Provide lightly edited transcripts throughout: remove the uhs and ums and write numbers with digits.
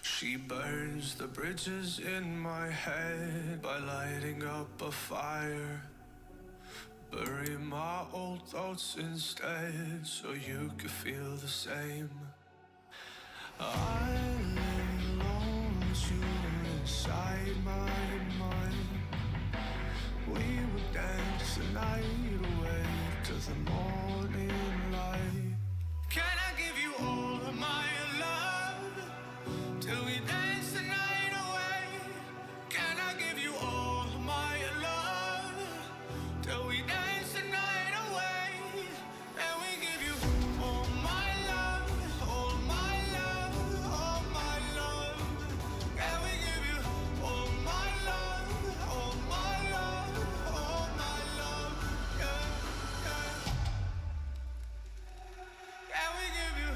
She burns the bridges in my head by lighting up a fire. Bury my old thoughts instead so you could feel the same. I live alone with you inside my mind. We would dance the night away to the morning light. Can I give you all of my love till we dance the night away? Can I give you all of my love till we dance the night away? And we give you all my love, all my love, all my love. And we give you all my love, all my love, all my love. Yeah, yeah. And we give you.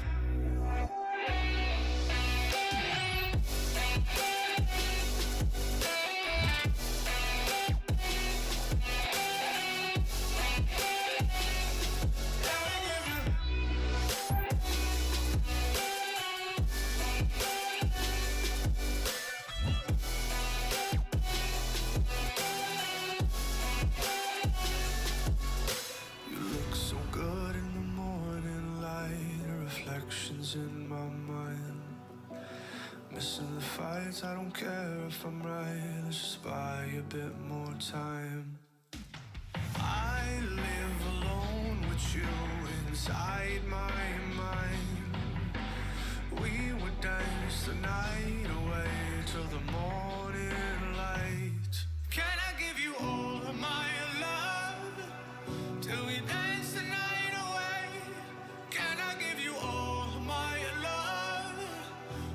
You look so good in the morning light, reflections in my mind. Missing the fights, I don't care if I'm right, let's just buy a bit more time. I live alone with you inside my mind. We would dance the night away till the morning light. Can I give you all of my love till we dance the night away? Can I give you all of my love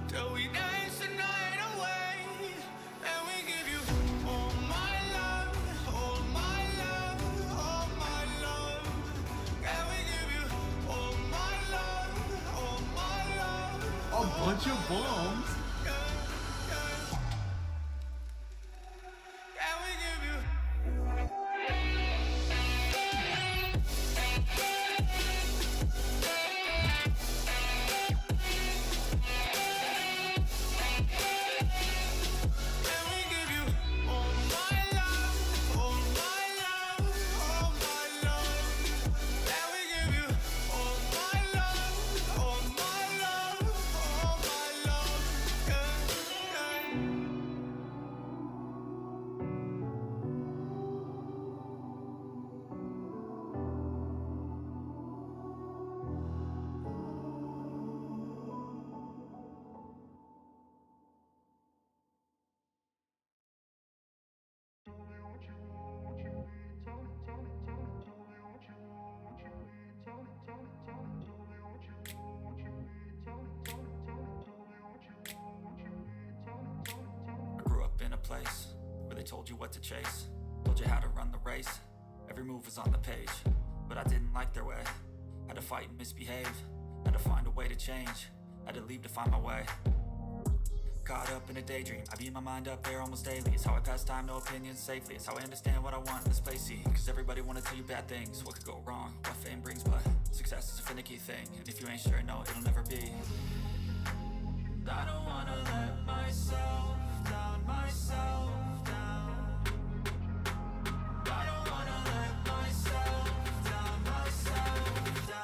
till we dance the night away? And we give you all my love, all my love, all my love. And we give you all my love, all my love. A bunch of bombs. And we give you. And we give you all my love, all my love, all my love. And we give you all my love, all my love, all my love. Yeah, yeah. I grew up in a place where they told you what to chase, told you how to run the race. Every move was on the page, but I didn't like their way. Had to fight and misbehave, had to find a way to change, had to leave to find my way. Caught up in a daydream, I beat my mind up there almost daily. It's how I pass time, no opinions safely. It's how I understand what I want in this place, see. Cause everybody wanna tell you bad things, what could go wrong, what fame brings. But success is a finicky thing, and if you ain't sure, no, it'll never be. I don't wanna let myself down, myself down. I don't wanna let myself down, myself down.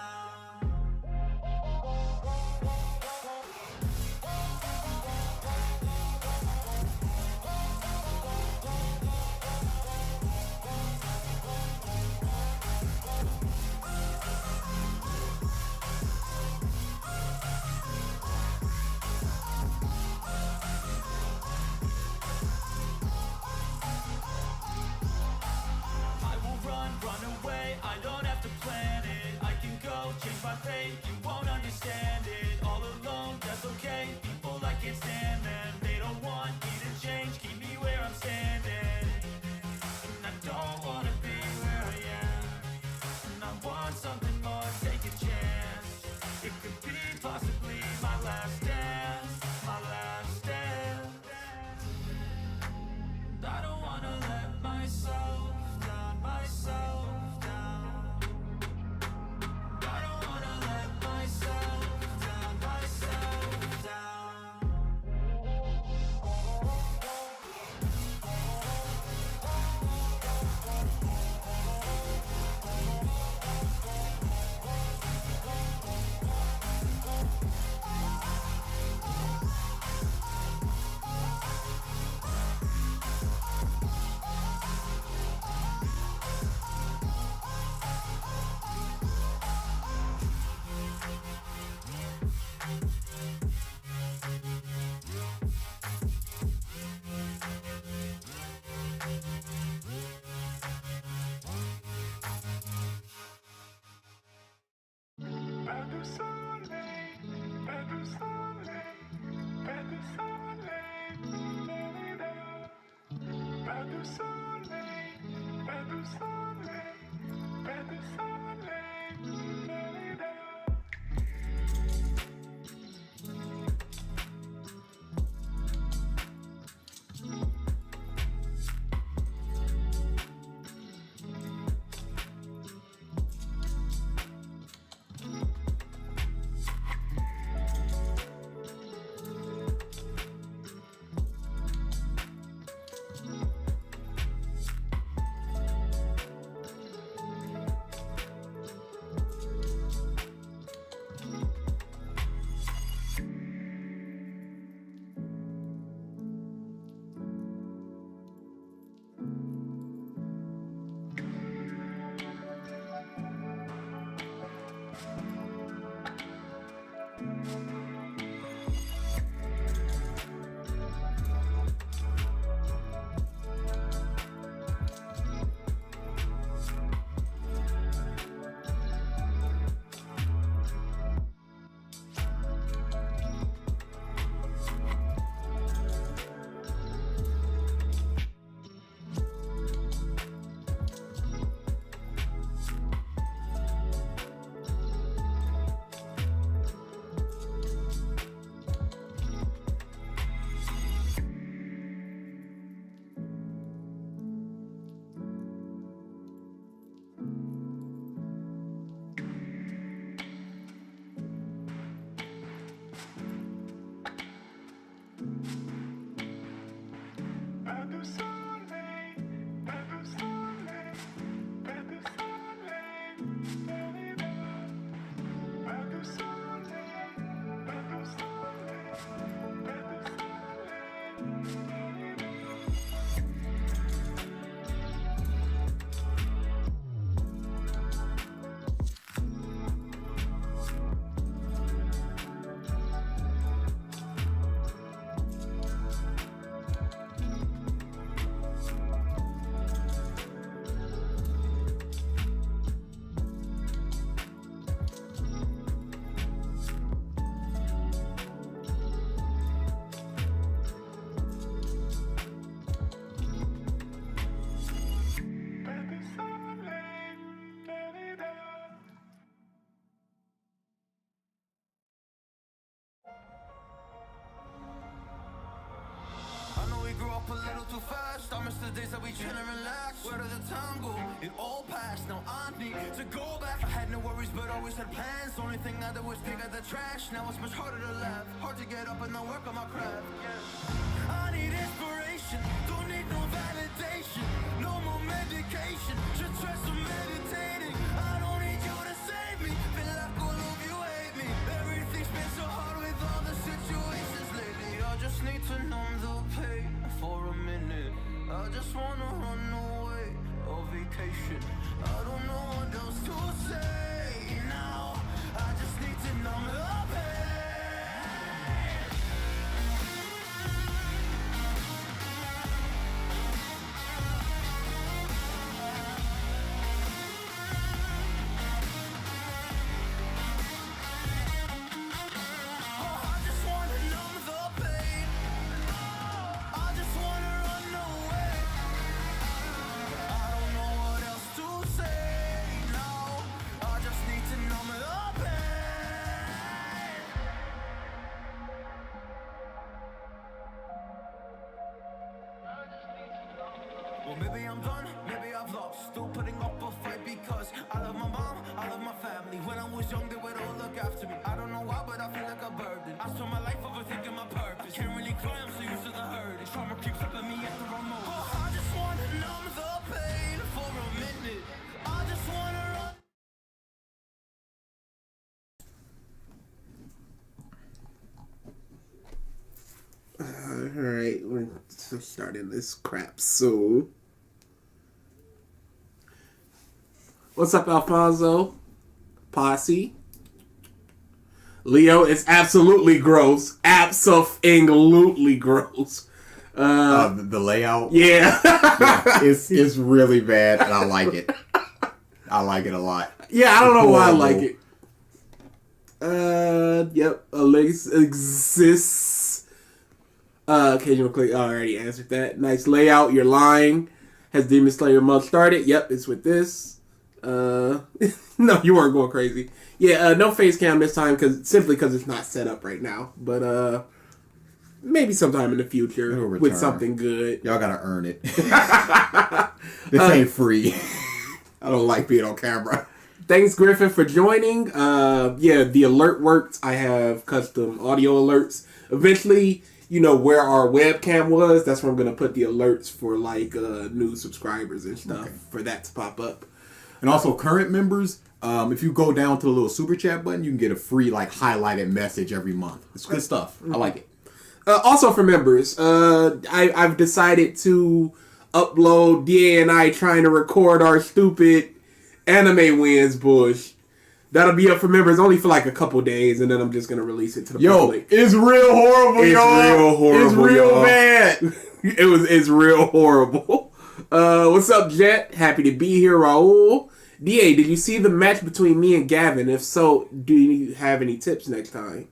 fate, you won't understand it. All alone, that's okay. People, I can't stand them. They don't want me to change, keep me where I'm standing. And I don't wanna be where I am. And I want something more, take a chance. It could be possibly my last dance, my last dance. And I don't wanna let myself down, myself down. I don't wanna let myself down, myself down. A little too fast, I miss the days that we chill and relax. Where did the time go? It all passed, now I need to go back. I had no worries but always had plans. The only thing I did was dig out the trash. Now it's much harder to laugh, hard to get up and not work on my craft. I need inspiration, don't need no validation. No more medication, just try some meditating. I don't need you to save me, feel like all of you hate me. Everything's been so hard with all the situations lately. I just need to numb the pain for a minute. I just wanna run away on vacation. I don't know what else to say now. I just need to numb the pain. Well, maybe I'm done, maybe I've lost. Still putting up a fight because I love my mom, I love my family. When I was young, they would all look after me. I don't know why, but I feel like a burden. I spent my life overthinking my purpose. Can't really cry, I'm so used to the hurt. Trauma keeps up at me at the wrong moment. Oh, I just wanna numb the pain for a minute. I just wanna run. Alright, we're starting this crap soon. What's up, Alfonso? Posse? Leo, it's absolutely gross. Absolutely gross. The layout? Yeah. Yeah, it's really bad, and I like it. I like it a lot. Yeah, I don't know why I Horrible. like it. Yep, Alex exists. Occasional click. I already answered that. Nice layout. You're lying. Has Demon Slayer month started? Yep, it's with this. No, you weren't going crazy. Yeah, no face cam this time simply because it's not set up right now. But maybe sometime in the future It'll with return. something good. Y'all gotta earn it. This ain't free. I don't like being on camera. Thanks, Griffin, for joining. Yeah, the alert worked. I have custom audio alerts. Eventually, you know where our webcam was. That's where I'm going to put the alerts for like new subscribers and stuff for that to pop up. And also, current members, if you go down to the little super chat button, you can get a free like highlighted message every month. It's good stuff. I like it. Also for members, I've decided to upload DA and I trying to record our stupid anime wins bush. That'll be up for members only for like a couple days, and then I'm just gonna release it to the public. It's real horrible, It's y'all. real horrible, It's real y'all. bad. It's real horrible. What's up, Jet? Happy to be here, Raul. DA, did you see the match between me and Gavin? If so, do you have any tips next time?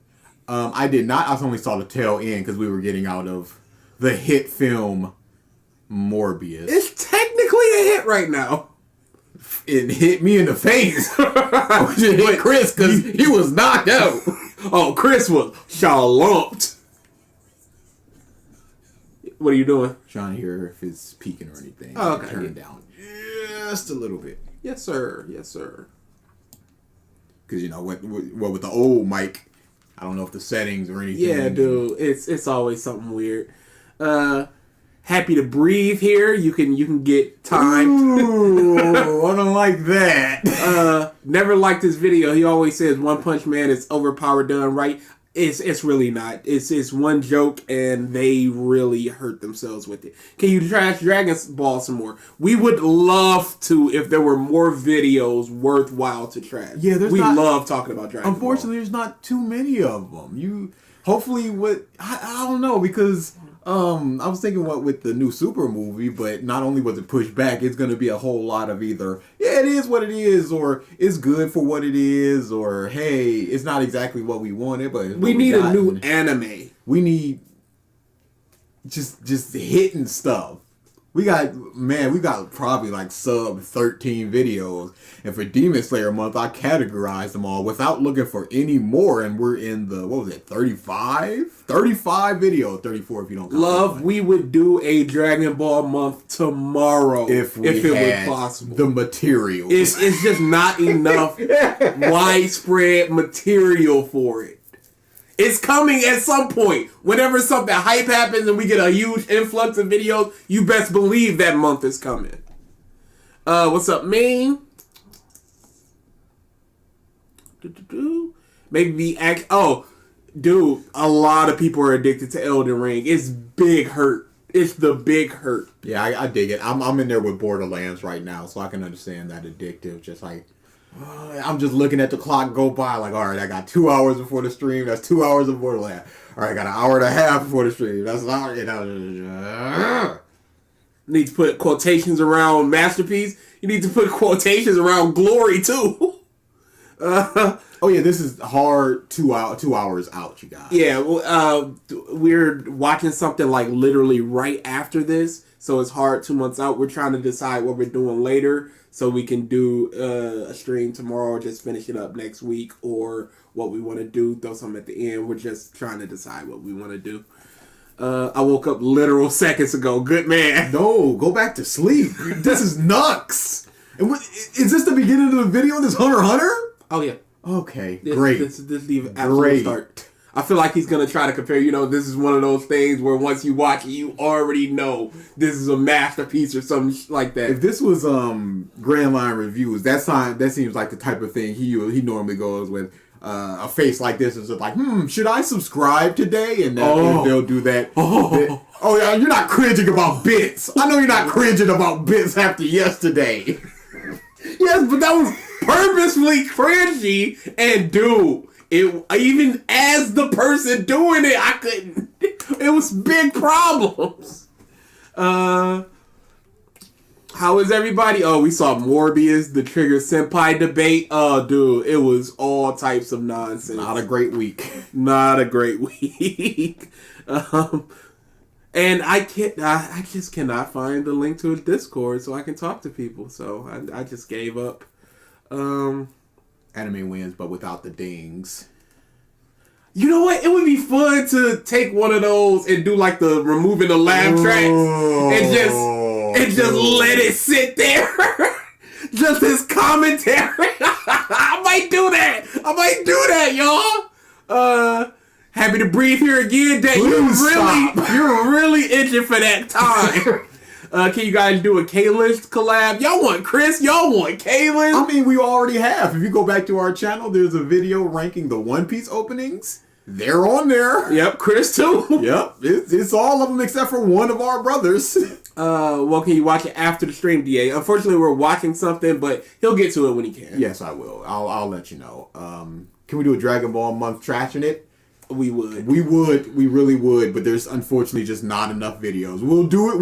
I did not. I only saw the tail end because we were getting out of the hit film Morbius. It's technically a hit right now. It hit me in the face. I should hit Chris because he was knocked out. Oh, Chris was shalumped. What are you doing? Trying to hear if it's peaking or anything. Oh, okay. Turn it down just a little bit. Yes, sir. Yes, sir. Because, you know, what with the old mic, I don't know if the settings or anything. Yeah, dude. It's always something weird. Happy to breathe here. You can get timed. Ooh, I don't like that. Never liked this video. He always says One Punch Man is overpowered done right. It's really not. It's one joke and they really hurt themselves with it. Can you trash Dragon Ball some more? We would love to if there were more videos worthwhile to trash. Yeah, we love talking about Dragon Unfortunately, there's not too many of them. Hopefully, I don't know, because I was thinking what with the new Super movie, but not only was it pushed back, it's going to be a whole lot of either, yeah, it is what it is, or it's good for what it is, or hey, it's not exactly what we wanted, but we need a new anime. We need just hitting stuff. We got probably like sub 13 videos. And for Demon Slayer month, I categorized them all without looking for any more. And we're in the, 35? 35 videos. 34 if you don't count. Love, we would do a Dragon Ball month tomorrow if it was possible. The materials. It's just not enough widespread material for it. It's coming at some point. Whenever something hype happens and we get a huge influx of videos, you best believe that month is coming. What's up, Ming? Maybe dude, a lot of people are addicted to Elden Ring. It's big hurt. It's the big hurt. Yeah, I dig it. I'm in there with Borderlands right now, so I can understand that addictive. Just like, I'm just looking at the clock go by, like, all right, I got 2 hours before the stream. That's 2 hours of Borderlands. All right, I got an hour and a half before the stream. That's an hour. Need to put quotations around masterpiece. You need to put quotations around glory too. Oh yeah, this is hard. 2 hours out, you guys. Yeah, we're watching something like literally right after this, so it's hard 2 months out. We're trying to decide what we're doing later, so we can do a stream tomorrow, just finish it up next week, or what we want to do, throw something at the end. We're just trying to decide what we want to do. I woke up literal seconds ago. Good man. No, go back to sleep. This is Nux. And is this the beginning of the video? This Hunter x Hunter? Oh yeah. Okay, This, great. This is the absolute Great. start. I feel like he's gonna try to compare. This is one of those things where once you watch it, you already know this is a masterpiece or something like that. If this was Grand Line Reviews, that seems like the type of thing he normally goes with. A face like this is just like, should I subscribe today? And they'll do that. Oh yeah, you're not cringing about bits. I know you're not cringing about bits after yesterday. Yes, but that was purposefully cringy, and dude, it even as the person doing it, I couldn't. It was big problems. How is everybody? Oh, we saw Morbius, the Trigger Senpai debate. Oh, dude, it was all types of nonsense. Not a great week. Not a great week. And I just cannot find the link to a Discord so I can talk to people. So I just gave up. Anime wins, but without the dings. You know what? It would be fun to take one of those and do like the removing the laugh tracks and just let it sit there. Just his commentary. I might do that, y'all. Happy to breathe here again, Dad. You're really itching for that time. Can you guys do a K-List collab? Y'all want Chris? Y'all want K-List? I mean, we already have. If you go back to our channel, there's a video ranking the One Piece openings. They're on there. Yep, Chris too. Yep, it's all of them except for one of our brothers. Well, can you watch it after the stream, DA? Unfortunately, we're watching something, but he'll get to it when he can. Yes, I will. I'll let you know. Can we do a Dragon Ball month trashing it? We would. We really would, but there's unfortunately just not enough videos. We'll do it.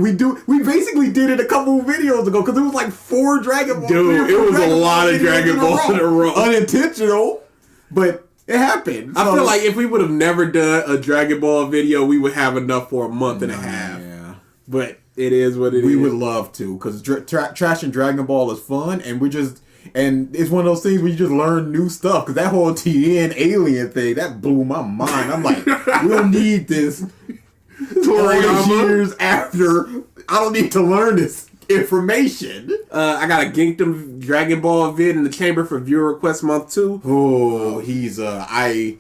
We basically did it a couple of videos ago because it was like 4 Dragon Ball. Dude, it was a lot of Dragon Balls in a row. Unintentional, but it happened. I feel like if we would have never done a Dragon Ball video, we would have enough for a month and a half. Yeah. But it is what it is. We would love to, because trashing Dragon Ball is fun, and it's one of those things where you just learn new stuff. Because that whole TN alien thing, that blew my mind. I'm like, we'll need this 20 years after. I don't need to learn this information. I got a Gingdom Dragon Ball vid in the chamber for viewer request month 2. Oh, he's I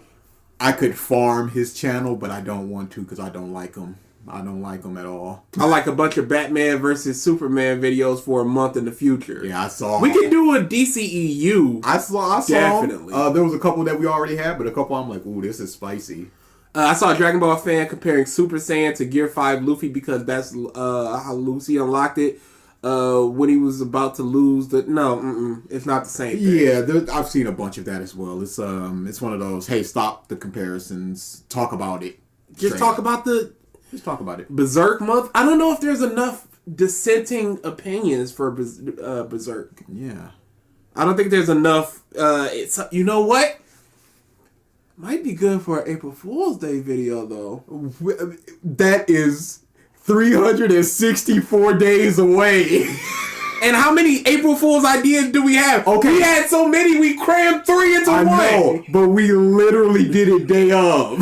could farm his channel, but I don't want to because I don't like him. I don't like him at all. I like a bunch of Batman versus Superman videos for a month in the future. Yeah, I saw. We can do a DCEU. I saw. Definitely. There was a couple that we already had, but a couple I'm like, ooh, this is spicy. I saw a Dragon Ball fan comparing Super Saiyan to Gear 5 Luffy because that's how Lucy unlocked it when he was about to lose the... No, it's not the same thing. Yeah, I've seen a bunch of that as well. It's one of those, hey, stop the comparisons. Talk about it. Just talk about it. Berserk month. I don't know if there's enough dissenting opinions for Berserk. Yeah. I don't think there's enough... you know what? Might be good for an April Fool's Day video, though. That is 364 days away. And how many April Fool's ideas do we have? Okay. We had so many, we crammed 3 into one. I know, but we literally did it day of.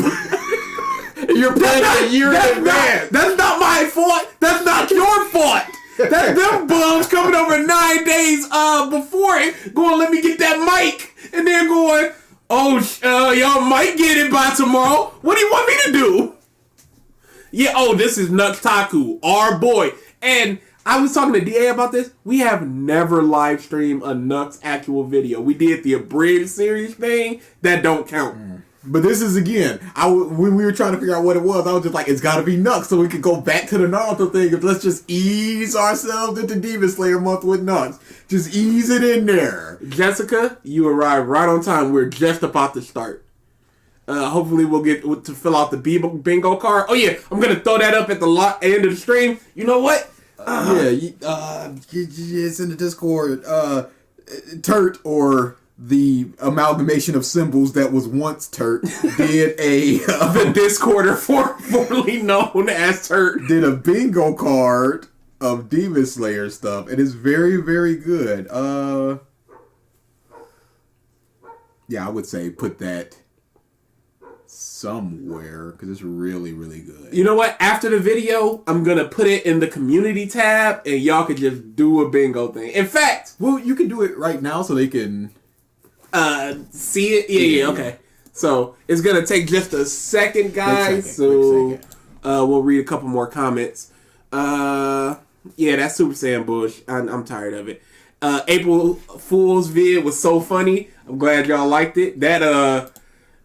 You're planning a year in advance. That's not my fault. That's not your fault. That's them bums coming over 9 days before it, going, let me get that mic. And then going, y'all might get it by tomorrow. What do you want me to do? Yeah, this is Nux Taku, our boy. And I was talking to DA about this. We have never live streamed a Nux actual video. We did the abridged series thing. That don't count. But this is, again, when we were trying to figure out what it was, I was just like, it's got to be Nux, so we could go back to the Naruto thing. Let's just ease ourselves into Demon Slayer month with Nux. Just ease it in there. Jessica, you arrived right on time. We're just about to start. Hopefully we'll get to fill out the bingo card. Oh yeah, I'm going to throw that up at the end of the stream. You know what? It's in the Discord. Turt, or the amalgamation of symbols that was once Turt, did the Discorder formerly known as Turt, did a bingo card of Demon Slayer stuff. It is very, very good. Yeah, I would say put that somewhere because it's really, really good. You know what? After the video, I'm gonna put it in the community tab, and y'all could just do a bingo thing. In fact, Well, you can do it right now so they can. see it. Yeah. Okay. So it's gonna take just a second, guys. Quick second. We'll read a couple more comments. Yeah, that Super Saiyan bush. I'm tired of it. April Fool's vid was so funny. I'm glad y'all liked it. That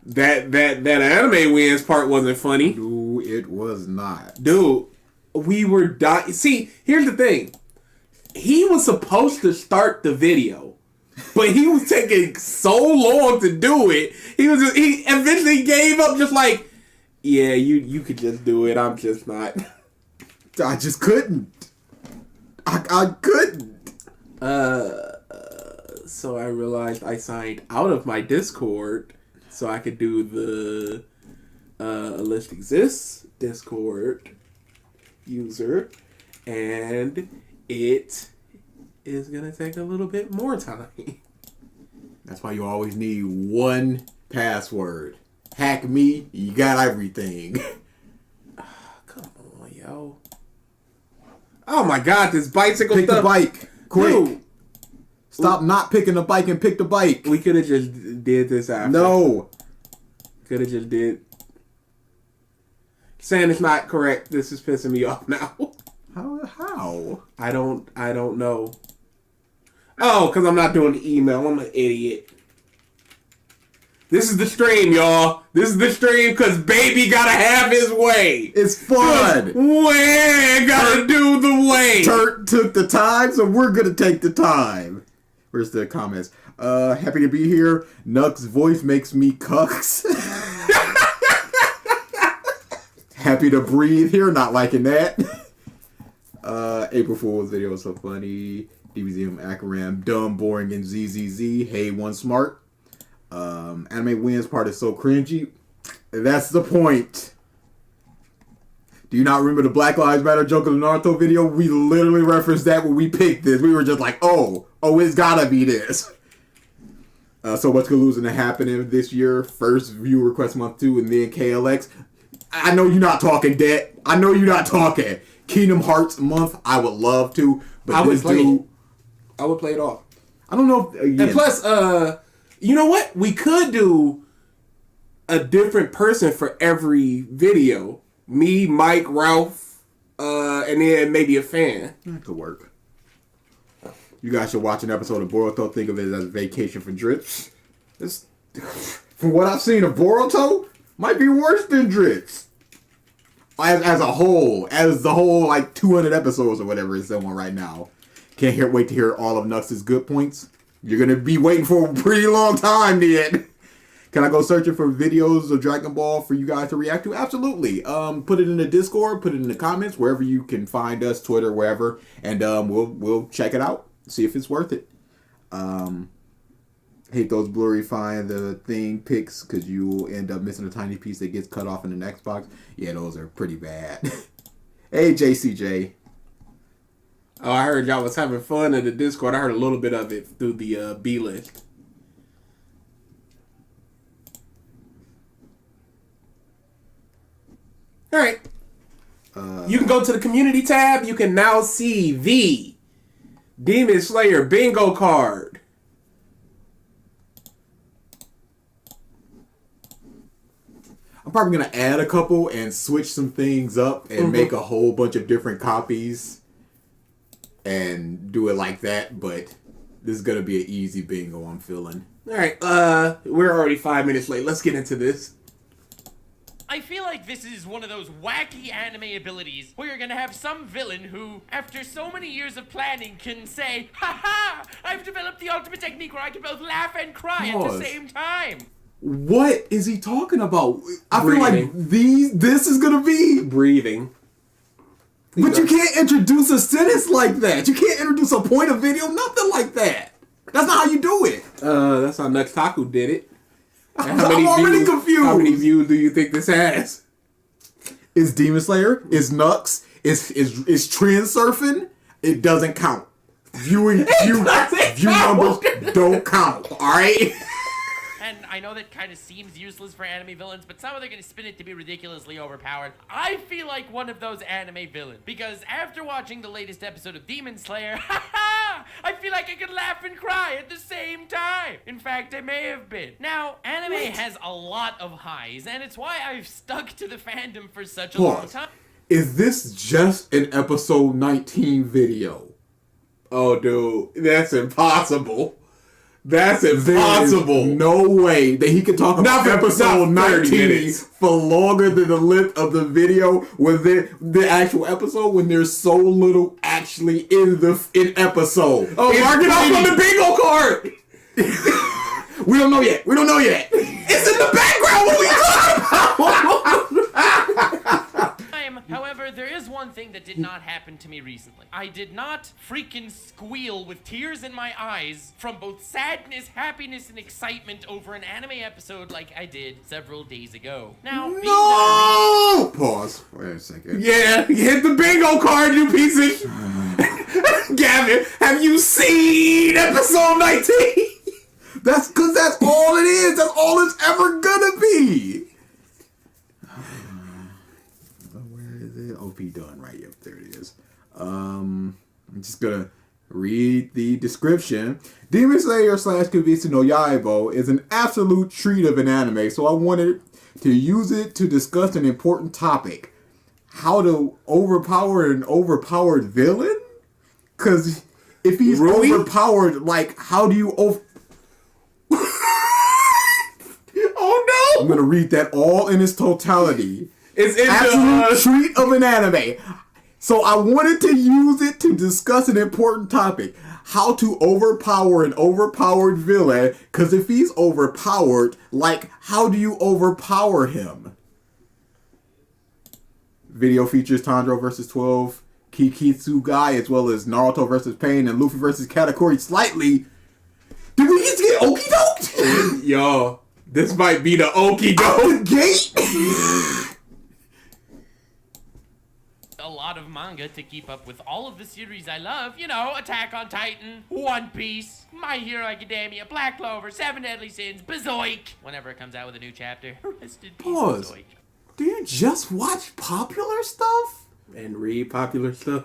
anime wins part wasn't funny. No, it was not. Dude, we were dying. See, here's the thing. He was supposed to start the video, but he was taking so long to do it. He eventually gave up, just like, yeah, you could just do it. I'm just not. I just couldn't. I couldn't. So I realized I signed out of my Discord so I could do the list exists Discord user, and it is gonna take a little bit more time. That's why you always need one password. Hack me, you got everything. Come on, yo. Oh my god, this bicycle Pick stuff. the bike, quick. Dude, Stop not picking the bike and pick the bike. we could have just did this after. No. Could have just did. Saying it's not correct. This is pissing me off now. How? I don't know. Oh, because I'm not doing the email. I'm an idiot. This is the stream, y'all. This is the stream because baby gotta have his way. It's fun. We gotta do the way. Turt took the time, so we're gonna take the time. Where's the comments? Happy to be here. Nux voice makes me cucks. Happy to breathe here, not liking that. April Fool's video was so funny. DBZM Akaram, dumb, boring, and ZZZ. Hey, one smart. Anime wins part is so cringy. That's the point. Do you not remember the Black Lives Matter joke of the Naruto video? We literally referenced that when we picked this. We were just like, oh, it's gotta be this. So what's losing to happen this year? First view request month 2, and then KLX. I know you're not talking debt. I know you're not talking Kingdom Hearts month. I would love to, but I would this play dude, it. I would play it off. I don't know. If, And plus, you know what? We could do a different person for every video. Me, Mike, Ralph, and then maybe a fan. that could work. You guys should watch an episode of Boruto. Think of it as a vacation for Dritz. This, from what I've seen of Boruto, might be worse than Dritz. As a whole, like 200 episodes or whatever it's on right now. Can't wait to hear all of Nux's good points. You're gonna be waiting for a pretty long time, then. Can I go searching for videos of Dragon Ball for you guys to react to? Absolutely. Put it in the Discord, put it in the comments, wherever you can find us, Twitter, wherever, and we'll check it out, see if it's worth it. Hate those blurry find the thing pics because you end up missing a tiny piece that gets cut off in the next box. Yeah, those are pretty bad. Hey, JCJ. Oh, I heard y'all was having fun in the Discord. I heard a little bit of it through the B list. All right. You can go to the community tab. You can now see the Demon Slayer bingo card. I'm probably going to add a couple and switch some things up and make a whole bunch of different copies and do it like that, but this is going to be an easy bingo, I'm feeling. All right. We're already 5 minutes late. Let's get into this. I feel like this is one of those wacky anime abilities where you're gonna have some villain who, after so many years of planning, can say, "Ha ha! I've developed the ultimate technique where I can both laugh and cry at the same time." What is he talking about? I Breathing. feel like this is going to be... Breathing. But you can't introduce a sentence like that. You can't introduce a point of video, nothing like that. That's not how you do it. That's how Nux Taku did it. And I'm already confused. How many views do you think this has? Is Demon Slayer? Is Nux? Is trend surfing? It doesn't count. View numbers don't count. All right. and I know that kind of seems useless for anime villains, but somehow they're gonna spin it to be ridiculously overpowered. I feel like one of those anime villains, because after watching the latest episode of Demon Slayer, I feel like I could laugh and cry at the same time. In fact, I may have been. Now, anime has a lot of highs, and it's why I've stuck to the fandom for such a long time. Is this just an episode 19 video? Oh, dude, that's impossible. That's impossible. No way that he could talk about episode 19 for longer than the length of the video when the actual episode, when there's so little actually in episode. Oh, mark it off on the bingo card. We don't know yet. It's in the background. What are we talking about? However, there is one thing that did not happen to me recently. I did not freaking squeal with tears in my eyes from both sadness, happiness, and excitement over an anime episode like I did several days ago. Now, no! Pause. Wait a second. Yeah, hit the bingo card, you piece of Gavin, have you seen episode 19? That's because that's all it is. That's all it's ever gonna be. OP done right. Yep, there it is. I'm just gonna read the description. Demon Slayer / Kimetsu no Yaiba is an absolute treat of an anime, so I wanted to use it to discuss an important topic: how to overpower an overpowered villain. Because if he's overpowered, like, how do you Oh no! I'm gonna read that all in its totality. It's in absolute treat of an anime. So I wanted to use it to discuss an important topic: how to overpower an overpowered villain. Because if he's overpowered, like, how do you overpower him? Video features Tanjiro vs 12 Kikitsugai, as well as Naruto vs Pain and Luffy vs Katakuri. Slightly. Did we just get okie doked? Yo, this might be the okie doke gate. a lot of manga to keep up with all of the series I love. You know, Attack on Titan, One Piece, My Hero Academia, Black Clover, Seven Deadly Sins, Berserk. Whenever it comes out with a new chapter. Rest in peace, Pause. Berserk. Do you just watch popular stuff? And read popular stuff.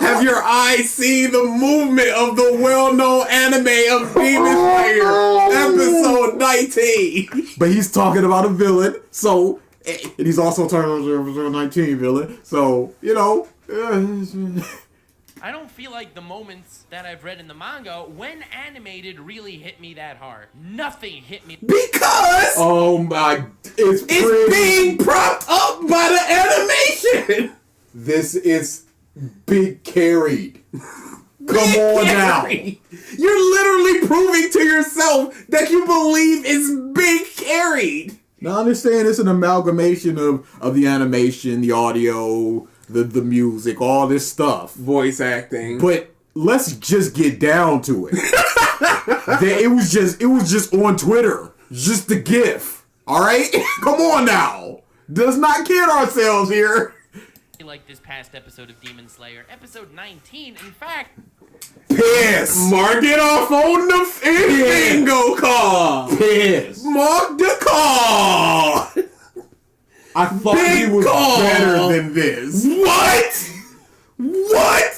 Have your eyes seen the movement of the well-known anime of Demon Slayer, episode 19? But he's talking about a villain, so, and he's also talking about the episode 19 villain, so, you know. I don't feel like the moments that I've read in the manga, when animated, really hit me that hard. Nothing hit me. Because oh my, it's being propped up by the animation. This is big carried. Come on now. You're literally proving to yourself that you believe it's big carried. Now I understand it's an amalgamation of the animation, the audio, the music, all this stuff. Voice acting. But let's just get down to it. It was just on Twitter. Just the GIF. Alright? Come on now. Let's not kid ourselves here. Like this past episode of Demon Slayer, episode 19, in fact. Piss! Mark it off on the bingo card! Piss! Mark the card! I thought he was better than this. What? What?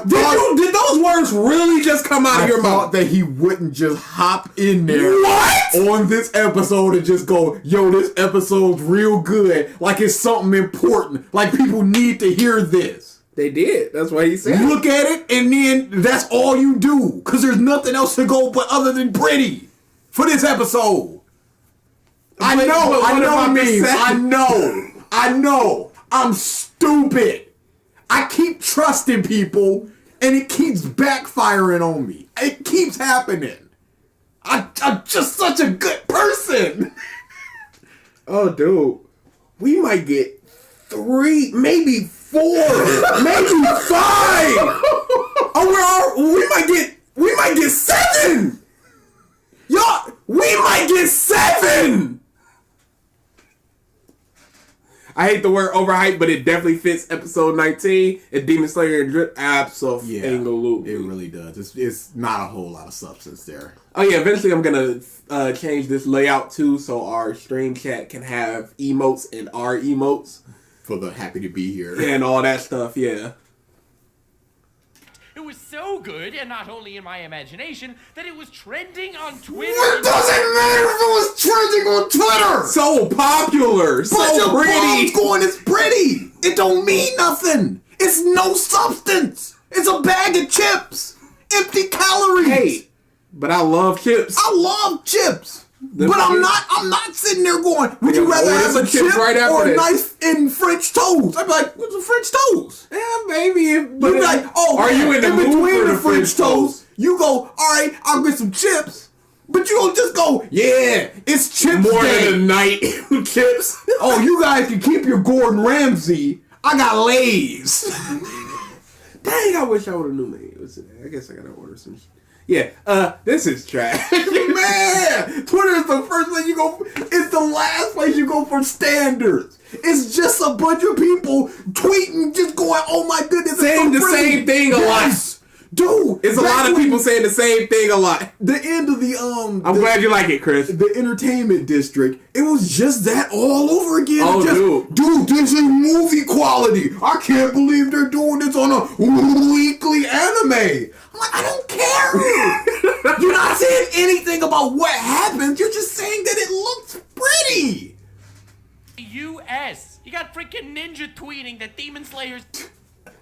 Did those words really just come out of your mouth? I thought that he wouldn't just hop in there what? on this episode and just go, yo, this episode's real good. Like it's something important. Like people need to hear this. They did. That's why he said. Look at it and then that's all you do. Because there's nothing else to go but other than pretty for this episode. I know. I'm stupid. I keep trusting people, and it keeps backfiring on me. It keeps happening. I'm just such a good person. Oh, dude. We might get 3, maybe 4, maybe 5. We might get 7. Y'all, we might get 7. I hate the word overhyped, but it definitely fits episode 19 and Demon Slayer and Drip. Absolutely. It really does. It's not a whole lot of substance there. Oh yeah, eventually I'm gonna change this layout too, so our stream chat can have emotes and our emotes For the happy to be here. and all that stuff. Yeah. It was so good, and not only in my imagination, that it was trending on Twitter. What does it matter if it was trending on Twitter? So popular, Bunch so of pretty. moms going, it's pretty. It don't mean nothing. It's no substance. It's a bag of chips. Empty calories. Hey, but I love chips. I love chips. Them But I'm chips? not sitting there going, would you Yeah, rather order have some a chips chip right after or a this. knife in French toast? I'd be like, what's a French toast? Yeah, maybe. But You'd be like, oh, are man, you in the mood between for the the French toast? You go, all right, I'll get some chips. But you don't just go, yeah, it's chips More day. than a night chips. Oh, you guys can keep your Gordon Ramsay. I got Lay's. Dang, I wish I would have knew maybe it was today. I guess I gotta order some. Yeah, this is trash. Man, Twitter is the first place you go. It's the last place you go for standards. It's just a bunch of people tweeting, just going, "Oh my goodness!" Saying the it's so pretty." same thing a lot. Dude, It's a lot of people saying the same thing a lot. The end of the I'm glad you like it, Chris. the entertainment district, it was just that all over again. Oh, It just, dude, this is movie quality. I can't believe they're doing this on a weekly anime. I'm like, I don't care. You're not saying anything about what happens. You're just saying that it looks pretty. U.S. You got freaking Ninja tweeting that Demon Slayer's.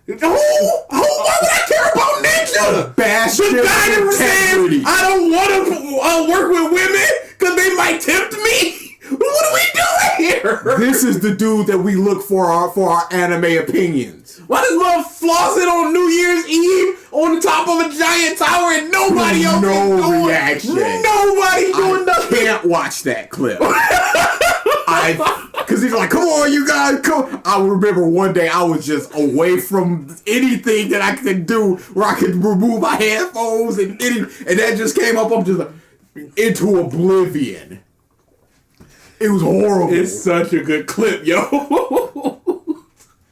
Why would I care about Ninja? Bash The your guy that was saying integrity. I don't want to work with women because they might tempt me. What are we doing here? This is the dude that we look for our anime opinions. Why does love floss it on New Year's Eve on the top of a giant tower and nobody else is No doing reaction. Nobody doing I nothing. can't watch that clip. Because he's like, come on, you guys, come. I remember one day I was just away from anything that I could do where I could remove my headphones and that just came up. I'm just like, into oblivion. It was horrible. It's such a good clip, yo.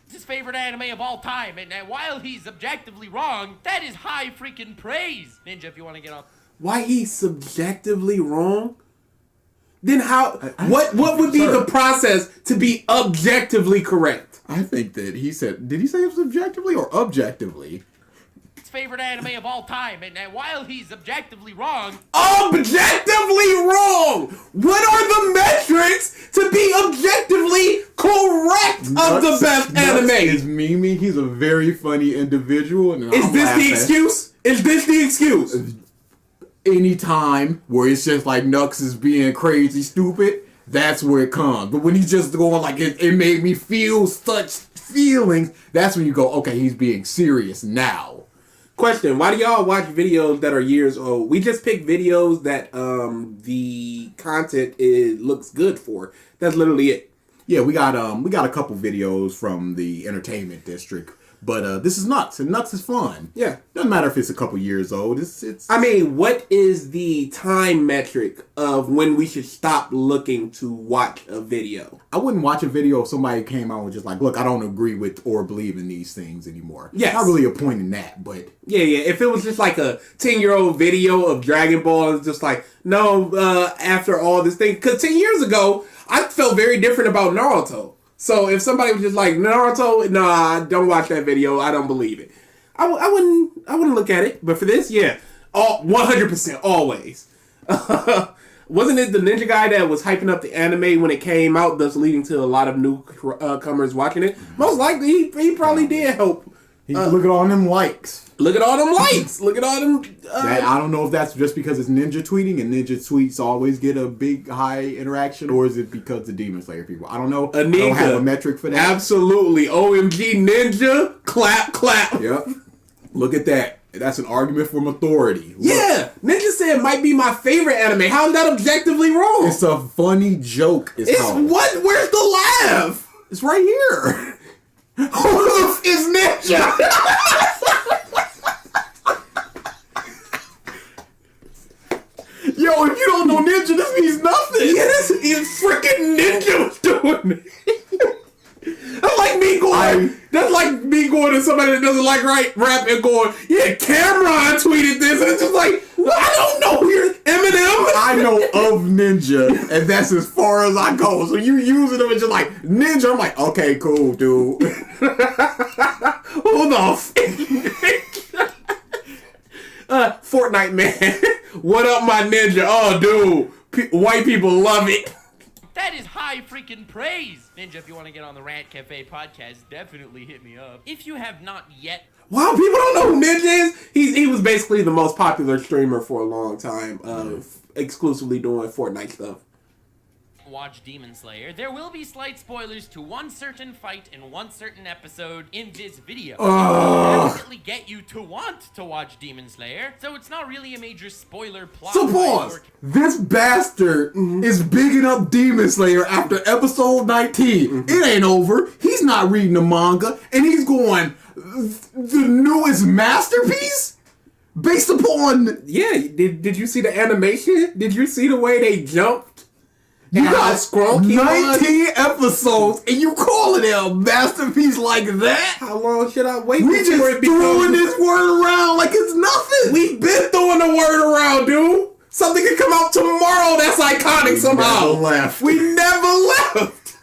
His favorite anime of all time, and while he's objectively wrong, that is high freaking praise. Ninja, if you want to get off. Why he's subjectively wrong? Then how? What would be the process to be objectively correct? I think that he said, did he say subjectively or objectively? His favorite anime of all time, and while he's objectively wrong, Objectively wrong. What are the metrics to be objectively correct of the best Nux is anime? Mimi. He's a very funny individual. And Is I'm this laughing. the excuse? Is this the excuse? Anytime where it's just like Nux is being crazy stupid, that's where it comes. But when he's just going like it made me feel such feelings, that's when you go, okay, he's being serious now. Question: why do y'all watch videos that are years old? We just pick videos that the content looks good for. That's literally it. Yeah, we got a couple videos from the entertainment district, but this is Nux, and Nux is fun. Yeah. Doesn't matter if it's a couple years old. It's. I mean, what is the time metric of when we should stop looking to watch a video? I wouldn't watch a video if somebody came out and just like, look, I don't agree with or believe in these things anymore. Yes. Not really a point in that, but Yeah. If it was just like a 10-year-old video of Dragon Ball, it's just like, no, after all this thing. Because 10 years ago, I felt very different about Naruto. So if somebody was just like, Naruto, nah, don't watch that video. I don't believe it. I wouldn't look at it. But for this, yeah. 100%, always. Wasn't it the ninja guy that was hyping up the anime when it came out, thus leading to a lot of newcomers watching it? Most likely, he probably did help. look at all them likes. Look at all them likes. Look at all them. I don't know if that's just because it's ninja tweeting and ninja tweets always get a big high interaction, or is it because the Demon Slayer people? I don't know. I don't have a metric for that. Absolutely. OMG Ninja. Clap, clap. Yep. Look at that. That's an argument from authority. Look, Yeah. Ninja said it might be my favorite anime. How is that objectively wrong? it's a funny joke. It's what? Where's the laugh? It's right here. Who the f is Ninja? Yo, if you don't know ninja, this means nothing. Yes, freaking Ninja was doing it. going. That's like me going to somebody that doesn't like rap and going, yeah, Cameron tweeted this, and it's just like, well, I don't know here, Eminem. I know of Ninja, and that's as far as I go. So you using them and just like Ninja, I'm like, okay, cool, dude. Who the Fortnite man. What up, my Ninja? Oh, dude, white people love it. That is high freaking praise! Ninja, if you want to get on the Rant Cafe podcast, definitely hit me up. If you have not yet... Wow, people don't know who Ninja is? He was basically the most popular streamer for a long time, exclusively doing Fortnite stuff. Watch Demon Slayer, there will be slight spoilers to one certain fight in one certain episode in this video. Definitely get you to want to watch Demon Slayer, so it's not really a major spoiler plot. So pause. This bastard is bigging up Demon Slayer after episode 19. It ain't over. He's not reading the manga, and he's going, the newest masterpiece? Based upon... Yeah, did you see the animation? Did you see the way they jumped? You got scrunky 19 episodes, and you calling it a masterpiece like that? How long should I wait? We just throwing this word around like it's nothing. We've been throwing the word around, dude. Something could come out tomorrow that's iconic somehow. We never left.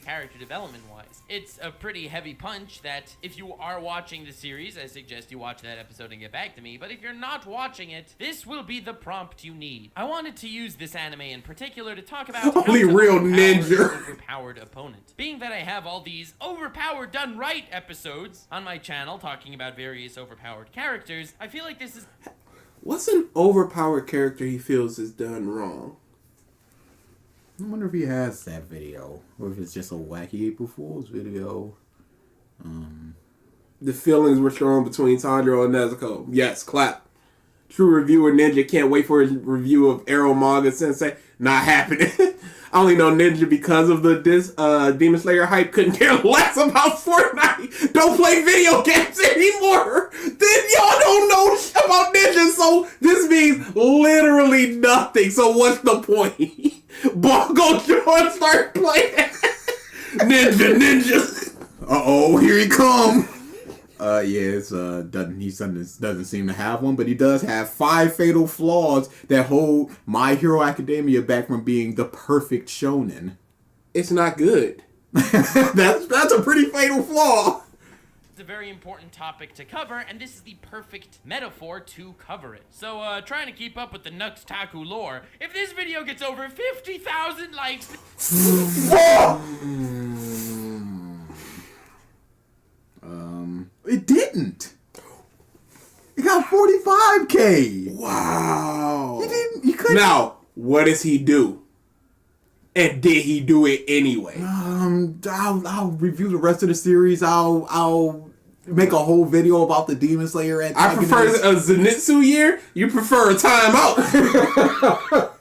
Character development wise, it's a pretty heavy punch that if you are watching the series, I suggest you watch that episode and get back to me, but if you're not watching it, this will be the prompt you need. I wanted to use this anime in particular to talk about only real ninja overpowered opponent. Being that I have all these overpowered done right episodes on my channel talking about various overpowered characters, I feel like this is... What's an overpowered character he feels is done wrong? I wonder if he has that video, or if it's just a wacky April Fool's video. The feelings were shown between Tanjiro and Nezuko. Yes, clap. True reviewer Ninja can't wait for his review of Arrow Manga Sensei. Not happening. I only know Ninja because of the Demon Slayer hype. Couldn't care less about Fortnite. Don't play video games anymore. Then y'all don't know about Ninja, so this means literally nothing. So what's the point? Bongo John start playing. Ninja. Uh-oh, here he come. It's doesn't seem to have one, but he does have 5 fatal flaws that hold My Hero Academia back from being the perfect shonen. It's not good. That's a pretty fatal flaw. It's a very important topic to cover, and this is the perfect metaphor to cover it. So, trying to keep up with the Nux Taku lore, if this video gets over 50,000 likes... It didn't. It got 45K. Wow. He couldn't. Now, what does he do? And did he do it anyway? I'll review the rest of the series. I'll make a whole video about the Demon Slayer. I prefer a Zenitsu year. You prefer a timeout.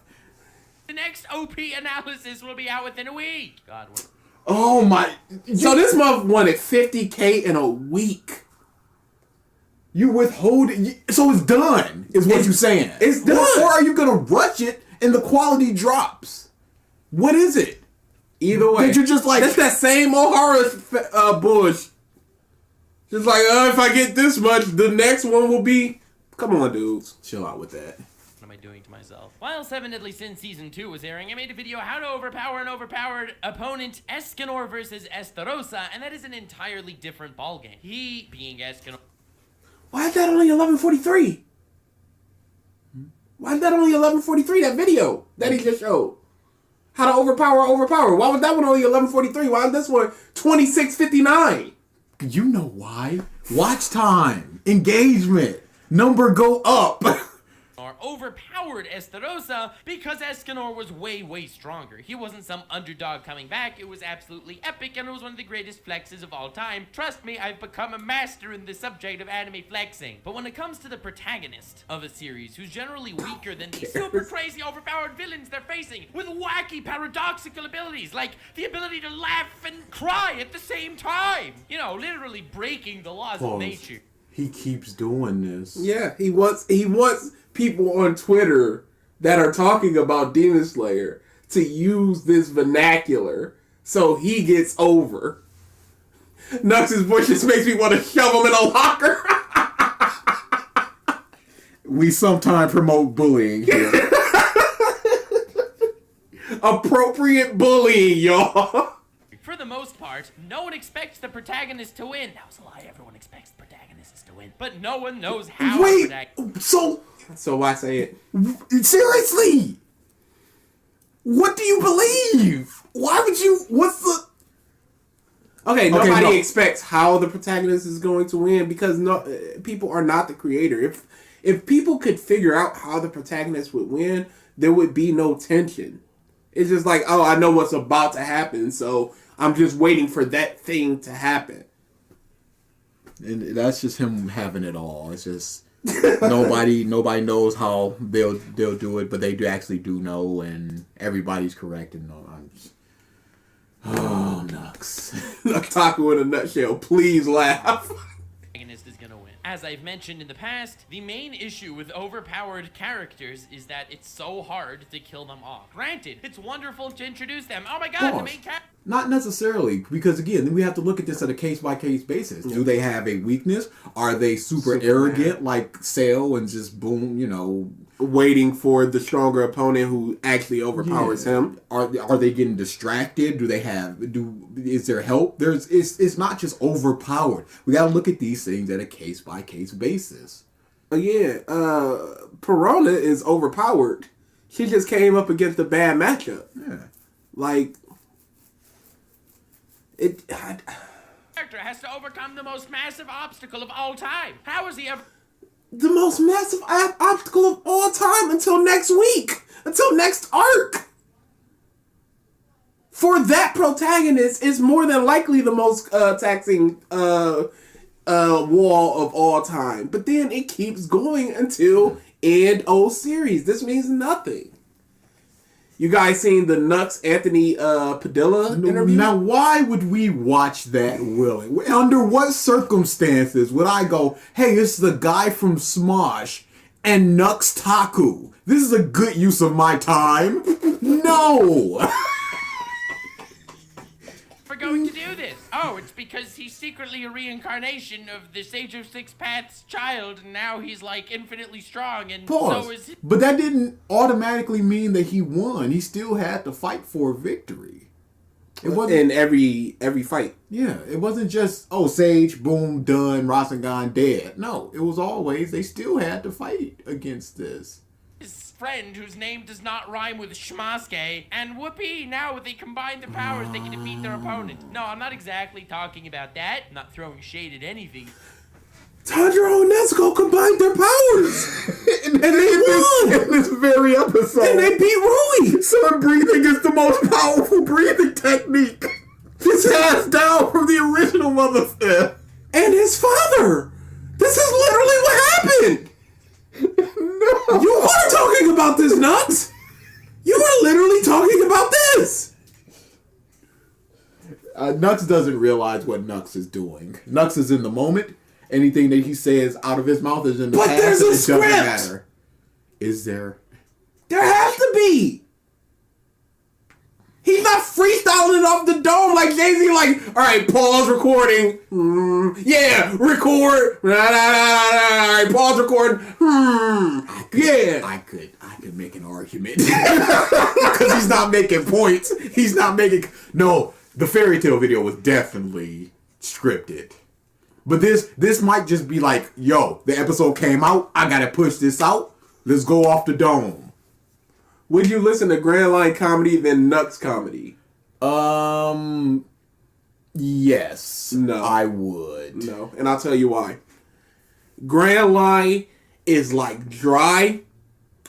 The next OP analysis will be out within a week. God. Oh my! So this month wanted 50K in a week. You withhold it, so it's done. Is what you're saying? It's done. Or are you gonna rush it and the quality drops? What is it? Either way, Did you just like that's that same O'Hara bullshit. Just like, if I get this much, the next one will be. Come on, dudes, chill out with that. What am I doing to myself? While 7 Deadly Sins Season 2 was airing, I made a video how to overpower an overpowered opponent, Escanor versus Estarossa, and that is an entirely different ballgame. He, being Escanor... Why is that only 11:43? Why is that only 11:43? That video that he just showed. How to overpower. Why was that one only 11:43? Why is this one 26:59? You know why? Watch time, engagement, number go up. Overpowered Estarossa because Escanor was way stronger. He wasn't some underdog coming back. It was absolutely epic, and it was one of the greatest flexes of all time. Trust me, I've become a master in the subject of anime flexing. But when it comes to the protagonist of a series, who's generally weaker than the super crazy overpowered villains they're facing, with wacky paradoxical abilities, like the ability to laugh and cry at the same time. You know, literally breaking the laws of nature. He keeps doing this. Yeah, he wants people on Twitter that are talking about Demon Slayer to use this vernacular so he gets over. Nux's voice just makes me want to shove him in a locker. We sometimes promote bullying here. Appropriate bullying, y'all. For the most part, no one expects the protagonist to win. That was a lie. Everyone expects the protagonist to win. But no one knows how. Wait, so why say it? Seriously? What do you believe? Why would you? What's the? Okay, nobody expects how the protagonist is going to win because people are not the creator. If people could figure out how the protagonist would win, there would be no tension. It's just like, oh, I know what's about to happen, so I'm just waiting for that thing to happen. And that's just him having it all. It's just nobody knows how they'll do it, but they do know, and everybody's correct. And I'm just, Nux. Nux Taku in a nutshell. Please laugh. Protagonist is gonna win. As I've mentioned in the past, the main issue with overpowered characters is that it's so hard to kill them off. Granted, it's wonderful to introduce them. Oh my god, the main character. Not necessarily, because again, we have to look at this on a case-by-case basis. Do they have a weakness? Are they super arrogant, like Sail, and just boom, waiting for the stronger opponent who actually overpowers him? Are they getting distracted? Is there help? It's not just overpowered. We got to look at these things at a case-by-case basis. Again, Perona is overpowered. She just came up against a bad matchup. Yeah. Like, Character has to overcome the most massive obstacle of all time. How is he ever... The most massive obstacle of all time until next week. Until next arc. For that protagonist is more than likely the most taxing wall of all time. But then it keeps going until end O series. This means nothing. You guys seen the Nux Anthony Padilla interview? Now, why would we watch that, Willie? Under what circumstances would I go, hey, this is the guy from Smosh and Nux Taku. This is a good use of my time. No! We're going to do this. Oh, it's because he's secretly a reincarnation of the Sage of Six Paths child, and now he's like infinitely strong, and so is he. But that didn't automatically mean that he won. He still had to fight for victory. It wasn't in every fight. Yeah, it wasn't just, Sage, boom, done, Rasengan dead. No, it was always, they still had to fight against this. His friend, whose name does not rhyme with Shmasuke, and whoopee, now they combine their powers, they can defeat their opponent. No, I'm not exactly talking about that. I'm not throwing shade at anything. Tanjiro and Nezuko combined their powers! and they won! In this very episode. And they beat Rui! Sun breathing is the most powerful breathing technique. This hands down from the original Motherfucker. And his father! This is literally what happened! No! You are talking about this, Nux! You are literally talking about this! Nux doesn't realize what Nux is doing. Nux is in the moment. Anything that he says out of his mouth is in the past. But there's a script! Doesn't matter. Is there? There has to be! He's not freestyling it off the dome like Jay-Z, like, alright, pause recording. Yeah, record. Alright, pause recording. I could make an argument. Because he's not making points. He's not making... No, the fairy tale video was definitely scripted. But this might just be like, yo, the episode came out. I gotta push this out. Let's go off the dome. Would you listen to Grand Line comedy than Nux comedy? Yes. No. I would. No. And I'll tell you why. Grand Line is like dry,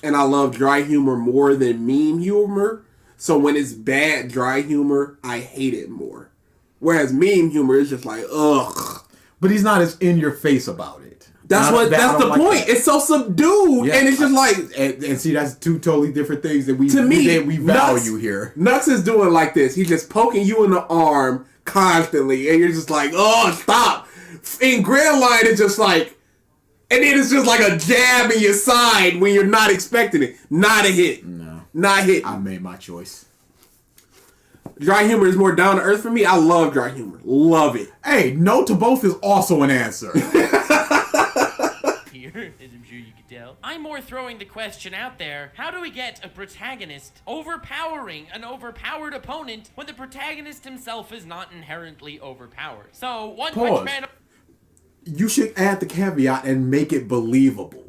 and I love dry humor more than meme humor. So when it's bad dry humor, I hate it more. Whereas meme humor is just like, ugh. But he's not as in your face about it. That's the point. It's so subdued, and it's just like, and see, that's two totally different things that we value here. Nux is doing like this. He's just poking you in the arm constantly, and you're just like, oh, stop. In Grand Line, it's just like, and then it's just like a jab in your side when you're not expecting it. Not a hit. No, not hit. I made my choice. Dry humor is more down to earth for me. I love dry humor. Love it. Hey, no to both is also an answer. Here, as I'm sure you can tell. I'm more throwing the question out there. How do we get a protagonist overpowering an overpowered opponent when the protagonist himself is not inherently overpowered? So, One Punch Man... You should add the caveat and make it believable.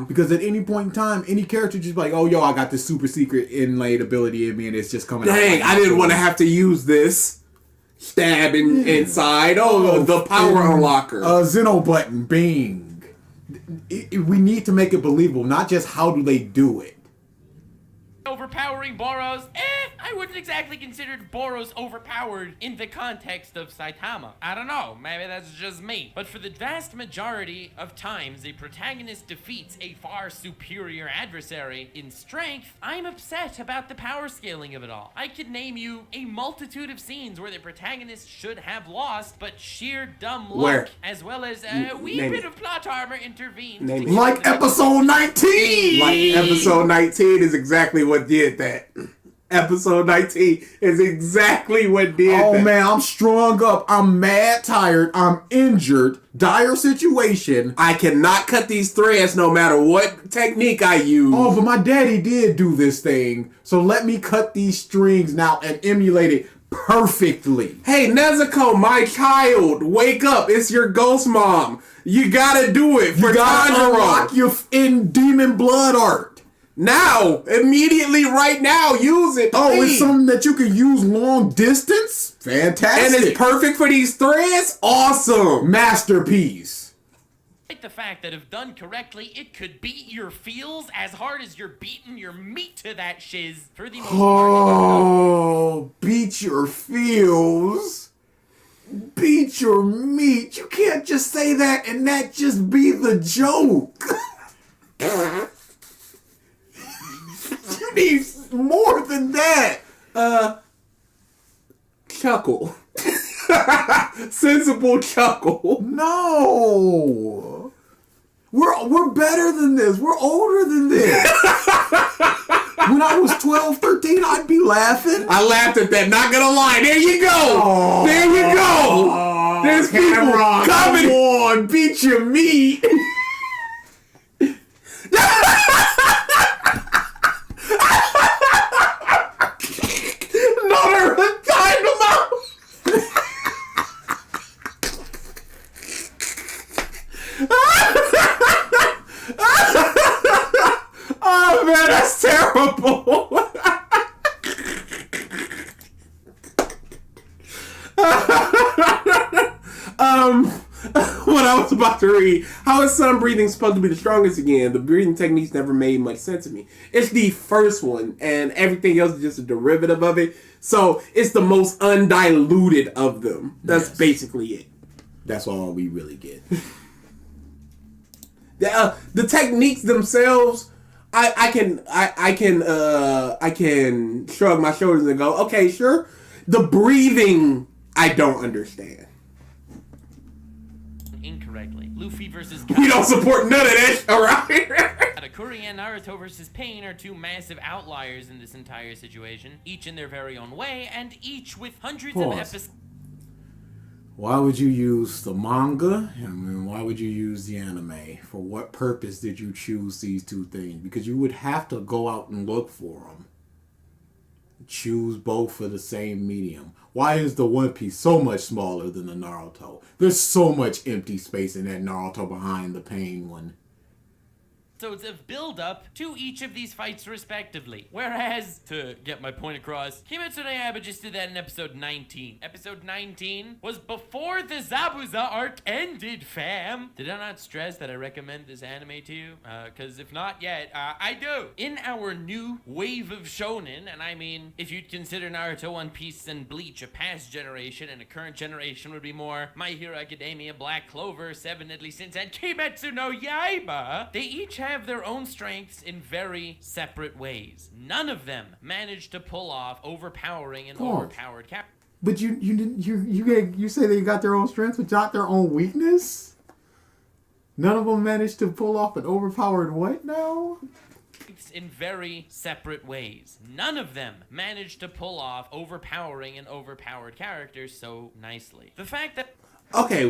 Because at any point in time, any character just be like, oh, yo, I got this super secret inlaid ability in me and it's just coming out. Dang, I didn't want to have to use this. Stab inside. Oh, the power unlocker. Xeno button, bing. We need to make it believable, not just how do they do it. Overpowering Boros? I wouldn't exactly consider Boros overpowered in the context of Saitama. I don't know, maybe that's just me. But for the vast majority of times a protagonist defeats a far superior adversary in strength, I'm upset about the power scaling of it all. I could name you a multitude of scenes where the protagonist should have lost, but sheer dumb luck, as well as a wee bit of plot armor intervened. Like episode 19! Like episode 19 is exactly what did that. Episode 19 is exactly what did that. Oh man, I'm strung up. I'm mad tired. I'm injured. Dire situation. I cannot cut these threads no matter what technique I use. Oh, but my daddy did do this thing. So let me cut these strings now and emulate it perfectly. Hey, Nezuko, my child, wake up. It's your ghost mom. You gotta do it for You gotta Tanjiro. unlock your in demon blood art. Now, immediately, right now, use it. Oh, please. it's something that you can use long distance? Fantastic. And it's perfect for these threads? Awesome. Masterpiece. Like the fact that if done correctly, it could beat your feels as hard as you're beating your meat to that shiz for the most part. Oh, beat your feels. Beat your meat. You can't just say that and that just be the joke. You need more than that. Chuckle. Sensible chuckle. No. We're better than this. We're older than this. When I was 12, 13, I'd be laughing. I laughed at that, not gonna lie. There you go. Oh, there you go. There's people Cameron, coming. Come on, beat your meat. Oh man, that's terrible. What I was about to read. How is sun breathing supposed to be the strongest again? The breathing techniques never made much sense to me. It's the first one, and everything else is just a derivative of it. So it's the most undiluted of them. That's basically it. That's all we really get. The techniques themselves, I can shrug my shoulders and go, okay, sure. The breathing, I don't understand. Incorrectly. Luffy versus We don't support none of that, alright? Katakuri and Naruto versus Pain are two massive outliers in this entire situation, each in their very own way, and each with hundreds of episodes. Why would you use the manga? I mean, why would you use the anime? For what purpose did you choose these two things? Because you would have to go out and look for them. Choose both for the same medium. Why is the One Piece so much smaller than the Naruto? There's so much empty space in that Naruto behind the Pain one. Of build-up to each of these fights respectively. Whereas, to get my point across, Kimetsu no Yaiba just did that in episode 19. Episode 19 was before the Zabuza arc ended, fam! Did I not stress that I recommend this anime to you? Because if not yet, I do. In our new wave of shonen, and I mean, if you'd consider Naruto, One Piece, and Bleach a past generation, and a current generation would be more My Hero Academia, Black Clover, Seven Deadly Sins, and Kimetsu no Yaiba, they each have their own strengths in very separate ways. None of them managed to pull off overpowering and overpowered characters. But you say they got their own strengths but not their own weakness? None of them managed to pull off an overpowered what now? in very separate ways. None of them managed to pull off overpowering and overpowered characters so nicely. The fact that Okay,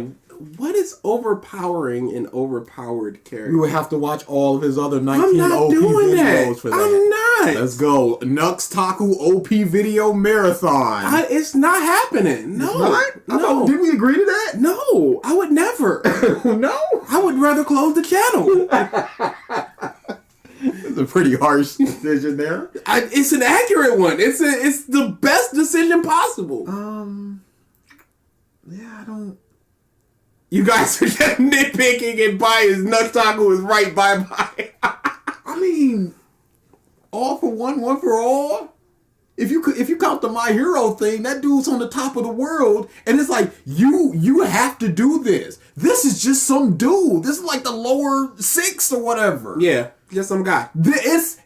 what is overpowering and overpowered character? We would have to watch all of his other 19 I'm not OP doing videos that. for that. I'm not. Let's go. Nux Taku OP video marathon. It's not happening. No. It's not? I No. thought, did we agree to that? No, I would never. No. I would rather close the channel. It's a pretty harsh decision there. It's an accurate one. It's the best decision possible. Yeah, I don't... You guys are just nitpicking and biased. Nux Taku is right. Bye. I mean, all for one for all. If you count the My Hero thing, that dude's on the top of the world, and it's like you have to do this. This is just some dude. This is like the lower six or whatever. Yeah, just some guy. This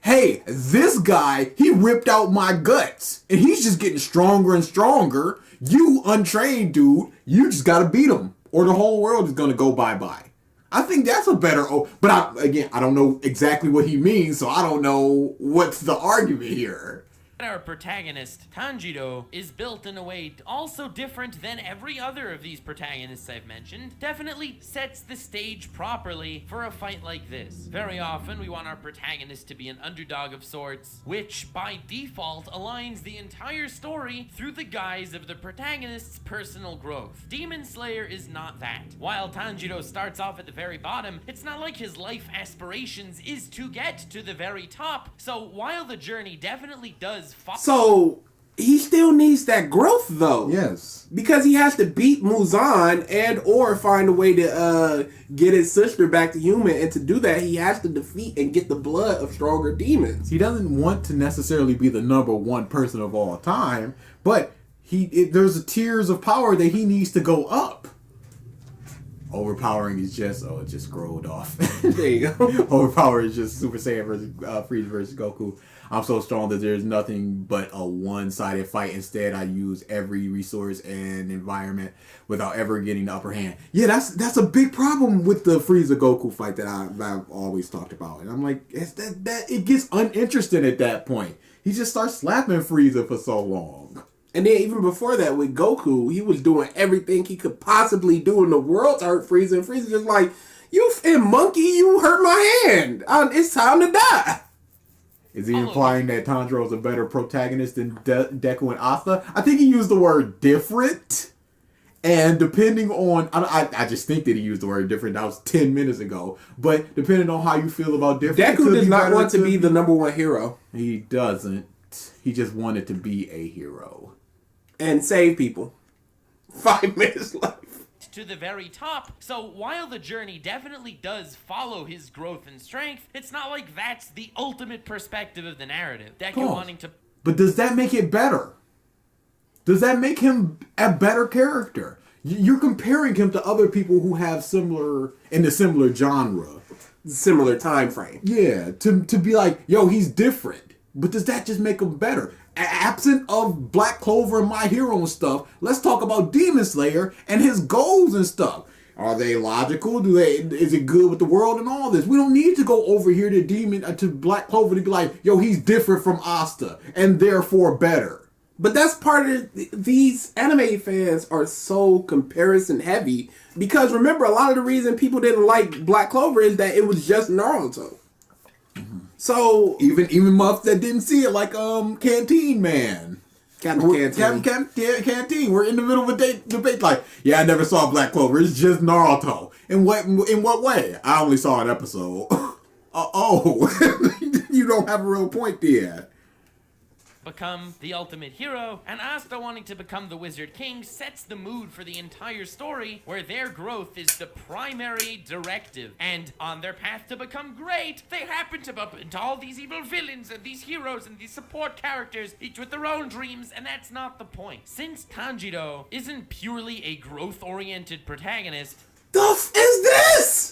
guy, he ripped out my guts, and he's just getting stronger and stronger. You untrained dude, you just gotta beat him, or the whole world is gonna go bye-bye. I think that's a better... But I don't know exactly what he means, so I don't know what's the argument here. our protagonist, Tanjiro, is built in a way also different than every other of these protagonists I've mentioned, definitely sets the stage properly for a fight like this. Very often, we want our protagonist to be an underdog of sorts, which, by default, aligns the entire story through the guise of the protagonist's personal growth. Demon Slayer is not that. While Tanjiro starts off at the very bottom, it's not like his life aspirations is to get to the very top, so while the journey definitely does So, he still needs that growth, though. Yes. Because he has to beat Muzan and or find a way to get his sister back to human. And to do that, he has to defeat and get the blood of stronger demons. He doesn't want to necessarily be the number one person of all time, but there's tiers of power that he needs to go up. Overpowering is just, it just scrolled off. There you go. Overpowered is just Super Saiyan versus Frieza versus Goku. I'm so strong that there's nothing but a one-sided fight. Instead, I use every resource and environment without ever getting the upper hand. Yeah, that's a big problem with the Frieza Goku fight that I've always talked about. And I'm like, it gets uninteresting at that point. He just starts slapping Frieza for so long. And then even before that, with Goku, he was doing everything he could possibly do in the world to hurt Frieza. And Frieza just like, you monkey, you hurt my hand. It's time to die. Is he implying that Tanjiro's a better protagonist than Deku and Asta? I think he used the word different. And depending on... I just think that he used the word different. That was 10 minutes ago. But depending on how you feel about different... Deku does not want to be the number one hero. He doesn't. He just wanted to be a hero. And save people. 5 minutes left. To the very top. So while the journey definitely does follow his growth and strength, it's not like that's the ultimate perspective of the narrative. Deku wanting to... But does that make it better? Does that make him a better character? You're comparing him to other people who have in the similar genre. Similar time frame. Yeah, to be like, yo, he's different. But does that just make him better? Absent of Black Clover and My Hero and stuff, let's talk about Demon Slayer and his goals and stuff. Are they logical? Is it good with the world and all this? We don't need to go over here to Black Clover to be like, yo, he's different from Asta and therefore better. But that's part of these anime fans are so comparison heavy because remember, a lot of the reason people didn't like Black Clover is that it was just Naruto. So even muff that didn't see it, like Canteen Man. Canteen. We're in the middle of a debate. Like, yeah, I never saw Black Clover. It's just Naruto. In what way? I only saw an episode. You don't have a real point there. Become the ultimate hero, and Asta wanting to become the Wizard King sets the mood for the entire story, where their growth is the primary directive. And on their path to become great, they happen to bump into all these evil villains and these heroes and these support characters, each with their own dreams, and that's not the point. Since Tanjiro isn't purely a growth-oriented protagonist, the f is this?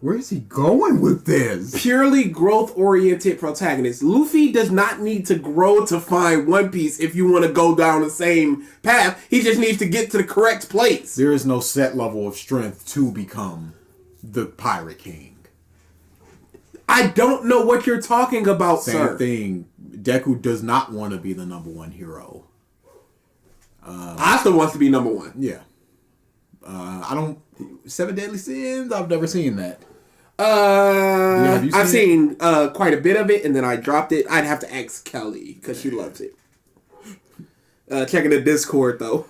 Where is he going with this? Purely growth-oriented protagonist. Luffy does not need to grow to find One Piece if you want to go down the same path. He just needs to get to the correct place. There is no set level of strength to become the Pirate King. I don't know what you're talking about, Same sir. thing. Deku does not want to be the number one hero. Asta wants to be number one. Yeah. I don't... Seven Deadly Sins? I've never seen that. Have you I've seen seen quite a bit of it, and then I dropped it. I'd have to ask Kelly, because she loves it. Checking the Discord, though.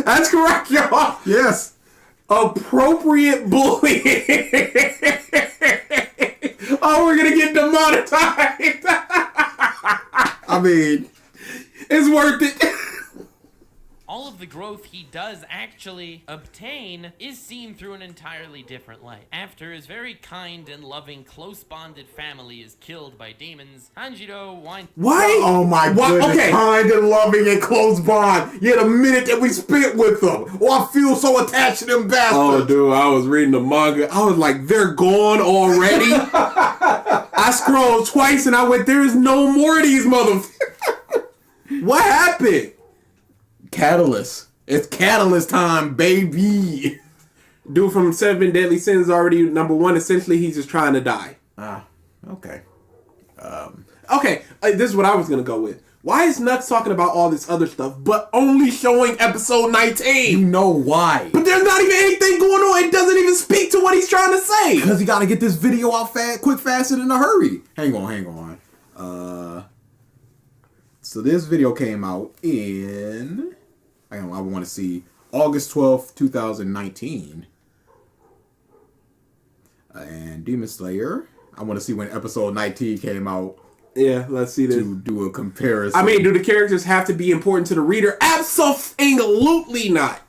That's correct, y'all. Yes. Appropriate bullying. Oh, we're gonna get demonetized. I mean... It's worth it. All of the growth he does actually obtain is seen through an entirely different light. After his very kind and loving, close-bonded family is killed by demons, Tanjiro winds... Why? Oh my goodness. Okay. Kind and loving and close bond. Yet a minute that we spent with them. Oh, I feel so attached to them bastards. Oh, dude, I was reading the manga. I was like, they're gone already? I scrolled twice and I went, there's no more of these motherfuckers. What happened? Catalyst. It's Catalyst time, baby. Dude from Seven Deadly Sins already number one. Essentially, he's just trying to die. Okay. Okay, this is what I was going to go with. Why is Nux talking about all this other stuff, but only showing episode 19? You know why. But there's not even anything going on. It doesn't even speak to what he's trying to say. Because he got to get this video out quick, fast, and in a hurry. Hang on. So this video came out in... I want to see... August 12th, 2019. And Demon Slayer. I want to see when episode 19 came out. Yeah, let's see this. To do a comparison. I mean, do the characters have to be important to the reader? Absolutely not.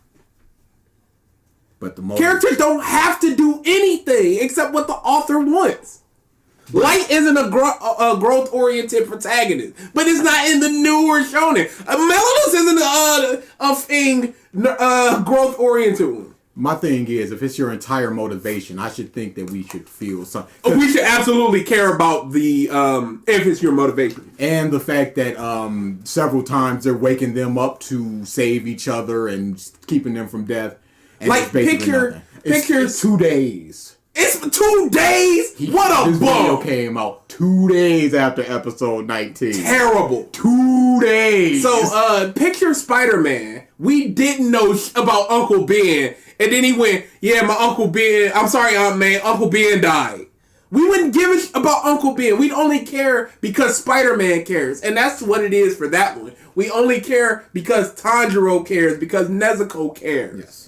But the characters don't have to do anything except what the author wants. Light isn't a growth-oriented protagonist, but it's not in the newer shonen. Melodus isn't a growth-oriented one. My thing is, if it's your entire motivation, I should think that we should feel something. We should absolutely care about the if it's your motivation. And the fact that several times they're waking them up to save each other and keeping them from death. And like, picture... It's 2 days. It's 2 days? What a This bum! video came out 2 days after episode 19. Terrible. 2 days. So, picture Spider-Man. We didn't know about Uncle Ben. And then he went, yeah, my Uncle Ben, I'm sorry, Aunt May, Uncle Ben died. We wouldn't give a about Uncle Ben. We'd only care because Spider-Man cares. And that's what it is for that one. We only care because Tanjiro cares, because Nezuko cares. Yes.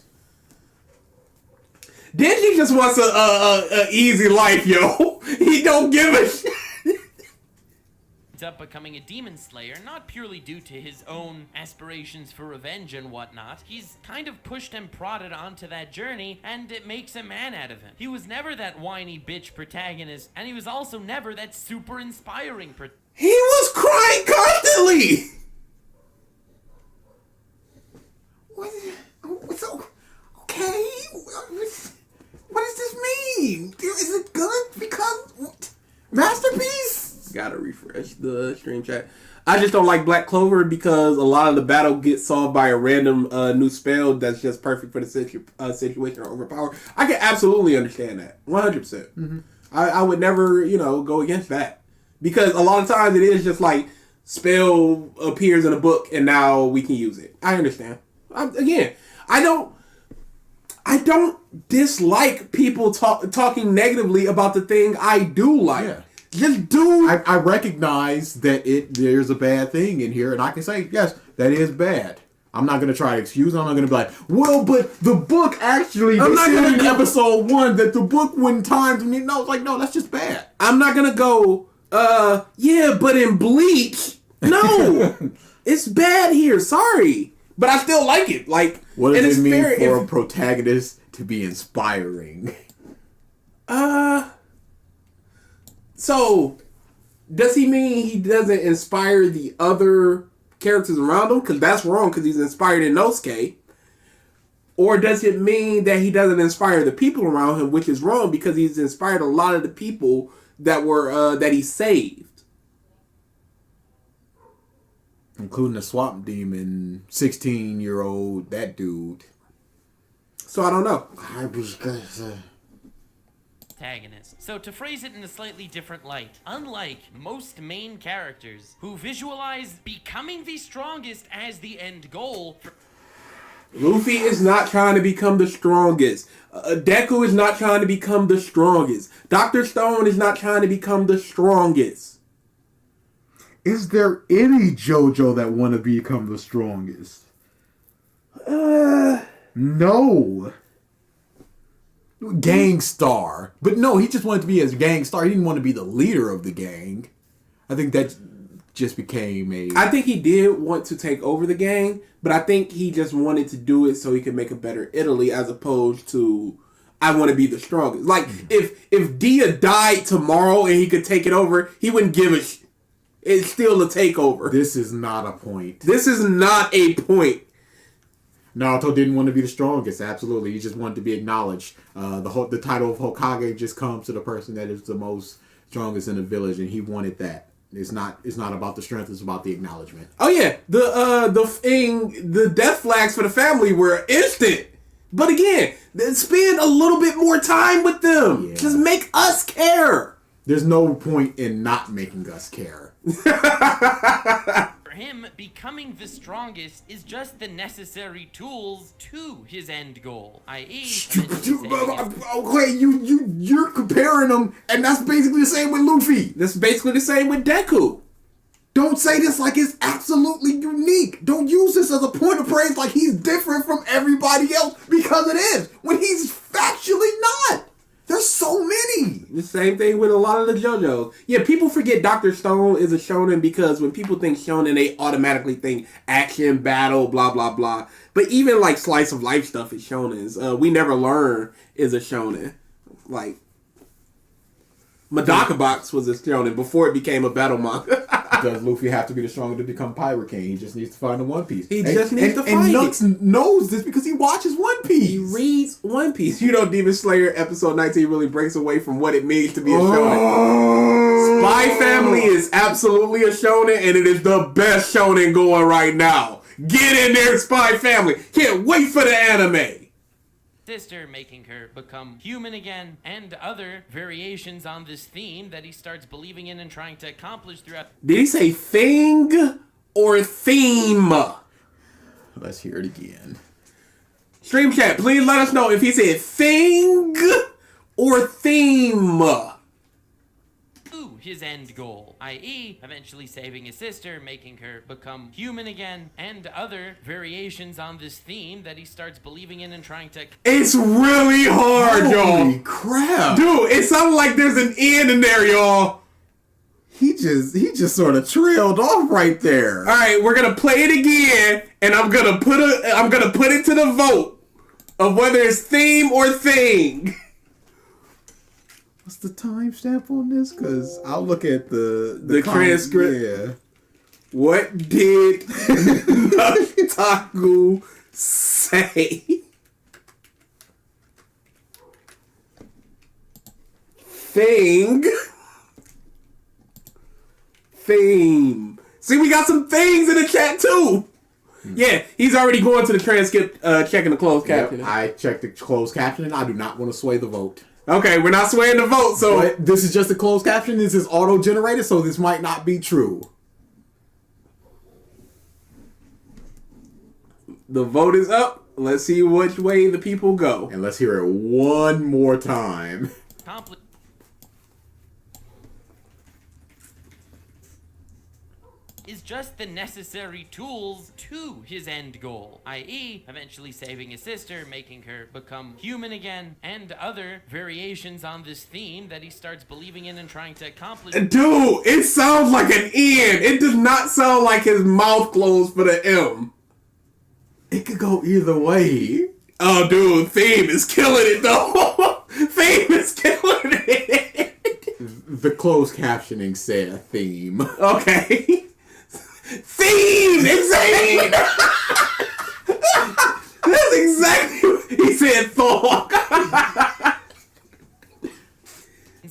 Denji just wants a easy life, yo. He don't give a shit. Ends up becoming a demon slayer, not purely due to his own aspirations for revenge and whatnot. He's kind of pushed and prodded onto that journey, and it makes a man out of him. He was never that whiny bitch protagonist, and he was also never that super inspiring He was crying constantly. Okay. What does this mean? Is it good? Because masterpiece? Gotta refresh the stream chat. I just don't like Black Clover because a lot of the battle gets solved by a random new spell that's just perfect for the situation or overpowered. I can absolutely understand that. 100%. Mm-hmm. I would never, go against that. Because a lot of times it is just like spell appears in a book and now we can use it. I understand. I don't dislike people talking negatively about the thing I do like. Yeah. Just do. I recognize that there's a bad thing in here, and I can say, yes, that is bad. I'm not going to try to excuse it. I'm not going to be like, well, but the book actually, I'm not going to episode 1 that the book wouldn't times me. No, it's like, no, that's just bad. I'm not going to go, yeah, but in Bleach, no, it's bad here. Sorry. But I still like it. Like, what does it mean for a protagonist to be inspiring? So, does he mean he doesn't inspire the other characters around him? Because that's wrong, because he's inspired in Inosuke. Or does it mean that he doesn't inspire the people around him, which is wrong, because he's inspired a lot of the people that were that he saved? Including the swamp demon, 16-year-old, that dude. So I don't know. Protagonist. So to phrase it in a slightly different light, unlike most main characters who visualize becoming the strongest as the end goal, Luffy is not trying to become the strongest. Deku is not trying to become the strongest. Dr. Stone is not trying to become the strongest. Is there any JoJo that want to become the strongest? No. Gangstar. But no, he just wanted to be as Gangstar. He didn't want to be the leader of the gang. I think that just became a... I think he did want to take over the gang, but I think he just wanted to do it so he could make a better Italy as opposed to, I want to be the strongest. Like, if Dia died tomorrow and he could take it over, he wouldn't give a It's still a takeover. This is not a point. This is not a point. Naruto didn't want to be the strongest. Absolutely, he just wanted to be acknowledged. The title of Hokage just comes to the person that is the most strongest in the village, and he wanted that. It's not about the strength. It's about the acknowledgement. Oh yeah, the death flags for the family were instant. But again, spend a little bit more time with them. Yeah. Just make us care. There's no point in not making us care. For him, becoming the strongest is just the necessary tools to his end goal, i.e. Okay, you're comparing them, and that's basically the same with Luffy. That's basically the same with Deku. Don't say this like it's absolutely unique. Don't use this as a point of praise like he's different from everybody else, because it is, when he's factually not. There's so many. The same thing with a lot of the JoJo's. Yeah, people forget Dr. Stone is a shonen because when people think shonen, they automatically think action, battle, blah, blah, blah. But even like slice of life stuff is shonens. We Never Learn is a shonen. Like, Madoka Box was a shonen before it became a battle manga. Does Luffy have to be the stronger to become Pirate King? He just needs to find the One Piece. He just needs to find it. And Nux knows this because he watches One Piece. He reads One Piece. You know, Demon Slayer episode 19 really breaks away from what it means to be a shonen. Spy Family is absolutely a shonen, and it is the best shonen going right now. Get in there, Spy Family. Can't wait for the anime. Sister making her become human again, and other variations on this theme that he starts believing in and trying to accomplish throughout. Did he say thing or theme? Let's hear it again. Stream chat, please let us know if he said thing or theme. His end goal, i.e. eventually saving his sister, making her become human again, and other variations on this theme that he starts believing in and trying to... It's really hard, y'all. Holy crap. Dude, it sounds like there's an end in there, y'all. He just sort of trailed off right there. Alright, we're gonna play it again, and I'm gonna put it to the vote of whether it's theme or thing. What's the timestamp on this? Because I'll look at the transcript. Yeah. What did Nux Taku say? Thing. Theme. See, we got some things in the chat too. Yeah, he's already going to the transcript, checking the closed captioning. I checked the closed captioning. I do not want to sway the vote. Okay, we're not swaying the vote, so... But this is just a closed caption. This is auto-generated, so this might not be true. The vote is up. Let's see which way the people go. And let's hear it one more time. Is just the necessary tools to his end goal, i.e. eventually saving his sister, making her become human again, and other variations on this theme that he starts believing in and trying to accomplish. Dude, it sounds like an N. It does not sound like his mouth closed for the M. It could go either way. Oh, dude, Theme is killing it, though. Theme is killing it. The closed captioning said theme. Okay. Theme! Exactly! That's exactly what he said, Thor.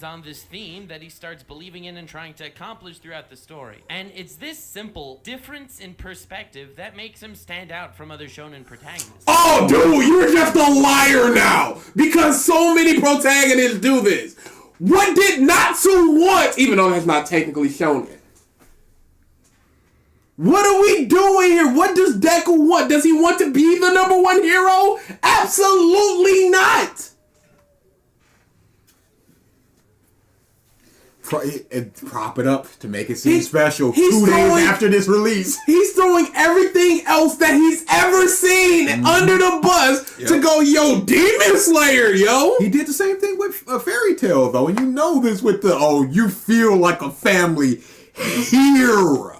on this theme that he starts believing in and trying to accomplish throughout the story. And it's this simple difference in perspective that makes him stand out from other shonen protagonists. Oh, dude, you're just a liar now! Because so many protagonists do this. What did Natsu want? Even though that's not technically shonen. What are we doing here? What does Deku want? Does he want to be the number one hero? Absolutely not! Prop it up to make it seem special. he's 2 days throwing- after this release. He's throwing everything else that he's ever seen under the bus to go, yo, Demon Slayer, yo! He did the same thing with a Fairy Tale, though, and you know this with the, oh, you feel like a family here.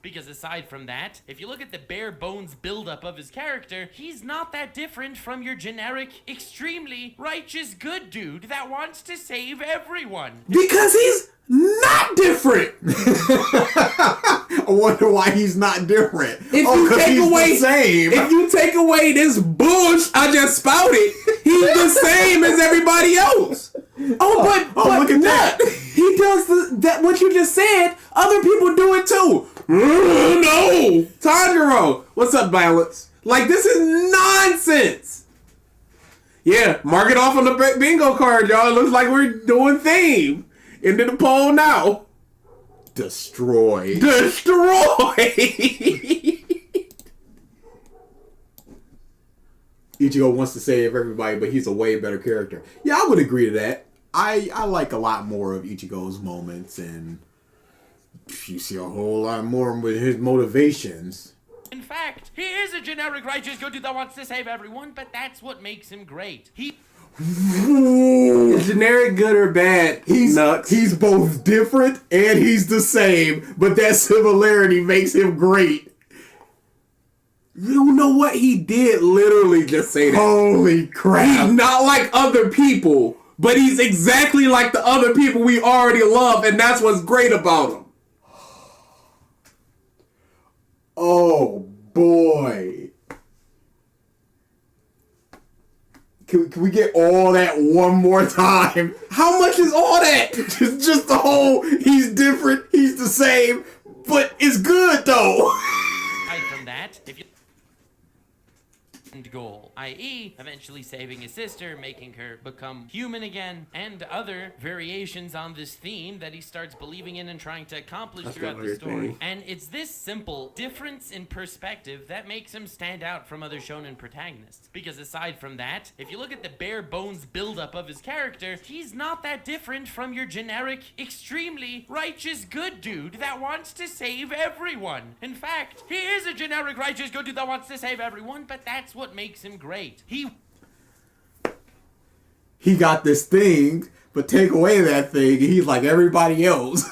Because aside from that, if you look at the bare bones buildup of his character, he's not that different from your generic, extremely righteous good dude that wants to save everyone. Because he's not different! I wonder why he's not different. If you take away, the same. if you take away this bush I just spouted, he's the same as everybody else. But look at that. He does that. What you just said, other people do it too. No, Tanjiro, what's up, Balance? Like, this is nonsense. Yeah, mark it off on the bingo card, y'all. It looks like we're doing theme. Into the poll now. Destroy. Ichigo wants to save everybody, but he's a way better character. Yeah, I would agree to that. I like a lot more of Ichigo's moments, and you see a whole lot more with his motivations. In fact, he is a generic righteous good dude that wants to save everyone, but that's what makes him great. Is generic good or bad? He's both different and he's the same, but that similarity makes him great. You don't know what he did. Literally just say that. Holy crap. He's not like other people, but he's exactly like the other people we already love, and that's what's great about him. Oh boy. Can we get all that one more time? How much is all that? Just the whole, he's different, he's the same, but it's good though. Aside from that, if you goal, i.e. eventually saving his sister, making her become human again, and other variations on this theme that he starts believing in and trying to accomplish throughout the story. And it's this simple difference in perspective that makes him stand out from other shonen protagonists. Because aside from that, if you look at the bare bones buildup of his character, he's not that different from your generic, extremely righteous good dude that wants to save everyone. In fact, he is a generic righteous good dude that wants to save everyone, but that's what makes him great. He got this thing, but take away that thing, and he's like everybody else.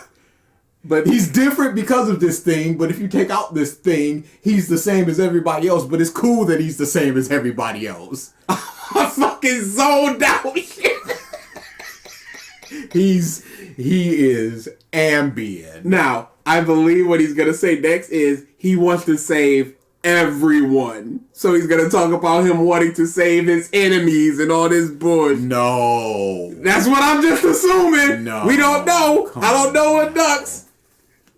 But he's different because of this thing, but if you take out this thing, he's the same as everybody else, but it's cool that he's the same as everybody else. I fucking zoned out. He is ambient. Now, I believe what he's gonna say next is he wants to save everyone. So he's gonna talk about him wanting to save his enemies and all this bullshit. No. That's what I'm just assuming. No. We don't know. I don't know what ducks.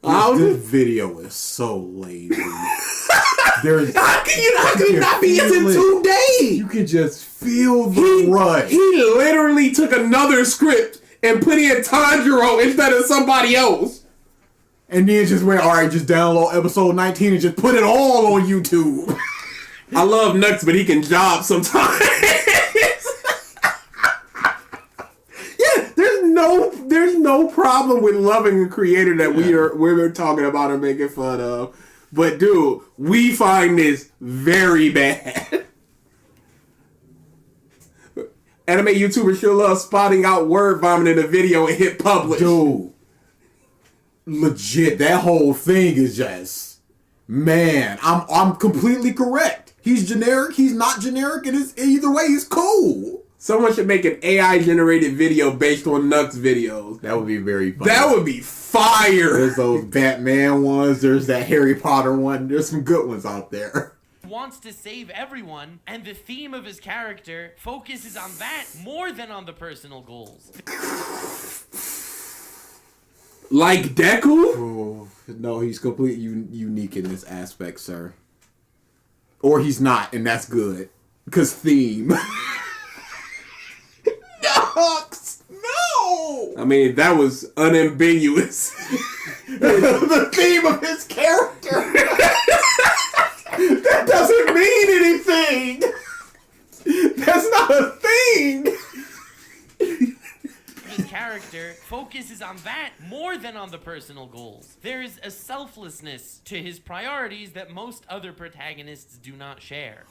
This video is so lazy. How can you not be in feel it. 2 days? You can just feel the rush. He literally took another script and put in Tanjiro instead of somebody else. And then just went, alright, just download episode 19 and just put it all on YouTube. I love Nux, but he can job sometimes. Yeah, there's no problem with loving a creator that we're talking about or making fun of. But dude, we find this very bad. Anime YouTubers sure love spotting out word vomit in a video and hit publish. Dude. Legit, that whole thing is just, man, I'm completely correct. He's generic, he's not generic, and it's, either way, he's cool. Someone should make an AI generated video based on Nux videos. That would be very funny. That would be fire. There's those Batman ones, there's that Harry Potter one, there's some good ones out there. wants to save everyone, and the theme of his character focuses on that more than on the personal goals. Like Deku? Oh, no, he's completely unique in this aspect, sir. Or he's not, and that's good. Because theme. Nux! No! I mean, that was unambiguous. The theme of his character! That doesn't mean anything! That's not a thing! His character focuses on that more than on the personal goals. There is a selflessness to his priorities that most other protagonists do not share.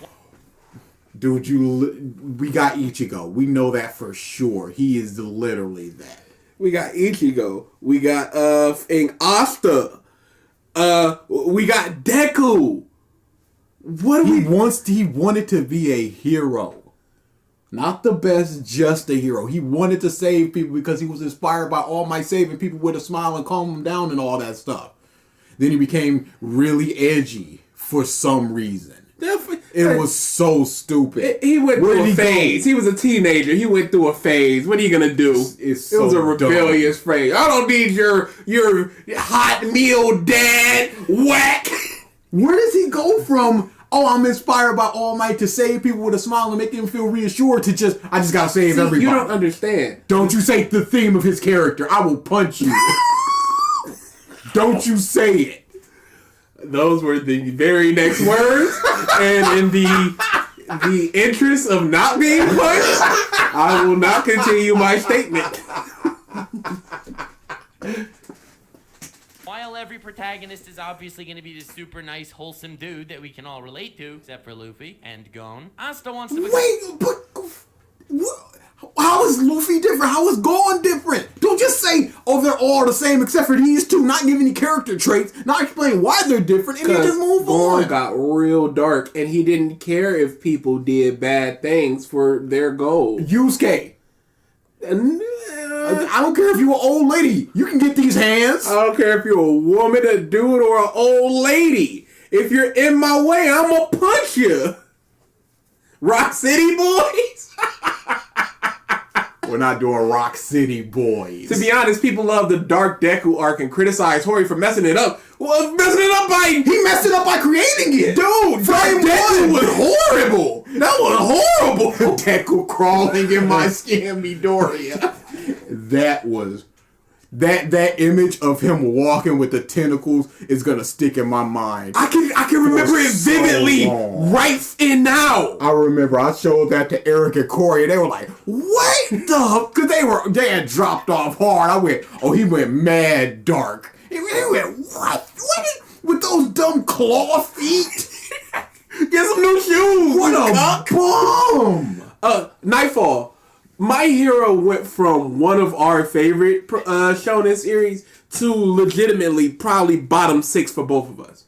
Dude, we got Ichigo. We know that for sure. He is literally that. We got Ichigo. We got Asta. We got Deku. He wanted to be a hero. Not the best, just a hero. He wanted to save people because he was inspired by All Might saving people with a smile and calm them down and all that stuff. Then he became really edgy for some reason. It was so stupid. He went through a phase. He was a teenager. He went through a phase. What are you gonna do? It was a rebellious phase. I don't need your hot meal, dad. Whack. Where does he go from, oh, I'm inspired by All Might to save people with a smile and make them feel reassured, to I just gotta save everybody? You don't understand. Don't you say the theme of his character. I will punch you. Don't you say it. Those were the very next words. And in the interest of not being punched, I will not continue my statement. While every protagonist is obviously going to be this super nice, wholesome dude that we can all relate to, except for Luffy and Gon, Asta wants to... Wait, but how is Luffy different? How is Gon different? Don't just say, oh, they're all the same except for these two, not give any character traits, not explain why they're different, and then just move on. Gon got real dark, and he didn't care if people did bad things for their goals. Yusuke. I don't care if you're an old lady. You can get these hands. I don't care if you're a woman, a dude, or an old lady. If you're in my way, I'm gonna punch you. Rock City Boys? We're not doing Rock City Boys. To be honest, people love the Dark Deku arc and criticize Hori for messing it up. Well, messing it up by... He messed it up by creating it. Dude, Dark Deku was horrible. That was horrible. Deku crawling in my skin Midoriya. That was... That image of him walking with the tentacles is gonna stick in my mind. I can remember it vividly, right in now. I remember I showed that to Eric and Corey, and they were like, "What the?" Because they had dropped off hard. I went, "Oh, he went mad dark." He went, "What? With those dumb claw feet? Get some new shoes. What a bum!" Nightfall. My Hero went from one of our favorite shonen series to legitimately probably bottom 6 for both of us.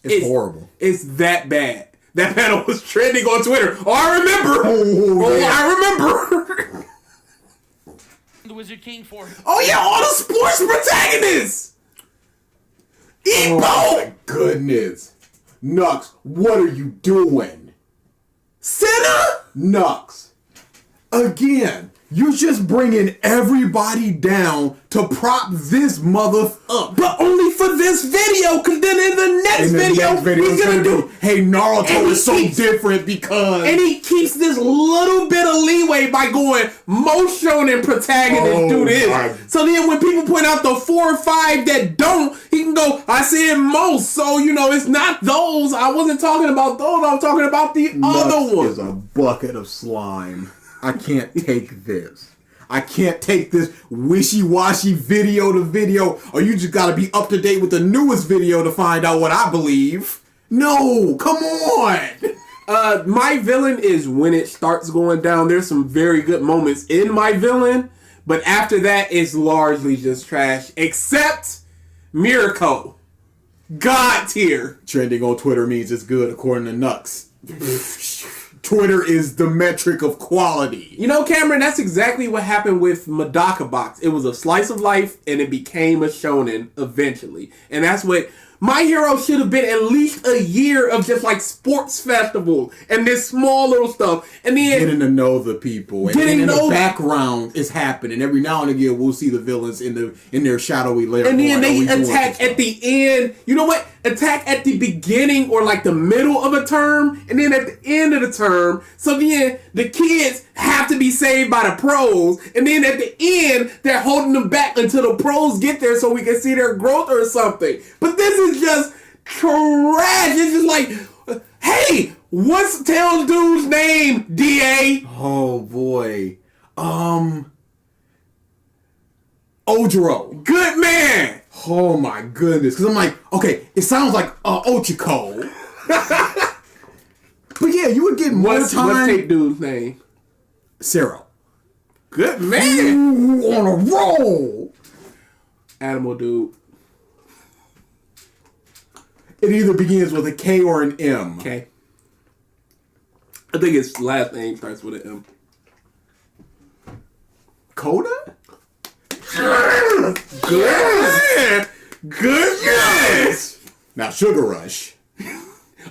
It's horrible. It's that bad. That panel was trending on Twitter. Oh, I remember. I remember. The Wizard King for... Oh yeah, all the sports protagonists. Oh my goodness. Nux, what are you doing? Sinner? Nux. Again, you're just bringing everybody down to prop this mother up. But only for this video, because then in the next video, he's gonna do, hey, Naruto is so different because... And he keeps this little bit of leeway by going, most shonen protagonists do this. So then when people point out the 4 or 5 that don't, he can go, I said most, so, it's not those. I wasn't talking about those. I'm talking about the other ones. Is a bucket of slime. I can't take this. I can't take this wishy-washy video to video, or you just gotta be up to date with the newest video to find out what I believe. No, come on! My Villain is when it starts going down. There's some very good moments in My Villain, but after that, it's largely just trash, except Mirko. God tier. Trending on Twitter means it's good according to Nux. Twitter is the metric of quality. Cameron, that's exactly what happened with Madoka Box. It was a slice of life, and it became a shonen eventually. And that's what My Hero should have been at least a year of just like sports festivals and this small little stuff. And then getting to know the people. And getting in know the background is happening. Every now and again we'll see the villains in their shadowy lair. and then they going, "Are we doing attack this at the end. You know what? Attack at the beginning or like the middle of a term, and then at the end of the term. So then the kids have to be saved by the pros, and then at the end they're holding them back until the pros get there so we can see their growth or something. But this is just trash. It's just like, hey, what's Tails dude's name? DA. Oh boy. Ojiro. Good man. Oh my goodness. Because I'm like, okay, it sounds like Ochiko. But yeah, you would get more What's time. tape dude's name? Zero. Good man. Ooh, on a roll. Animal dude. It either begins with a K or an M. Okay. I think his last name starts with an M. Coda? Good. Goodness. Now, Sugar Rush.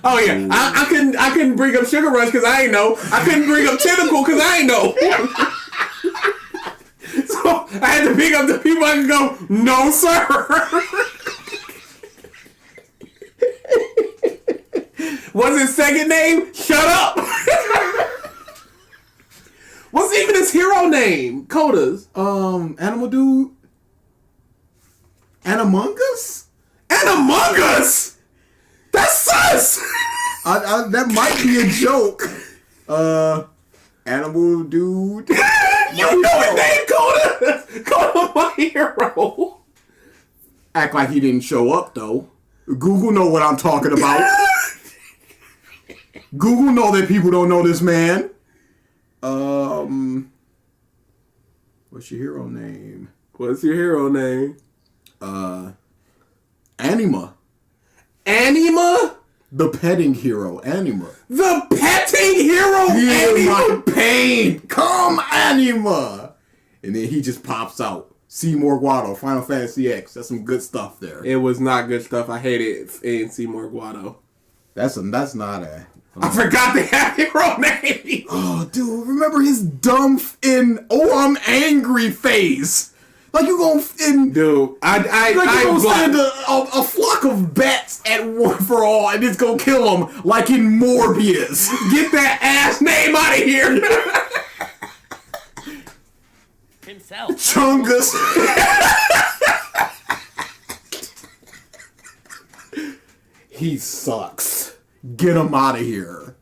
Oh yeah, I couldn't bring up Sugar Rush because I ain't know. I couldn't bring up Tentacle because I ain't know. So I had to pick up the people I could go, no sir. What's his second name? Shut up. What's even his hero name? Coda's. Animal Dude? Among Us? And Among Us. That's sus. That might be a joke. Animal Dude. You know his name, Coda. Coda, my hero. Act like he didn't show up, though. Google know what I'm talking about. Google know that people don't know this man. What's your hero name? What's your hero name? Anima. Anima? The petting hero, Anima. The petting hero Feel Anima? my pain. Come, Anima. And then he just pops out. Seymour Guado, Final Fantasy X. That's some good stuff there. It was not good stuff. I hated it in Seymour Guado. That's not a... I forgot the hero name. Oh, dude, remember his dumb I'm angry phase. Like you gonna Dude, I send a flock of bats at one for all, and it's gonna kill them like in Morbius. Get that ass name out of here. Himself. Chungus. He sucks. Get him out of here.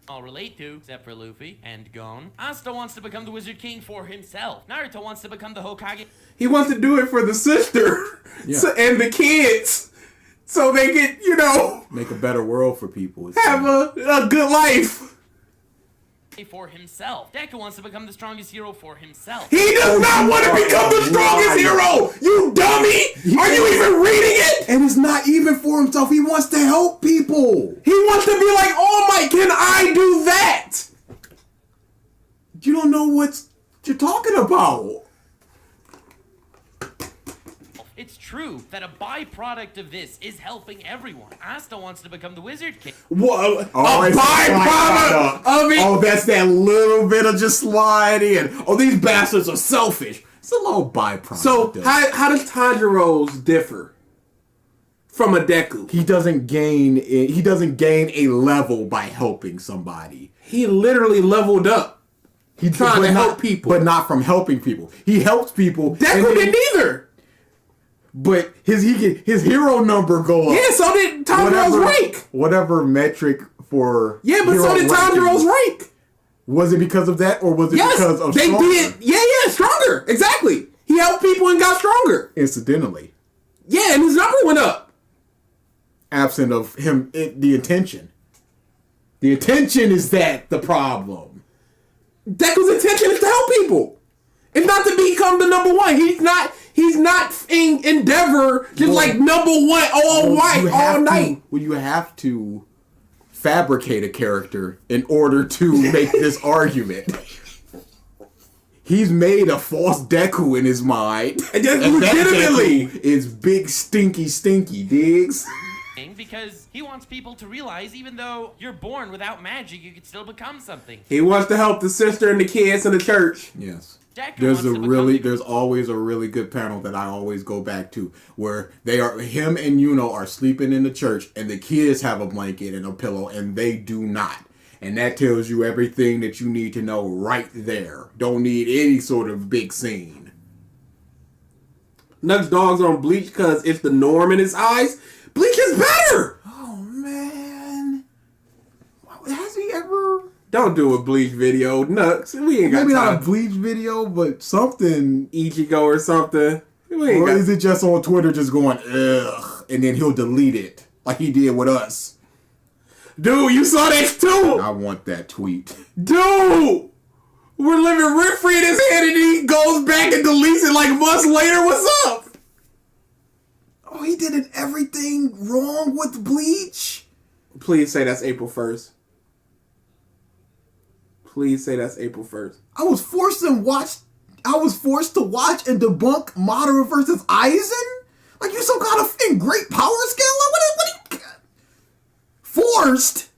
All relate to, except for Luffy and Gon. Asta wants to become the Wizard King for himself. Naruto wants to become the Hokage. He wants to do it for the sister Yeah. and the kids, so they can, Make a better world for people. have a good life. For himself. Deku wants to become the strongest hero for himself. He does not want to become the strongest hero. You dummy! Are you even reading it? And it's not even for himself. He wants to help people. He wants to be like, oh my, can I do that? You don't know what you're talking about. It's true that a byproduct of this is helping everyone. Asta wants to become the Wizard King. Whoa, it's a byproduct of it. Oh, that's that little bit of just sliding. And these bastards are selfish. It's a little byproduct. So how does Tanjiro's differ from a Deku? he doesn't gain a level by helping somebody. He literally leveled up. He's trying to help people, but not from helping people. He helps people. Deku didn't either. But his hero number go up. Yeah, so did Tanjiro's rank. Whatever metric for. Yeah, but hero so did Tanjiro's ranking. rank. Was it because of that, or was it because of they stronger? did. Yeah, stronger. Exactly. He helped people and got stronger. Incidentally, Yeah, and his number went up. absent of him, the intention. The intention is the problem. Deku's intention is to help people. It's not to become the number one. He's not in Endeavor just like number one all night. You have to fabricate a character in order to make this argument. He's made a false Deku in his mind. And that's And that legitimately Deku is big stinky, digs? Because he wants people to realize even though you're born without magic, you can still become something. He wants to help the sister and the kids in the church. Yes. Deku There's wants to become there's always a really good panel that I always go back to where him and Yuno are sleeping in the church and the kids have a blanket and a pillow and they do not. And that tells you everything that you need to know right there. Don't need any sort of big scene. Nux dogs on Bleach because it's the norm in his eyes. Bleach is better! Oh, man. Has he ever... Don't do a Bleach video, Nux. We ain't got Maybe not time. a Bleach video, but something... Ichigo or something. We ain't Or got... is it just on Twitter just going, ugh, and then he'll delete it like he did with us? Dude, you saw that too! I want that tweet. Dude! We're living rent-free in his head and he goes back and deletes it like months later. What's up? Oh, he did everything wrong with Bleach? Please say that's April 1st. Please say that's April 1st. I was forced to watch and debunk Madara versus Aizen? Like you some kind of great power scaler? What are you... Forced?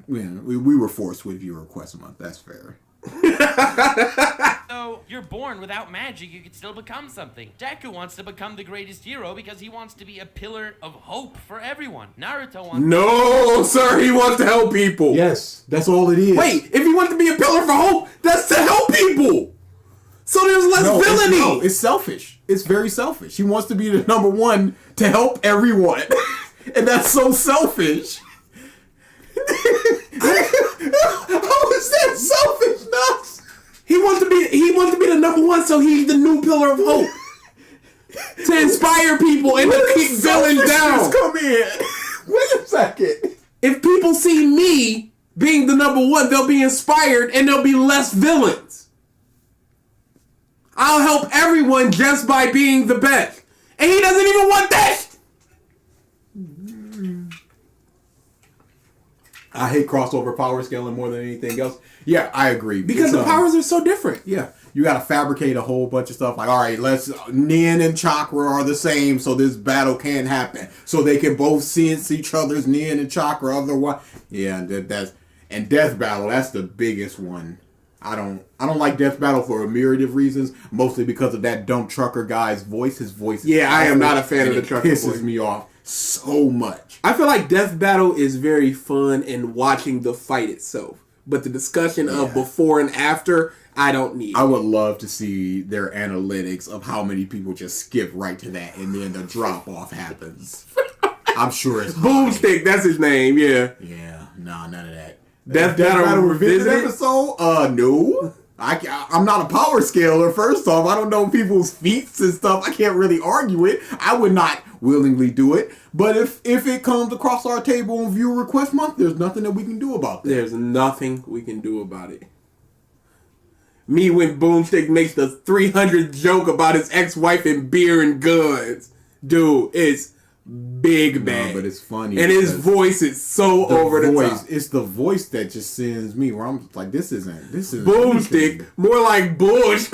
We were forced with viewer request month. That's fair. So you're born without magic, you can still become something. Deku wants to become the greatest hero because he wants to be a pillar of hope for everyone. Naruto wants No, sir, he wants to help people. Yes, that's all it is. Wait, if he wants to be a pillar for hope, that's to help people. So there's less villainy. It's selfish. It's very selfish. He wants to be the number one to help everyone. And that's so selfish. How is that selfish, Nux? He wants to be the number one, so he's the new pillar of hope. To inspire people and to keep villains down. Come in. Wait a second. If people see me being the number one, they'll be inspired and there'll be less villains. I'll help everyone just by being the best. And he doesn't even want that. I hate crossover power scaling more than anything else. Yeah, I agree. Because the powers are so different. Yeah, you got to fabricate a whole bunch of stuff. Like, all right, Nin and Chakra are the same, so this battle can happen. So they can both sense each other's Nin and Chakra. Otherwise, yeah, and Death Battle. That's the biggest one. I don't like Death Battle for a myriad of reasons. Mostly because of that dumb trucker guy's voice. His voice. Yeah, I am not a fan of the trucker voice. Pisses voice. me off so much. I feel like Death Battle is very fun in watching the fight itself. But the discussion of before and after, I don't need. I would love to see their analytics of how many people just skip right to that and then the drop off happens. I'm sure it's Boomstick, that's his name, yeah. Yeah, no, none of that. Death Battle Revisited? Episode? No. I'm not a power scaler, first off. I don't know people's feats and stuff. I can't really argue it. I would not willingly do it. But if it comes across our table on viewer request month, there's nothing that we can do about that. There's nothing we can do about it. Me when Boomstick makes the 300 joke about his ex-wife and beer and guns. Dude, it's big bad. No, but it's funny. And his voice is so over the top. It's the voice that just sends me where I'm like, this isn't Boomstick, more like Bush.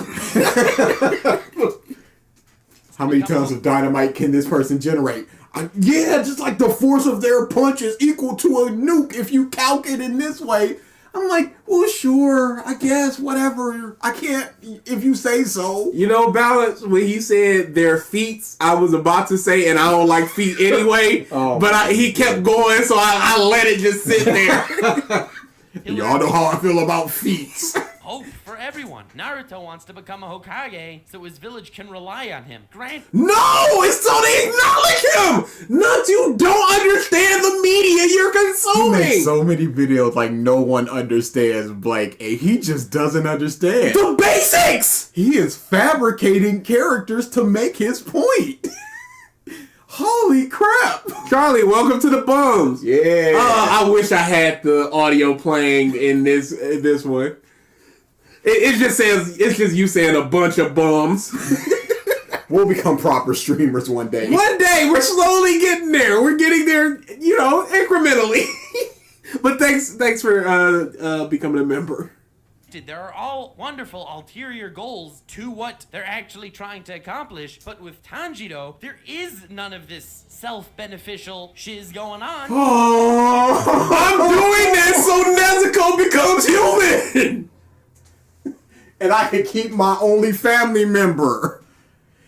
How many tons of dynamite can this person generate? Yeah, just like the force of their punch is equal to a nuke if you calc it in this way. I'm like, well, sure, I guess, whatever. I can't, if you say so. You know, Balance, when he said their feats, I was about to say, and I don't like feet anyway, but he kept going, so I let it just sit there. Y'all know how I feel about feats. hope for everyone. Naruto wants to become a Hokage so his village can rely on him. No! It's so they acknowledge him! Not you don't understand the media you're consuming! He makes so many videos like no one understands Blake, and he just doesn't understand. The basics! He is fabricating characters to make his point. Holy crap! Charlie, welcome to the bums. Yeah. I wish I had the audio playing in this one. It just says, it's just you saying a bunch of bums. We'll become proper streamers one day. One day, we're slowly getting there. We're getting there, incrementally. But thanks for becoming a member. There are all wonderful ulterior goals to what they're actually trying to accomplish, but with Tanjiro, there is none of this self-beneficial shiz going on. Oh, I'm doing this so Nezuko becomes human! And I can keep my only family member.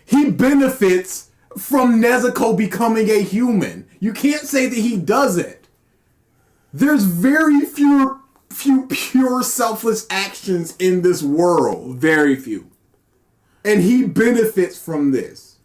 He benefits from Nezuko becoming a human. You can't say that he doesn't. There's very few pure selfless actions in this world. Very few. And he benefits from this.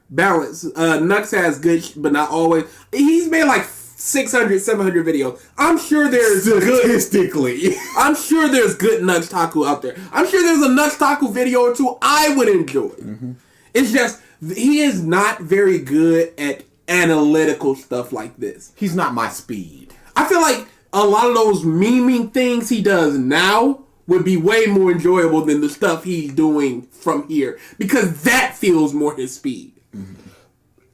Balance. Nux has good, but not always. He's made like 600, 700 videos. I'm sure there's Statistically. I'm sure there's good Nux Taku out there. I'm sure there's a Nux Taku video or two I would enjoy. Mm-hmm. It's just, he is not very good at analytical stuff like this. He's not my speed. I feel like a lot of those memeing things he does now would be way more enjoyable than the stuff he's doing from here, because that feels more his speed. Mm-hmm.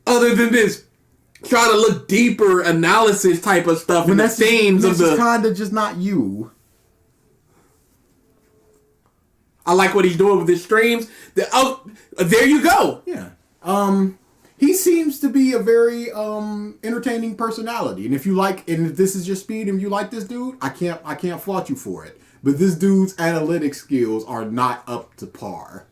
Other than this, trying to look deeper analysis type of stuff and the themes of the... kind of just not you. I like what he's doing with his streams. There you go. Yeah. He seems to be a very entertaining personality, and if this is your speed and you like this dude, I can't fault you for it. But this dude's analytic skills are not up to par.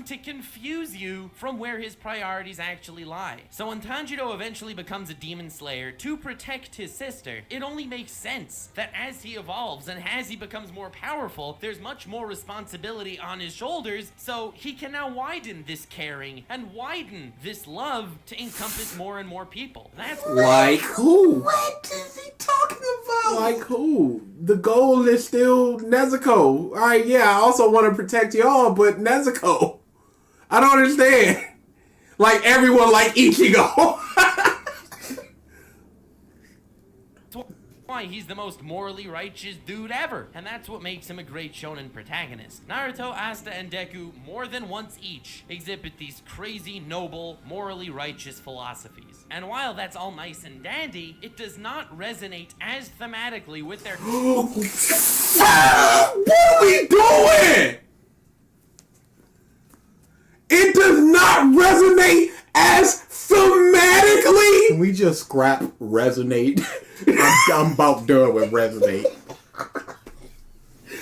To confuse you from where his priorities actually lie. So when Tanjiro eventually becomes a demon slayer to protect his sister, it only makes sense that as he evolves and as he becomes more powerful, there's much more responsibility on his shoulders, so he can now widen this caring and widen this love to encompass more and more people. That's like who? What is he talking about? Like who? The goal is still Nezuko. Alright, yeah, I also want to protect y'all, but Nezuko. I don't understand. Like everyone like Ichigo. That's why he's the most morally righteous dude ever. And that's what makes him a great shonen protagonist. Naruto, Asta, and Deku, more than once each, exhibit these crazy, noble, morally righteous philosophies. And while that's all nice and dandy, it does not resonate as thematically with their... What are we doing? It does not resonate as thematically. Can we just scrap resonate? I'm about done with resonate.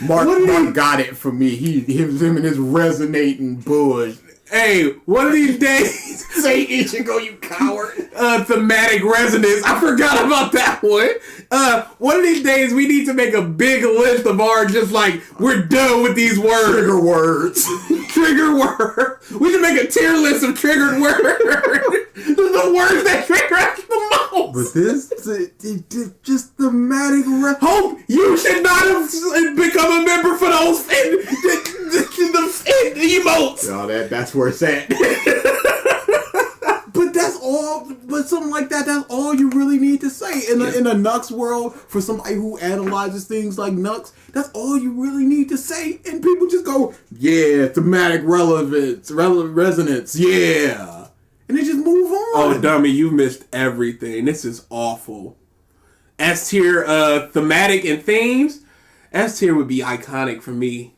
Mark got it for me. Him and his resonating bush. Hey, one of these days, say Ichigo, you coward. Thematic resonance. I forgot about that one. One of these days, we need to make a big list of our just like, we're done with these words. Trigger words. Trigger word. We should make a tier list of triggered words. The words that trigger us the most. But this, just thematic Hope, you should not have become a member for those the emotes. No, that's where it's at. But that's all. But something like that's all you really need to say in a Nux world for somebody who analyzes things like Nux. That's all you really need to say, and people just go, yeah, thematic resonance, yeah, and they just move on. Oh, dummy, you missed everything. This is awful. S tier, thematic and themes. S tier would be iconic for me.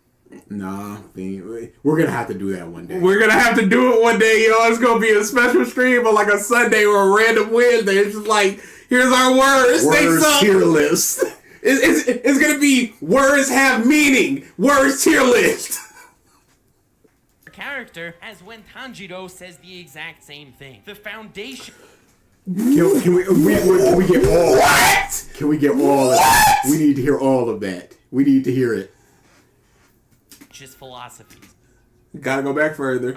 Nah, we're gonna have to do that one day. We're gonna have to do it one day, yo. It's gonna be a special stream on like a Sunday or a random Wednesday. It's just like, here's our words. Words tier list. It's gonna be words have meaning. Words tier list. Character as when Tanjiro says the exact same thing. The foundation. Can we get all? What? Can we get all of that? We need to hear all of that. We need to hear it. Just philosophies. Gotta go back further.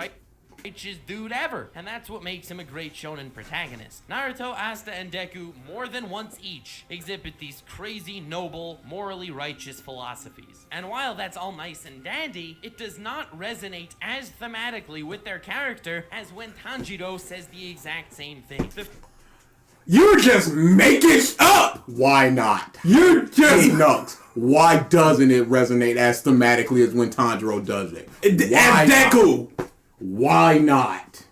Righteous dude ever, and that's what makes him a great shonen protagonist. Naruto, Asta, and Deku, more than once each, exhibit these crazy, noble, morally righteous philosophies. And while that's all nice and dandy, it does not resonate as thematically with their character as when Tanjiro says the exact same thing. You're just making up! Why not? You're just... Hey, Nux, why doesn't it resonate as thematically as when Tanjiro does it? Why Deku! Not? Why not?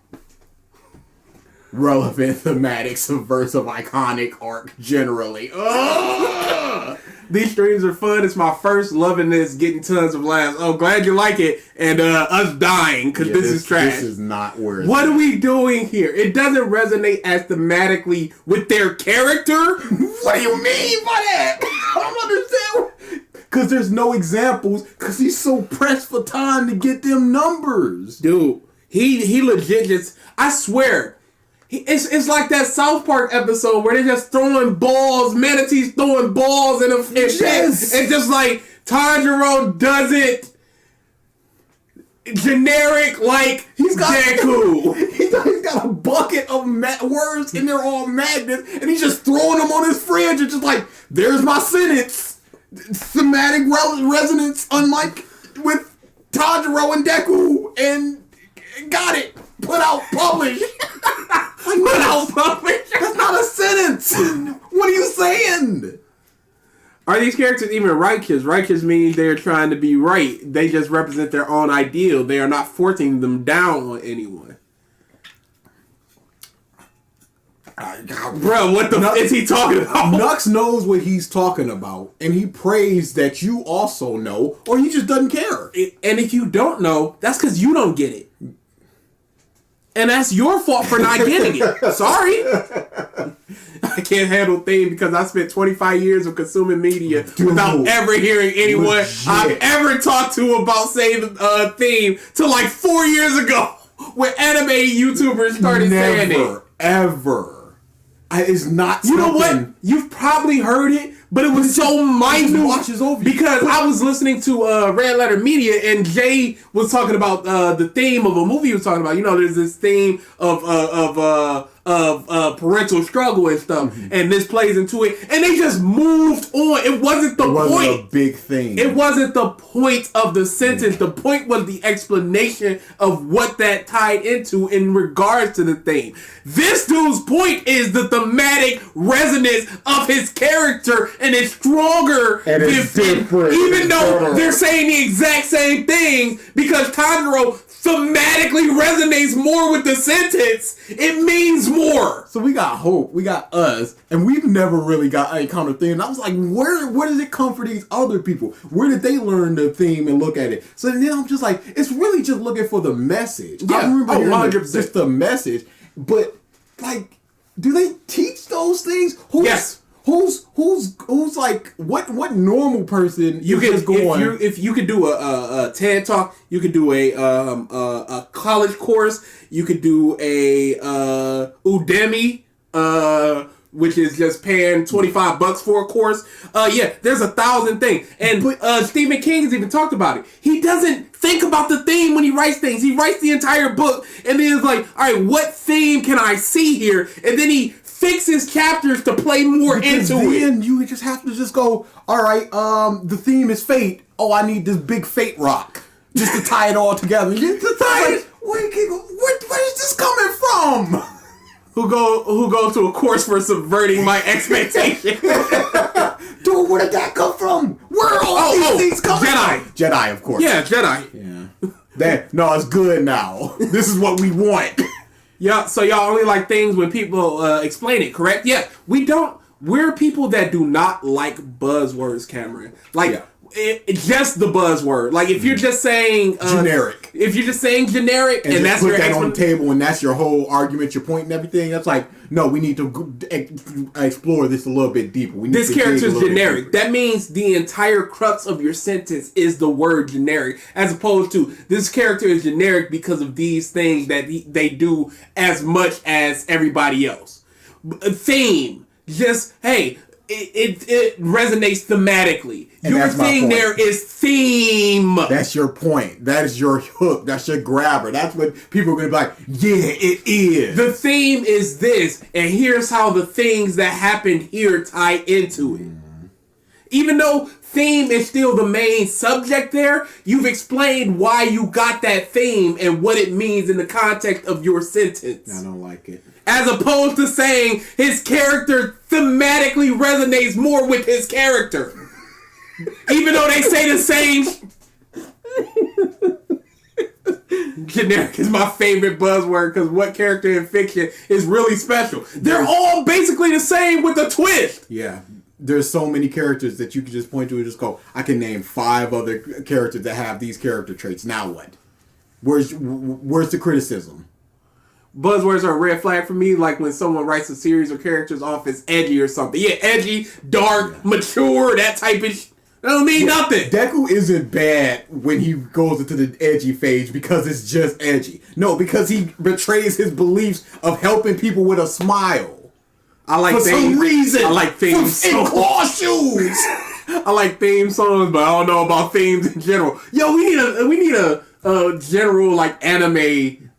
Relevant thematic, subversive, iconic arc, generally. Ugh! These streams are fun. It's my first loving this, getting tons of laughs. Oh, glad you like it. And us dying, because this is trash. This is not where it's What are we doing here? It doesn't resonate as thematically with their character. What do you mean by that? I don't understand. Because there's no examples, because he's so pressed for time to get them numbers. Dude, he legit just, I swear, it's like that South Park episode where they're just throwing balls, manatees throwing balls and shit. Yes. It's just like Tanjiro does it generic like Deku. He's got a bucket of words and they're all magnets and he's just throwing them on his fridge and just like, there's my sentence. Thematic resonance unlike with Tanjiro and Deku and got it. Put out, publish. Put out, publish. That's not a sentence. What are you saying? Are these characters even righteous? Righteous means they're trying to be right. They just represent their own ideal. They are not forcing them down on anyone. Bro, what the f is he talking about? Nux knows what he's talking about, and he prays that you also know, or he just doesn't care. And if you don't know, that's because you don't get it. And that's your fault for not getting it. Sorry. I can't handle theme because I spent 25 years of consuming media without ever hearing anyone I've ever talked to about saying the theme till like 4 years ago when anime YouTubers started saying it. Ever. It's not You know what? You've probably heard it, but it was so minute because I was listening to Red Letter Media and Jay was talking about the theme of a movie he was talking about. You know, there's this theme of parental struggle and stuff, and this plays into it, and they just moved on. It wasn't the point. It wasn't a big thing. It wasn't the point of the sentence. The point was the explanation of what that tied into in regards to the theme. This dude's point is the thematic resonance of his character, and it's stronger and it's different. Even though they're saying the exact same thing, because Tanjiro thematically resonates more with the sentence, it means more. So we got Hope, we got us, and we've never really got a counter theme. And I was like, where does it come for these other people? Where did they learn the theme and look at it? So then I'm just like, it's really just looking for the message. Yeah. I remember 100%. just the message, but like, do they teach those things? Yes. Who's like what normal person you is could just going? If you could do a TED talk, you could do a college course, you could do a Udemy, which is just paying $25 for a course. Yeah, there's 1,000 things, and Stephen King has even talked about it. He doesn't think about the theme when he writes things. He writes the entire book, and then it's like, all right, what theme can I see here? And then he fixes chapters to play more into it. Then you just have to just go, all right, the theme is fate. Oh, I need this big fate rock just to tie it all together. Where is this coming from? Who go to a course for subverting my expectation? Dude, where did that come from? Where are all these things coming from? Jedi, of course. Yeah, Jedi. Yeah. No, it's good now. This is what we want. Yeah, so y'all only like things when people explain it, correct? Yeah, we don't. We're people that do not like buzzwords, Cameron. Like, just the buzzword. Like, if you're just saying generic. If you're just saying generic and that's put your that on the table and that's your whole argument, your point and everything, that's like, no, we need to explore this a little bit deeper. We need this character is generic. That means the entire crux of your sentence is the word generic, as opposed to this character is generic because of these things that they do as much as everybody else. Theme. Just, hey, it resonates thematically. And your thing there is theme. That's your point. That is your hook. That's your grabber. That's what people are going to be like, yeah, it is. The theme is this, and here's how the things that happened here tie into it. Even though theme is still the main subject there, you've explained why you got that theme and what it means in the context of your sentence. I don't like it. As opposed to saying his character thematically resonates more with his character. Even though they say the same. Generic is my favorite buzzword because what character in fiction is really special? They're all basically the same with a twist. Yeah. there's so many characters that you can just point to and just go, I can name 5 other characters that have these character traits. Now what? Where's the criticism? Buzzwords are a red flag for me, like when someone writes a series of characters off as edgy or something. Yeah, edgy, dark, mature, that type of that don't mean nothing. Deku isn't bad when he goes into the edgy phase because it's just edgy. No, because he betrays his beliefs of helping people with a smile. I like For some reason. I like themes. In claw shoes. I like theme songs, but I don't know about themes in general. Yo, we need a general like anime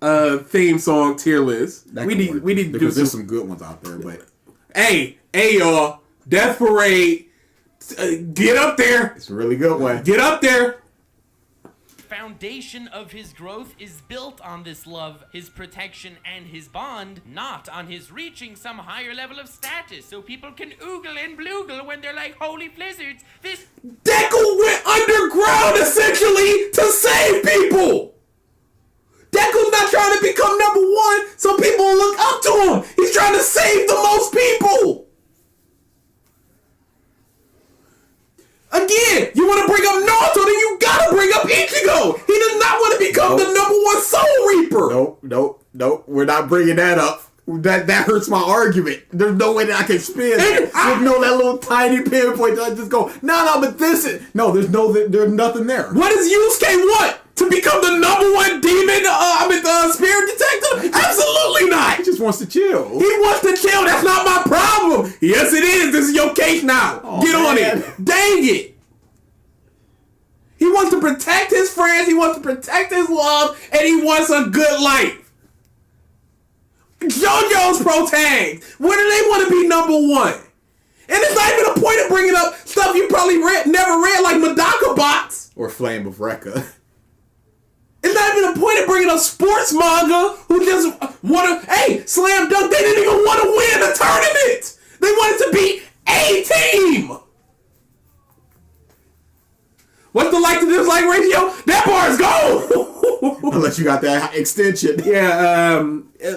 theme song tier list. We need to do there's some good ones out there, but hey y'all, Death Parade, get up there. It's a really good one. Get up there. Foundation of his growth is built on this love, his protection, and his bond, not on his reaching some higher level of status so people can oogle and bloogle when they're like, holy blizzards, this... Deku went underground essentially to save people. Deku's not trying to become number 1 so people will look up to him. He's trying to save the most people. Again, you want to bring up Naruto, then you gotta bring up Ichigo. He does not want to become the number 1 Soul Reaper. Nope. We're not bringing that up. That hurts my argument. There's no way that I can spin. There's no that little tiny pinpoint that I just go, no, but this is... No, there's nothing there. What does Yusuke want? To become the number 1 demon, spirit detective? Absolutely not. He just wants to chill. He wants to chill. That's not my problem. Yes, it is. This is your case now. Get on it. Dang it. He wants to protect his friends. He wants to protect his love. And he wants a good life. JoJo's protags. Where do they want to be number 1? And it's not even a point of bringing up stuff you probably never read, like Medaka Box. Or Flame of Rekka. It's not even a point of bringing up sports manga who just want to, hey, Slam Dunk, they didn't even want to win a tournament. They wanted to be a team. What's the like to dislike ratio? That bar is gone. Unless you got that extension. Yeah,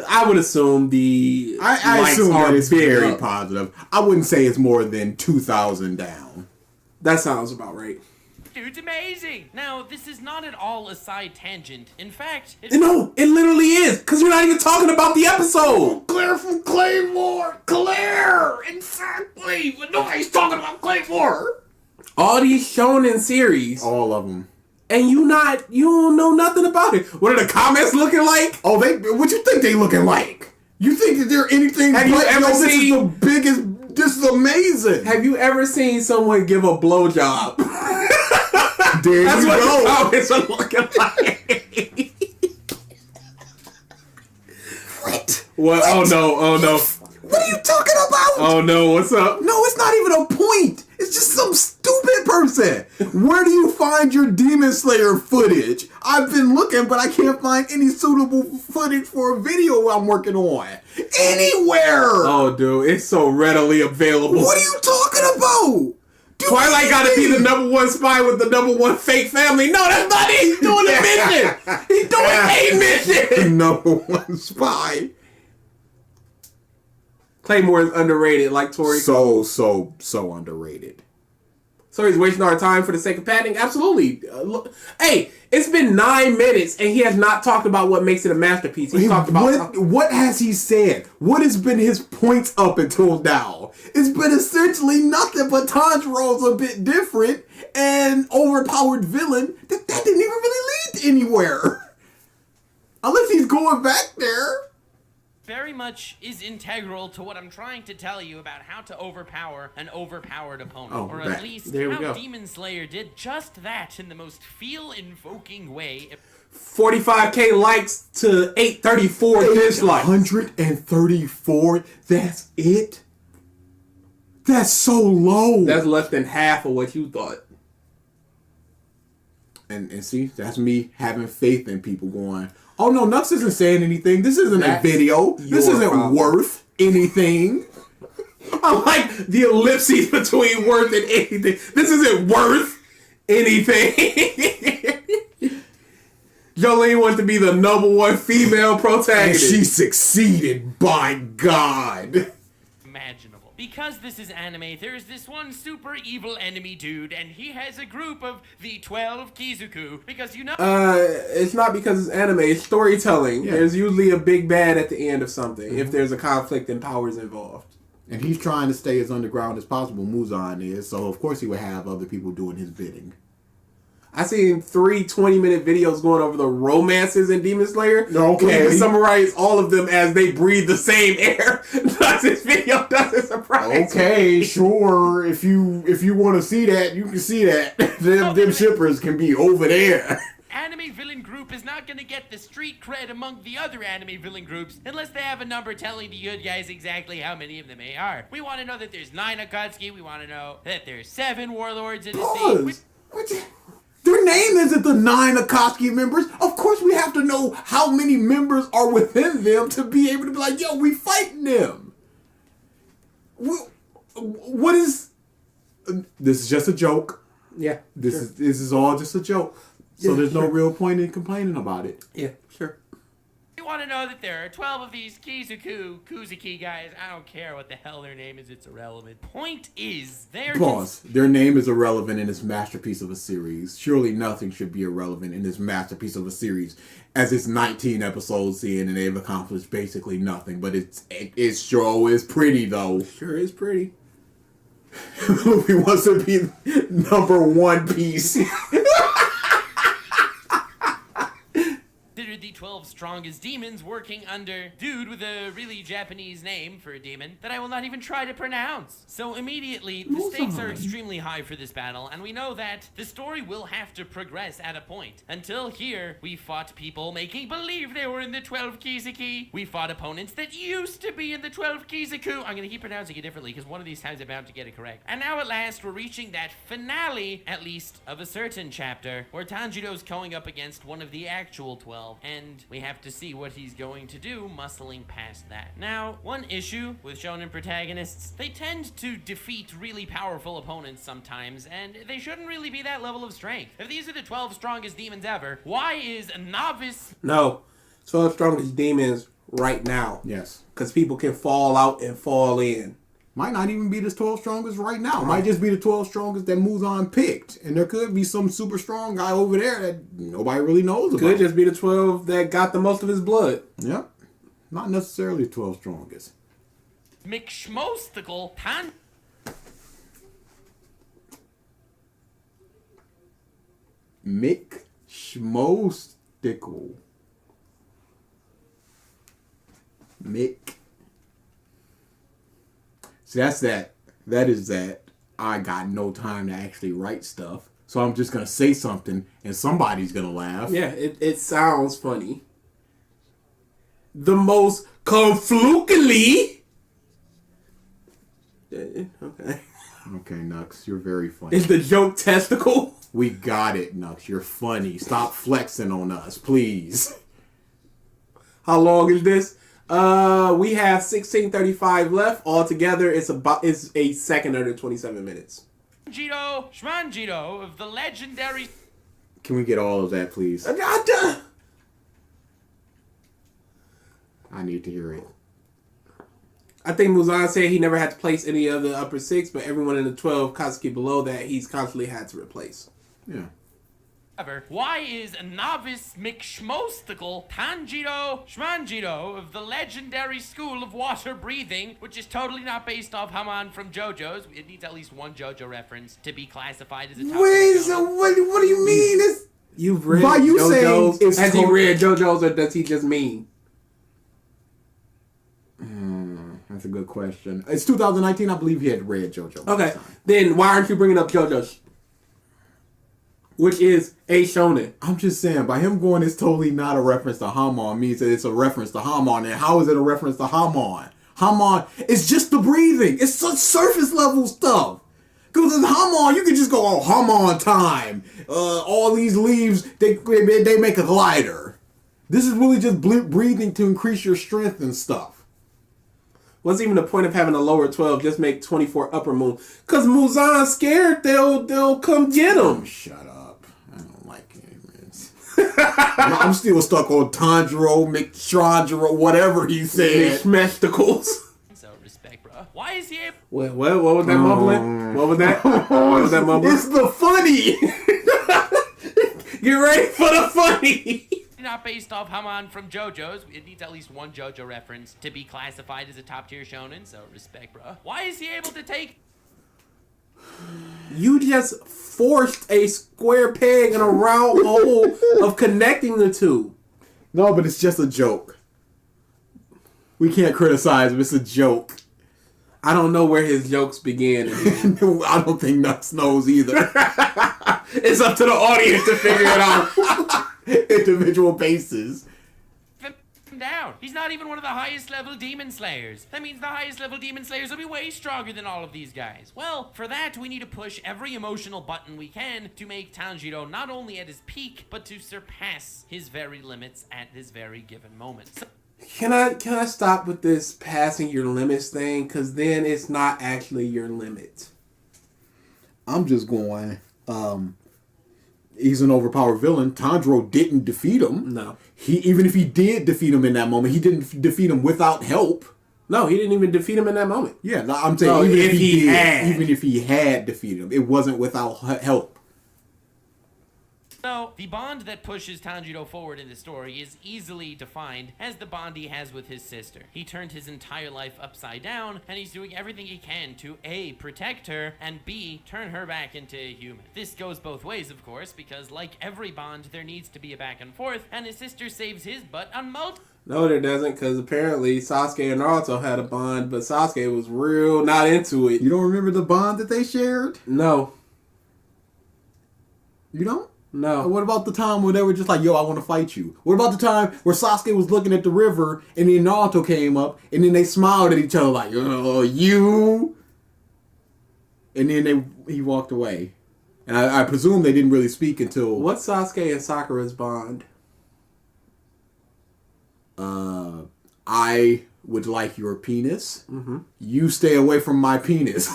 I would assume the I likes assume are that it's very positive. I wouldn't say it's more than 2,000 down. That sounds about right. Dude's amazing. Now, this is not at all a side tangent. In fact, No, it literally is, because you're not even talking about the episode. Claire from Claymore! Claire! Exactly! But nobody's talking about Claymore! All these shonen series. All of them. And you don't know nothing about it. What are the comments looking like? Oh, what you think they looking like? You think that they're anything Have you ever this seen... is the biggest, this is amazing! Have you ever seen someone give a blowjob? There That's you what go. the comments are looking like. What? What? Oh no. What are you talking about? Oh no, what's up? No, it's not even a point. It's just some stupid person. Where do you find your Demon Slayer footage? I've been looking, but I can't find any suitable footage for a video I'm working on. Anywhere! Oh, dude, it's so readily available. What are you talking about? Twilight gotta be the number 1 spy with the number 1 fake family. No, that's not it. He's doing a mission. He's doing a mission. Number 1 spy. Claymore is underrated, like Tori. So underrated. So he's wasting our time for the sake of padding? Absolutely. Look, hey, it's been 9 minutes and he has not talked about what makes it a masterpiece. He's talked about... What has he said? What has been his points up until now? It's been essentially nothing, but Tanjiro's a bit different and overpowered villain. That didn't even really lead anywhere. Unless he's going back there. very much is integral to what I'm trying to tell you about how to overpower an overpowered opponent. Or at least how Demon Slayer did just that in the most feel-invoking way. 45K likes to 834 dislikes. 134? That's it? That's so low. That's less than half of what you thought. And see, that's me having faith in people going, oh no, Nux isn't saying anything. This isn't a video. This isn't worth anything. I like the ellipses between worth and anything. This isn't worth anything. Jolene wants to be the #1 female protagonist. And she succeeded, by God. Imaginable. because this is anime, there's this one super evil enemy dude, and he has a group of the 12 Kizuku, because you know... It's not because it's anime, it's storytelling. Yeah. There's usually a big bad at the end of something, if there's a conflict and powers involved. And he's trying to stay as underground as possible, Muzan is, so of course he would have other people doing his bidding. I seen 3 20-minute videos going over the romances in Demon Slayer. Okay. You can summarize all of them as they breathe the same air. Thus, this video doesn't surprise me. Okay, sure. If you want to see that, you can see that. them shippers can be over there. Anime villain group is not gonna get the street cred among the other anime villain groups unless they have a number telling the good guys exactly how many of them they are. We want to know that there's 9 Akatsuki. We want to know that there's 7 warlords in the scene. Pause. Their name isn't the 9 Akatsuki members. Of course we have to know how many members are within them to be able to be like, yo, we fighting them. What is... This is just a joke. Yeah. This is all just a joke. So there's no real point in complaining about it. Yeah, sure. We want to know that there are 12 of these Kuzuki guys. I don't care what the hell their name is. It's irrelevant. Point is, they're... Pause. Their name is irrelevant in this masterpiece of a series. Surely nothing should be irrelevant in this masterpiece of a series, as it's 19 episodes in and they've accomplished basically nothing. But it sure is pretty, though. Sure is pretty. Luffy wants to be number 1 piece. Considered the 12 strongest demons working under dude with a really Japanese name for a demon that I will not even try to pronounce. So immediately, the stakes are extremely high for this battle, and we know that the story will have to progress at a point. Until here, we fought people making believe they were in the 12 Kizuki. We fought opponents that used to be in the 12 Kizuku. I'm gonna keep pronouncing it differently because one of these times I'm bound to get it correct. And now at last, we're reaching that finale, at least, of a certain chapter, where Tanjiro's going up against one of the actual 12. And we have to see what he's going to do muscling past that. Now, one issue with shonen protagonists, they tend to defeat really powerful opponents sometimes, and they shouldn't really be that level of strength. If these are the 12 strongest demons ever, why is a novice... No. 12 strongest demons right now. Yes. Because people can fall out and fall in. Might not even be the 12 strongest right now. Might just be the 12 strongest that Muzan picked. And there could be some super strong guy over there that nobody really knows about. Could just be the 12 that got the most of his blood. Yep. Not necessarily 12 strongest. McSchmostical Tan... Mick Schmostickle. Mick. See, that's that. That is that. I got no time to actually write stuff. So I'm just going to say something and somebody's going to laugh. Yeah, it sounds funny. The most conflukily... Okay. Okay, Nux, you're very funny. Is the joke testicle? We got it, Nux. You're funny. Stop flexing on us, please. How long is this? We have 16:35 left. Altogether, it's a second under 27 minutes. Shmanjiro of the legendary... Can we get all of that, please? I need to hear it. think Muzan said he never had to place any of the upper 6, but everyone in the 12 Katsuki below that, he's constantly had to replace. Yeah. Why is a novice McSchmostical Tanjiro Shmanjiro of the legendary school of water breathing, which is totally not based off Haman from JoJo's? It needs at least one JoJo reference to be classified as a top What do you mean? You've read By you JoJo's? saying it's Has he read JoJo's, or does he just mean? That's a good question. It's 2019. I believe he had read JoJo. Okay, then why aren't you bringing up JoJo's? Which is a shonen. I'm just saying, by him going, it's totally not a reference to Hamon means that it's a reference to Hamon. And how is it a reference to Hamon? Hamon is just the breathing. It's such surface level stuff. Because in Hamon, you can just go, oh, Hamon time. All these leaves, they make a glider. This is really just breathing to increase your strength and stuff. What's even the point of having a lower 12? Just make 24 upper moon. Because Muzan's scared they'll come get him. Shut up. I don't like it. I'm still stuck on Tanjiro, McStrandro, whatever he said. Schmesticles. So respect, bro. Why is he able... What was that mumbling? What was that? What was that mumbling? It's the funny. Get ready for the funny. Not based off Haman from JoJo's. It needs at least one JoJo reference to be classified as a top tier shonen, so respect, bro. Why is he able to take... You just forced a square peg in a round hole of connecting the two. No, but it's just a joke. We can't criticize him. It's a joke. I don't know where his jokes begin. I don't think Nux knows either. It's up to the audience to figure it out. Individual bases. him down? He's not even one of the highest level demon slayers. That means the highest level demon slayers will be way stronger than all of these guys. Well, for that, we need to push every emotional button we can to make Tanjiro not only at his peak, but to surpass his very limits at this very given moment. So Can I stop with this passing your limits thing? Because then it's not actually your limit. I'm just going, he's an overpowered villain. Tanjiro didn't defeat him. No. Even if he did defeat him in that moment, he didn't defeat him without help. No, he didn't even defeat him in that moment. Yeah, I'm saying No, even if he had. even if he had defeated him, it wasn't without help. So, the bond that pushes Tanjiro forward in the story is easily defined as the bond he has with his sister. He turned his entire life upside down, and he's doing everything he can to A, protect her, and B, turn her back into a human. This goes both ways, of course, because like every bond, there needs to be a back and forth, and his sister saves his butt on multiple... No, there doesn't, because apparently Sasuke and Naruto had a bond, but Sasuke was real not into it. You don't remember the bond that they shared? No. You don't? No. What about the time where they were just like, yo, I want to fight you? What about the time where Sasuke was looking at the river and then Naruto came up and then they smiled at each other like, oh, you? And then he walked away. And I presume they didn't really speak until... What's Sasuke and Sakura's bond? I would like your penis. Mm-hmm. You stay away from my penis.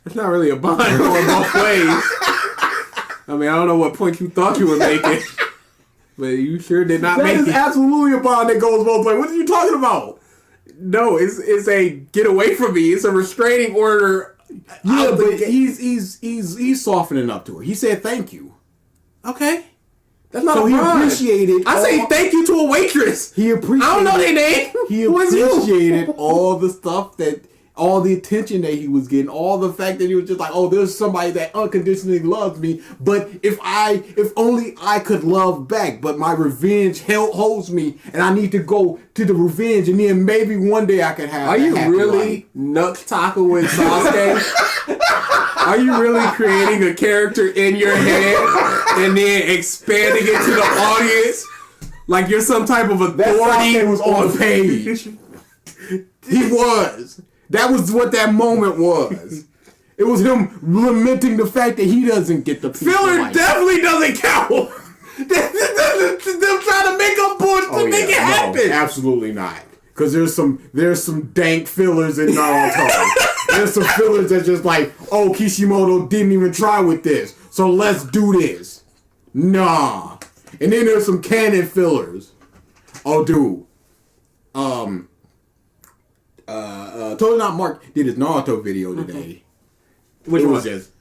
It's not really a bond going both ways. I mean, I don't know what point you thought you were making, but you sure did not That make is it. absolutely a bond that goes both ways. What are you talking about? No, it's a get away from me. It's a restraining order. Yeah, but he's softening up to her. He said thank you. Okay. That's not So a he bond. appreciated... I say thank you to a waitress. He appreciated... I don't know their name. He Who is you? appreciated all the stuff that... all the attention that he was getting, all the fact that he was just like, oh, there's somebody that unconditionally loves me, but if only I could love back, but my revenge holds me, and I need to go to the revenge, and then maybe one day I can have Are a you happy really life. Nux Taku and Sasuke? Are you really creating a character in your head and then expanding it to the audience like you're some type of authority? That was on the page. He was. That was what that moment was. It was him lamenting the fact that he doesn't get the piece of Filler life. definitely doesn't count. Them trying to make up bullshit to make it happen. No, absolutely not. Because there's some dank fillers in Naruto. There's some fillers that's just like, oh, Kishimoto didn't even try with this, so let's do this. Nah. And then there's some canon fillers. Oh, dude. Totally Not Mark did his Naruto video today. Which it one? was just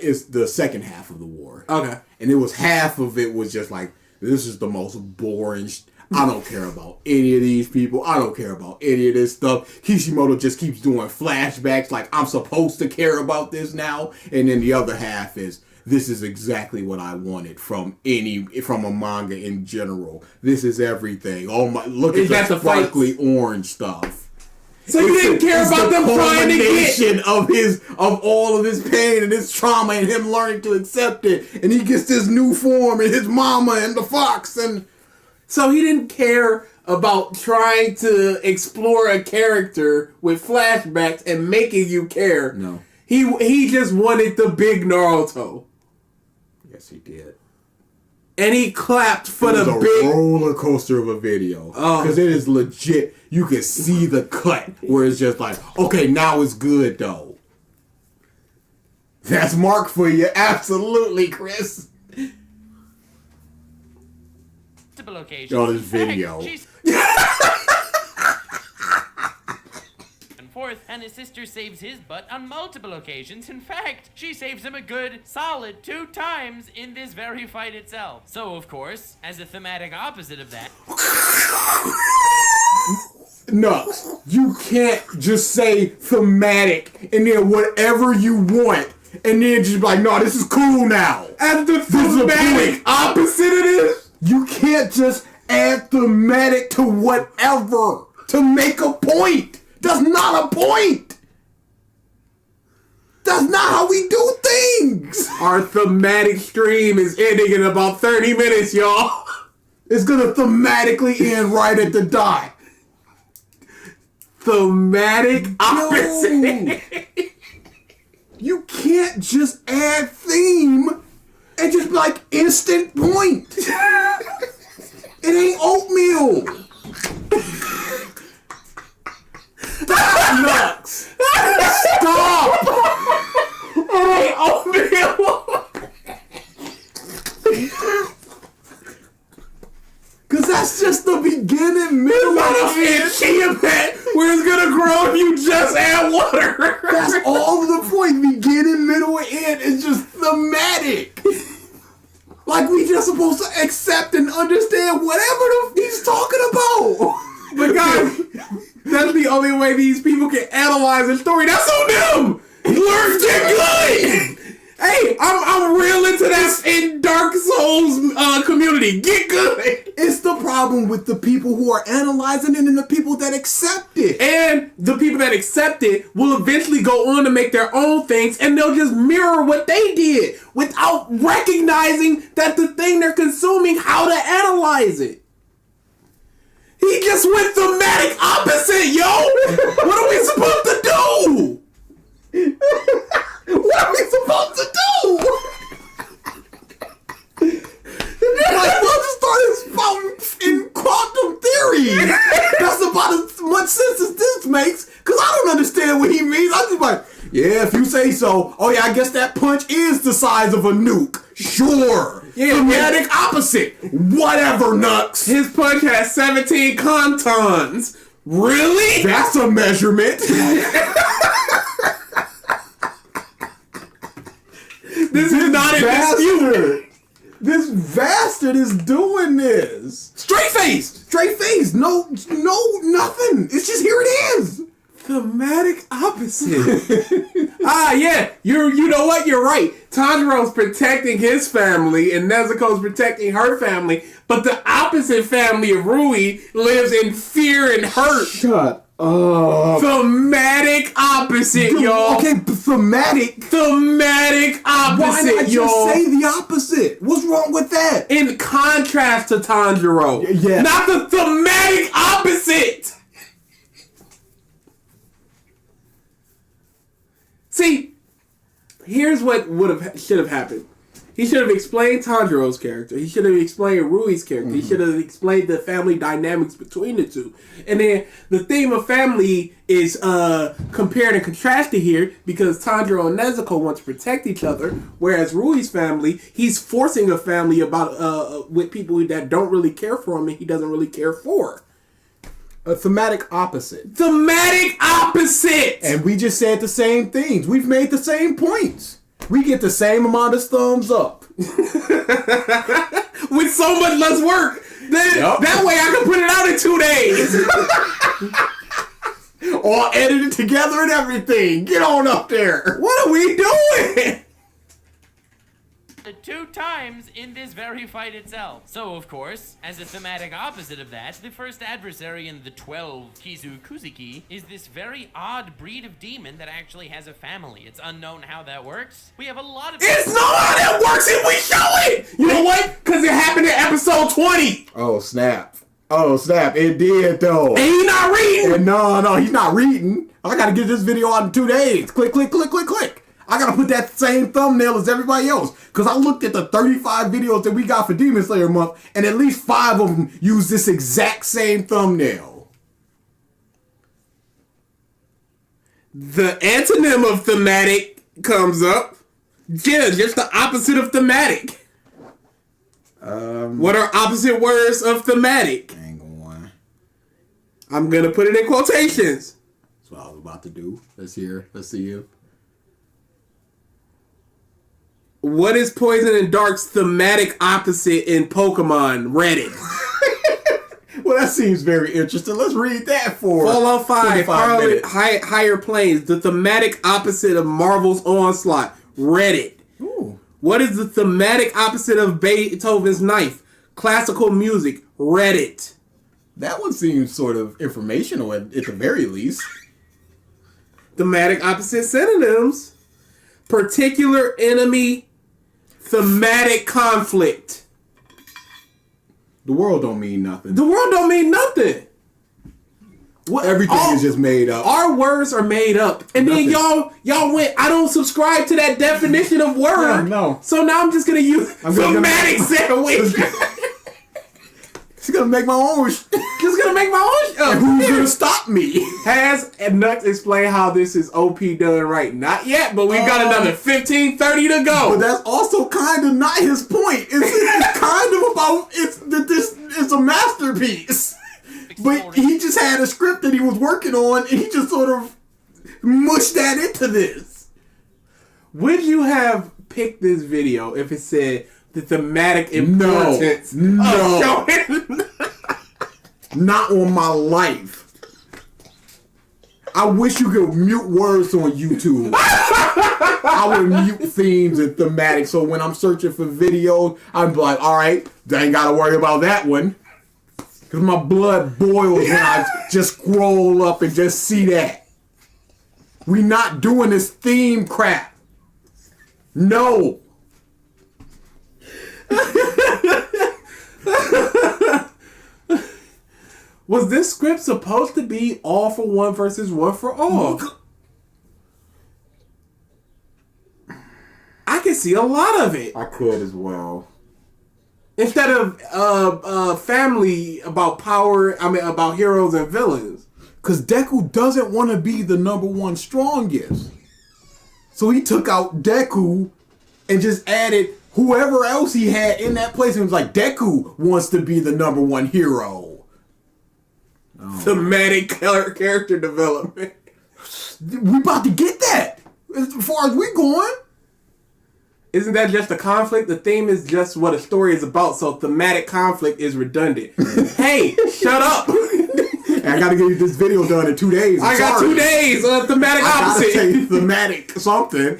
it's the second half of the war. Okay. And it was half of it was just like, this is the most boring I don't care about any of these people. I don't care about any of this stuff. Kishimoto just keeps doing flashbacks like I'm supposed to care about this now. And then the other half is, this is exactly what I wanted from a manga in general. This is everything. Oh my! Look at the sparkly orange stuff. So you didn't care about them trying to get of all of his pain and his trauma and him learning to accept it, and he gets this new form and his mama and the fox, and so he didn't care about trying to explore a character with flashbacks and making you care. No. He just wanted the big Naruto. Yes, he did. And he clapped for It was the a big roller coaster of a video. Because it is legit. You can see the cut where it's just like, okay, now it's good though. That's Mark for you. Absolutely, Chris. location. Oh, this video. Heck, forth, and his sister saves his butt on multiple occasions. In fact, she saves him a good, solid 2 times in this very fight itself. So, of course, as a thematic opposite of that... Nux, you can't just say thematic and then whatever you want and then just be like, no, this is cool now. As the thematic opposite of this? You can't just add thematic to whatever to make a point. That's not a point. That's not how we do things. Our thematic stream is ending in about 30 minutes, y'all. It's gonna thematically end right at the dot. Thematic opposite. You can't just add theme and just be like instant point. It ain't oatmeal. Nux. Stop. It ain't oatmeal. Cause that's just the beginning, middle, Not a chia pet where it's gonna grow if you just add water. That's all the point. Beginning, middle, and end is just thematic. Like we just supposed to accept and understand whatever he's talking about. But guys, that's the only way these people can analyze a story. That's on them. Learn, get good. Hey, I'm real into that in Dark Souls community. Get good. It's the problem with the people who are analyzing it and the people that accept it. And the people that accept it will eventually go on to make their own things, and they'll just mirror what they did without recognizing that the thing they're consuming, how to analyze it. He just went thematic opposite, yo. What are we supposed to do? What are we supposed to do? Like, we'll just start spouting in quantum theory. That's about as much sense as this makes, because I don't understand what he means. I'm just like, yeah, if you say so. Oh, yeah, I guess that punch is the size of a nuke. Sure. Yeah, thematic opposite. Whatever, Nux. His punch has 17 contons. Really? That's a measurement. This is not a dispute. This bastard is doing this. Straight faced. Straight face. No, nothing. It's just here it is. Thematic opposite. Yeah. You know what? You're right. Tanjiro's protecting his family and Nezuko's protecting her family, but the opposite family of Rui lives in fear and hurt. Shut up. Thematic opposite, y'all. Okay, thematic. Thematic opposite, Why not y'all. just say the opposite? What's wrong with that? In contrast to Tanjiro. Yeah. Not the thematic opposite. See, here's what should have happened. He should have explained Tanjiro's character. He should have explained Rui's character. He should have explained the family dynamics between the two. And then the theme of family is compared and contrasted here because Tanjiro and Nezuko want to protect each other, whereas Rui's family, he's forcing a family about with people that don't really care for him and he doesn't really care for. A thematic opposite. Thematic opposite! And we just said the same things. We've made the same points. We get the same amount of thumbs up. With so much less work. That way I can put it out in 2 days. All edited together and everything. Get on up there. What are we doing? 2 times in this very fight itself. So, of course, as a thematic opposite of that, the first adversary in the 12 Kizu Kuzuki is this very odd breed of demon that actually has a family. It's unknown how that works. We have a lot of... It's not how that works if we show it! You know what? Because it happened in episode 20. Oh, snap. Oh, snap. It did, though. And he's not reading. And no, he's not reading. I got to get this video out in 2 days. Click, click, click, click, click. I gotta put that same thumbnail as everybody else. Because I looked at the 35 videos that we got for Demon Slayer month, and at least 5 of them use this exact same thumbnail. The antonym of thematic comes up. Yeah, just the opposite of thematic. What are opposite words of thematic? I ain't gonna lie. I'm gonna put it in quotations. what I was about to do. Let's see you. What is Poison and Dark's thematic opposite in Pokemon? Reddit. Well, that seems very interesting. Let's read that for Fallout 5, 25 minutes. Higher Planes, the thematic opposite of Marvel's Onslaught. Reddit. Ooh. What is the thematic opposite of Beethoven's Knife? Classical music. Reddit. That one seems sort of informational at the very least. Thematic opposite synonyms. Particular enemy. Thematic conflict. The world don't mean nothing. The world don't mean nothing. What, Everything is just made up. Our words are made up. And then y'all went, I don't subscribe to that definition of word. Yeah, no. So now I'm just going to use thematic sandwich. She's going to make my own. Just going to make my own. Who's going to stop me? Has Nux explained how this is OP done right? Not yet, but we've got another 15, 30 to go. But that's also kind of not his point. It's kind of about this is a masterpiece. But he just had a script that he was working on, and he just sort of mushed that into this. Would you have picked this video if it said the thematic importance of shonen? Not on my life. I wish you could mute words on YouTube. I would mute themes and thematic, so when I'm searching for videos, I'm like, all right, I ain't got to worry about that one. Because my blood boils when I just scroll up and just see that. We not doing this theme crap. No. Was this script supposed to be all for one versus one for all? I can see a lot of it. I could as well. Instead of family about power, about heroes and villains. Because Deku doesn't want to be the number one strongest. So he took out Deku and just added whoever else he had in that place and was like, Deku wants to be the number one hero. Thematic character development. We about to get that. As far as we going. Isn't that just a conflict? The theme is just what a story is about, so thematic conflict is redundant. Hey, shut up! I gotta get this video done in 2 days. I got 2 days on thematic opposite. I gotta say thematic something.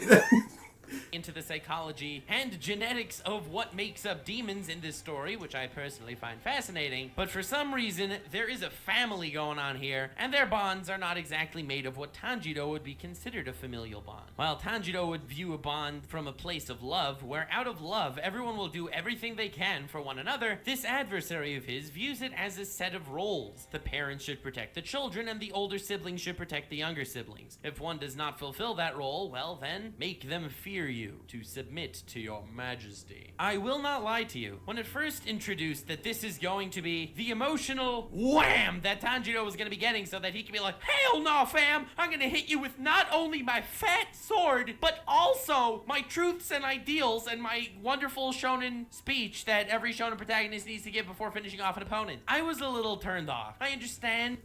Into the psychology and genetics of what makes up demons in this story, which I personally find fascinating. But for some reason, there is a family going on here, and their bonds are not exactly made of what Tanjiro would be considered a familial bond. While Tanjiro would view a bond from a place of love, where out of love, everyone will do everything they can for one another, this adversary of his views it as a set of roles. The parents should protect the children, and the older siblings should protect the younger siblings. If one does not fulfill that role, well then, make them fear you, to submit to your majesty. I will not lie to you. When it first introduced that this is going to be the emotional wham that Tanjiro was going to be getting so that he can be like, hell no, fam! I'm going to hit you with not only my fat sword, but also my truths and ideals and my wonderful shonen speech that every shonen protagonist needs to give before finishing off an opponent. I was a little turned off. I understand.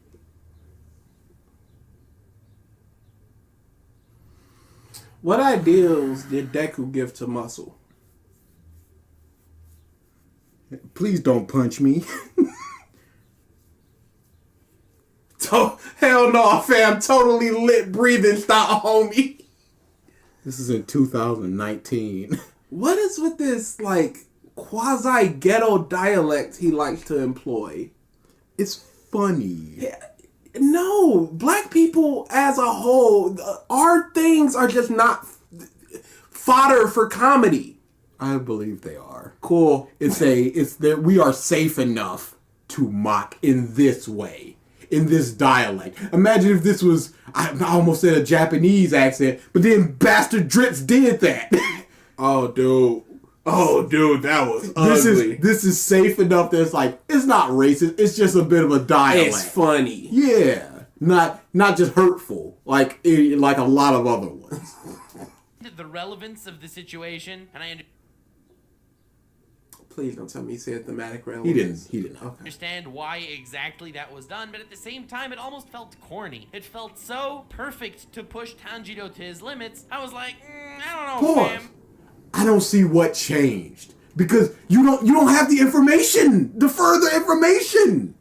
What ideals did Deku give to Muscle? Please don't punch me. Hell no, fam. Totally lit breathing style, homie. This is in 2019. What is with this, like, quasi-ghetto dialect he likes to employ? It's funny. Yeah. No, black people as a whole, our things are just not fodder for comedy. I believe they are. Cool. It's that we are safe enough to mock in this way, in this dialect. Imagine if this was, I almost said a Japanese accent, but then Bastard Drips did that. Oh, dude, that was ugly. This is safe enough that it's like, it's not racist, it's just a bit of a dialect. It's funny. Yeah. Not just hurtful, like a lot of other ones. The relevance of the situation, and I Please don't tell me he said thematic He relevance. didn't. Okay. Understand why exactly that was done, but at the same time, it almost felt corny. It felt so perfect to push Tanjiro to his limits. I was like, I don't know, Pause. fam. I don't see what changed because you don't have the information, the further information.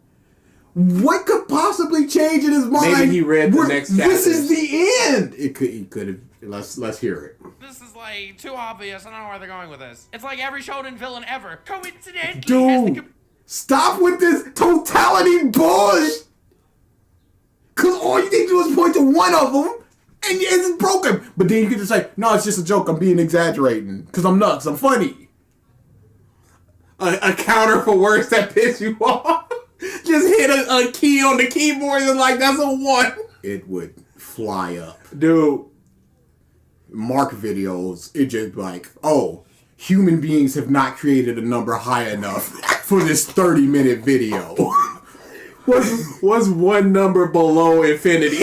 What could possibly change in his mind? Maybe he read the next This chapters. is the end. He could have. Let's hear it. This is like too obvious. I don't know where they're going with this. It's like every shonen villain ever coincidentally has the Dude, stop with this totality bullshit. Cause all you need to do is point to one of them, and it's broken. But then you can just say, "No, it's just a joke. I'm being exaggerating. Cause I'm nuts. I'm funny." A counter for words that piss you off. Just hit a key on the keyboard and like, that's a 1. It would fly up. Dude. Mark videos, it just like, oh, human beings have not created a number high enough for this 30-minute video. What's one number below infinity?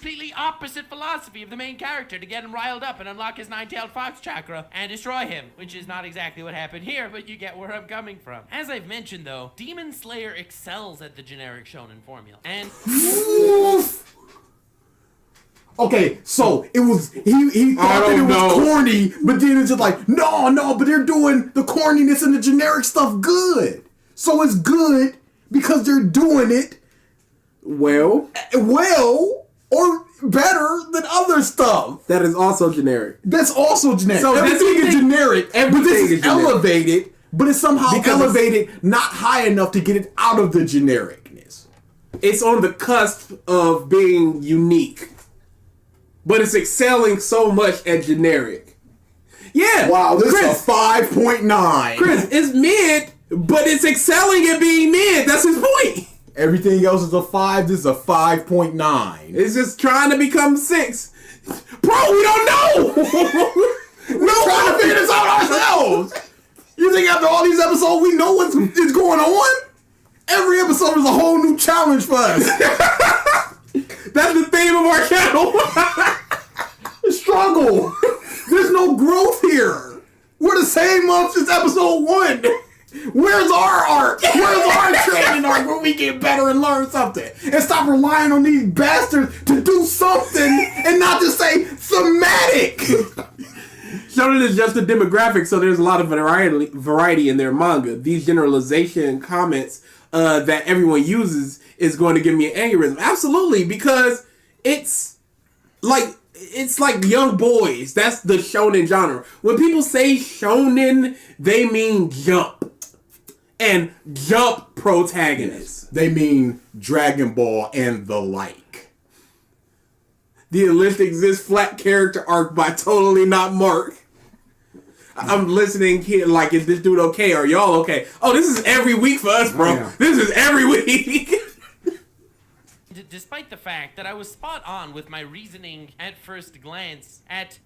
completely opposite philosophy of the main character to get him riled up and unlock his nine-tailed fox chakra and destroy him, which is not exactly what happened here, but you get where I'm coming from. As I've mentioned though, Demon Slayer excels at the generic shonen formula, and Okay, so it was he thought that it was corny, but then it's just like no, but they're doing the corniness and the generic stuff good. So it's good because they're doing it well or better than other stuff. That is also generic. That's also generic. So everything is generic, but this is generic. elevated, but it's somehow elevated not high enough to get it out of the genericness. It's on the cusp of being unique. But it's excelling so much at generic. Yeah. Wow, this Chris, is a 5.9. Chris, it's mid, but it's excelling at being mid. That's his point. Everything else is a 5. This is a 5.9. It's just trying to become 6. Bro, we don't know. We're trying to figure this out ourselves. You think after all these episodes we know what's going on? Every episode is a whole new challenge for us. That's the theme of our channel. Struggle. There's no growth here. We're the same month since episode 1. Where's our arc? Where's our training arc where we get better and learn something? And stop relying on these bastards to do something and not just say thematic. Shonen is just a demographic, so there's a lot of variety in their manga. These generalization comments that everyone uses is going to give me an aneurysm. Absolutely, because it's like young boys. That's the shonen genre. When people say shonen, they mean jump. And jump protagonists. They mean Dragon Ball and the like. The list exists flat character arc by Totally Not Mark. I'm listening here like, is this dude okay? Are y'all okay? Oh, this is every week for us, bro. Yeah. This is every week. despite the fact that I was spot on with my reasoning at first glance at,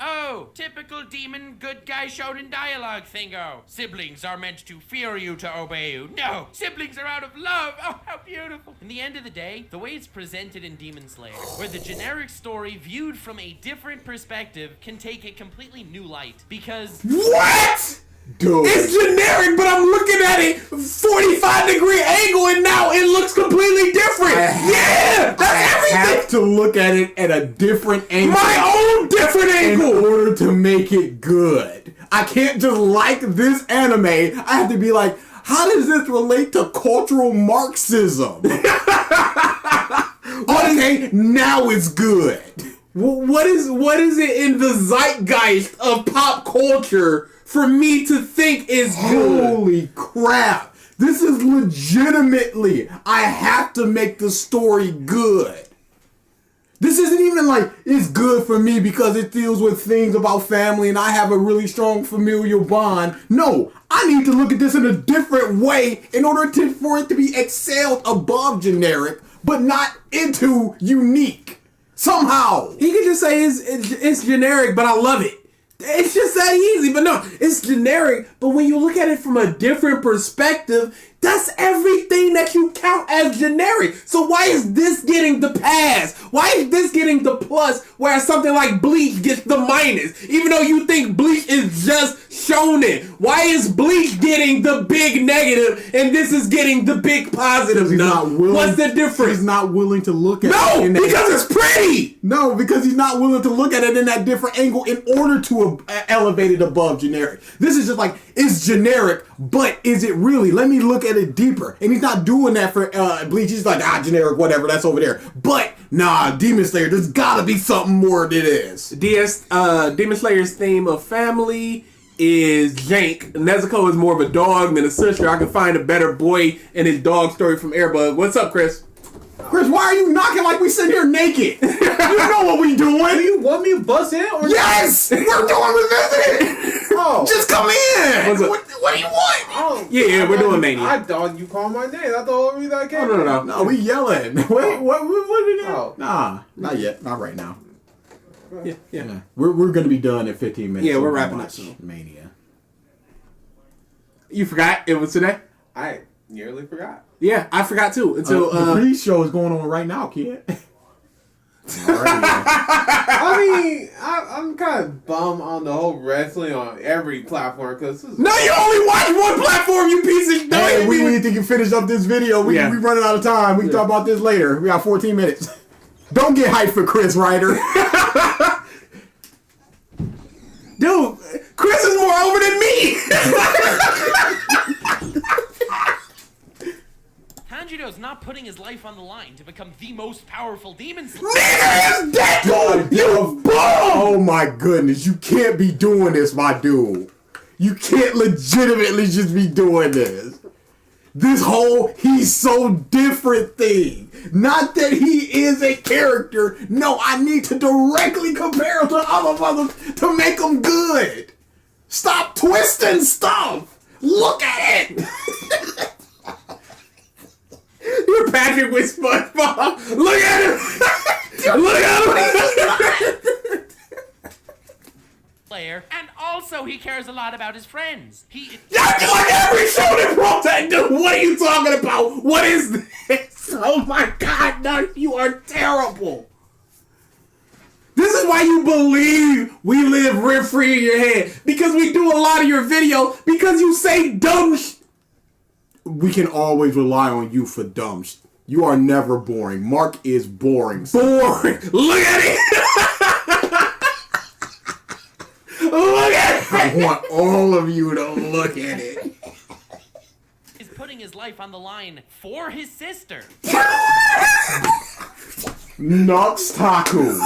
typical demon good guy shonen dialogue thingo. Siblings are meant to fear you to obey you. No, siblings are out of love. Oh, how beautiful. In the end of the day, the way it's presented in Demon Slayer, where the generic story viewed from a different perspective can take a completely new light, because What? Dude. It's generic, but I'm looking at it 45-degree angle, and now it looks completely different. That's I everything. have to look at it at a different angle. My own different in angle. order to make it good. I can't just like this anime. I have to be like, how does this relate to cultural Marxism? Okay, now it's good. What is it in the zeitgeist of pop culture for me to think is good? Holy crap. This is legitimately, I have to make the story good. This isn't even like, it's good for me because it deals with things about family and I have a really strong familial bond. No, I need to look at this in a different way in order for it to be excelled above generic, but not into unique. Somehow. He could just say it's generic, but I love it. It's just that easy. But no, it's generic. But when you look at it from a different perspective, That's everything that you count as generic. So why is this getting the pass? Why is this getting the plus, whereas something like Bleach gets the minus? Even though you think Bleach is just shonen, why is Bleach getting the big negative and this is getting the big positive? What's the difference? He's not willing to look at it. No, because it's pretty. No, because he's not willing to look at it in that different angle in order to elevate it above generic. This is just like, it's generic, but is it really? Let me look at it deeper. And he's not doing that for Bleach. He's like, generic, whatever, that's over there. But, nah, Demon Slayer, there's gotta be something more than this. Demon Slayer's theme of family is Jank. Nezuko is more of a dog than a sister. I can find a better boy in his dog story from Airbud. What's up, Chris? Chris, why are you knocking like we sitting here naked? You know what we doing. Do you want me to bust in? Or yes! We're doing revisiting! Oh. Just come in! What do you want? Oh, yeah, we're doing Mania. I thought you called my name. I thought we that came. No, we yelling. Wait, what are we doing? Oh. Nah, not yet. Not right now. Yeah. We're gonna be done in 15 minutes. Yeah, we're wrapping up soon. Mania. You forgot it was today? I nearly forgot. Yeah, I forgot too. Until the pre-show is going on right now, kid. I mean, I'm kind of bummed on the whole wrestling on every platform because no, you only watch one platform, you piece of. Hey, we need to finish up this video. We running out of time. We can talk about this later. We got 14 minutes. Don't get hyped for Chris Ryder. Dude, Chris is more over than me. Tanjiro's not putting his life on the line to become the most powerful demon slayer. Nigga, is Deku! You bum! Oh my goodness, you can't be doing this, my dude. You can't legitimately just be doing this. This whole he's so different thing. Not that he is a character. No, I need to directly compare him to other mothers to make him good. Stop twisting stuff. Look at it. You're Patrick with SpongeBob. Look at him. Look at him. Player, and also he cares a lot about his friends. Like every shonen Protagonist. Dude, what are you talking about? What is this? Oh my God, no, you are terrible. This is why you believe we live rent free in your head, because we do a lot of your video because you say dumb shit. We can always rely on you for dumb shit. You are never boring. Mark is boring. Boring. Look at it. Look at it. I want all of you to look at it. Is putting his life on the line for his sister. Nux Taku.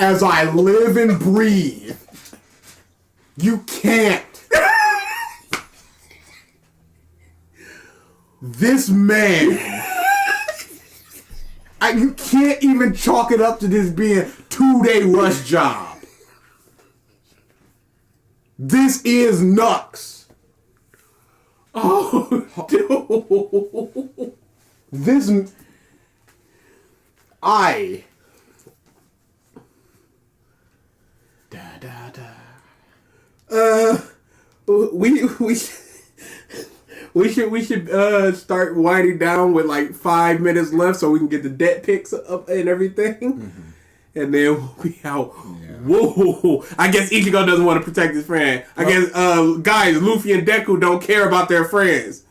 As I live and breathe. You can't. This man, you can't even chalk it up to this being 2-day rush job. This is Nux. Oh, dude. This, We should start winding down with like 5 minutes left so we can get the debt picks up and everything. Mm-hmm. And then we'll be out. Yeah. Whoa. I guess Ichigo doesn't want to protect his friend. I guess guys, Luffy and Deku don't care about their friends.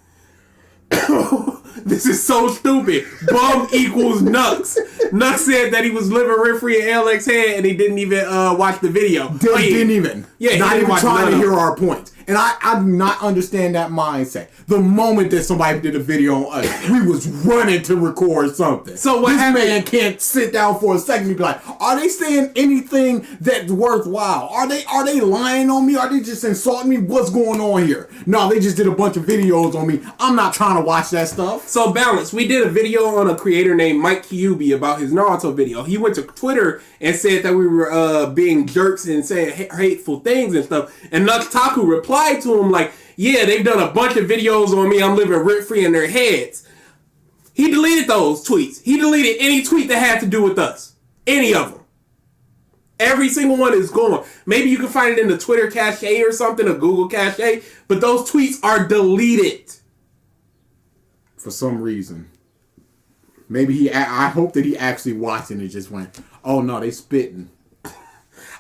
This is so stupid. Bum equals Nux. Nux said that he was living rent free in Alex's head and he didn't even watch the video. Didn't even. Yeah, not even trying to hear our points. And I do not understand that mindset. The moment that somebody did a video on us, we was running to record something. So what this man can't sit down for a second and be like, are they saying anything that's worthwhile? Are they lying on me? Are they just insulting me? What's going on here? No, they just did a bunch of videos on me. I'm not trying to watch that stuff. So balance. We did a video on a creator named Mike Kyubi about his Naruto video. He went to Twitter and said that we were being jerks and saying hateful things and stuff. And Nux Taku replied to him like, yeah, they've done a bunch of videos on me. I'm living rent free in their heads. He deleted those tweets. He deleted any tweet that had to do with us. Any of them. Every single one is gone. Maybe you can find it in the Twitter cache or something, a Google cache, but those tweets are deleted. For some reason. Maybe I hope that he actually watched it and just went, oh no, they spitting.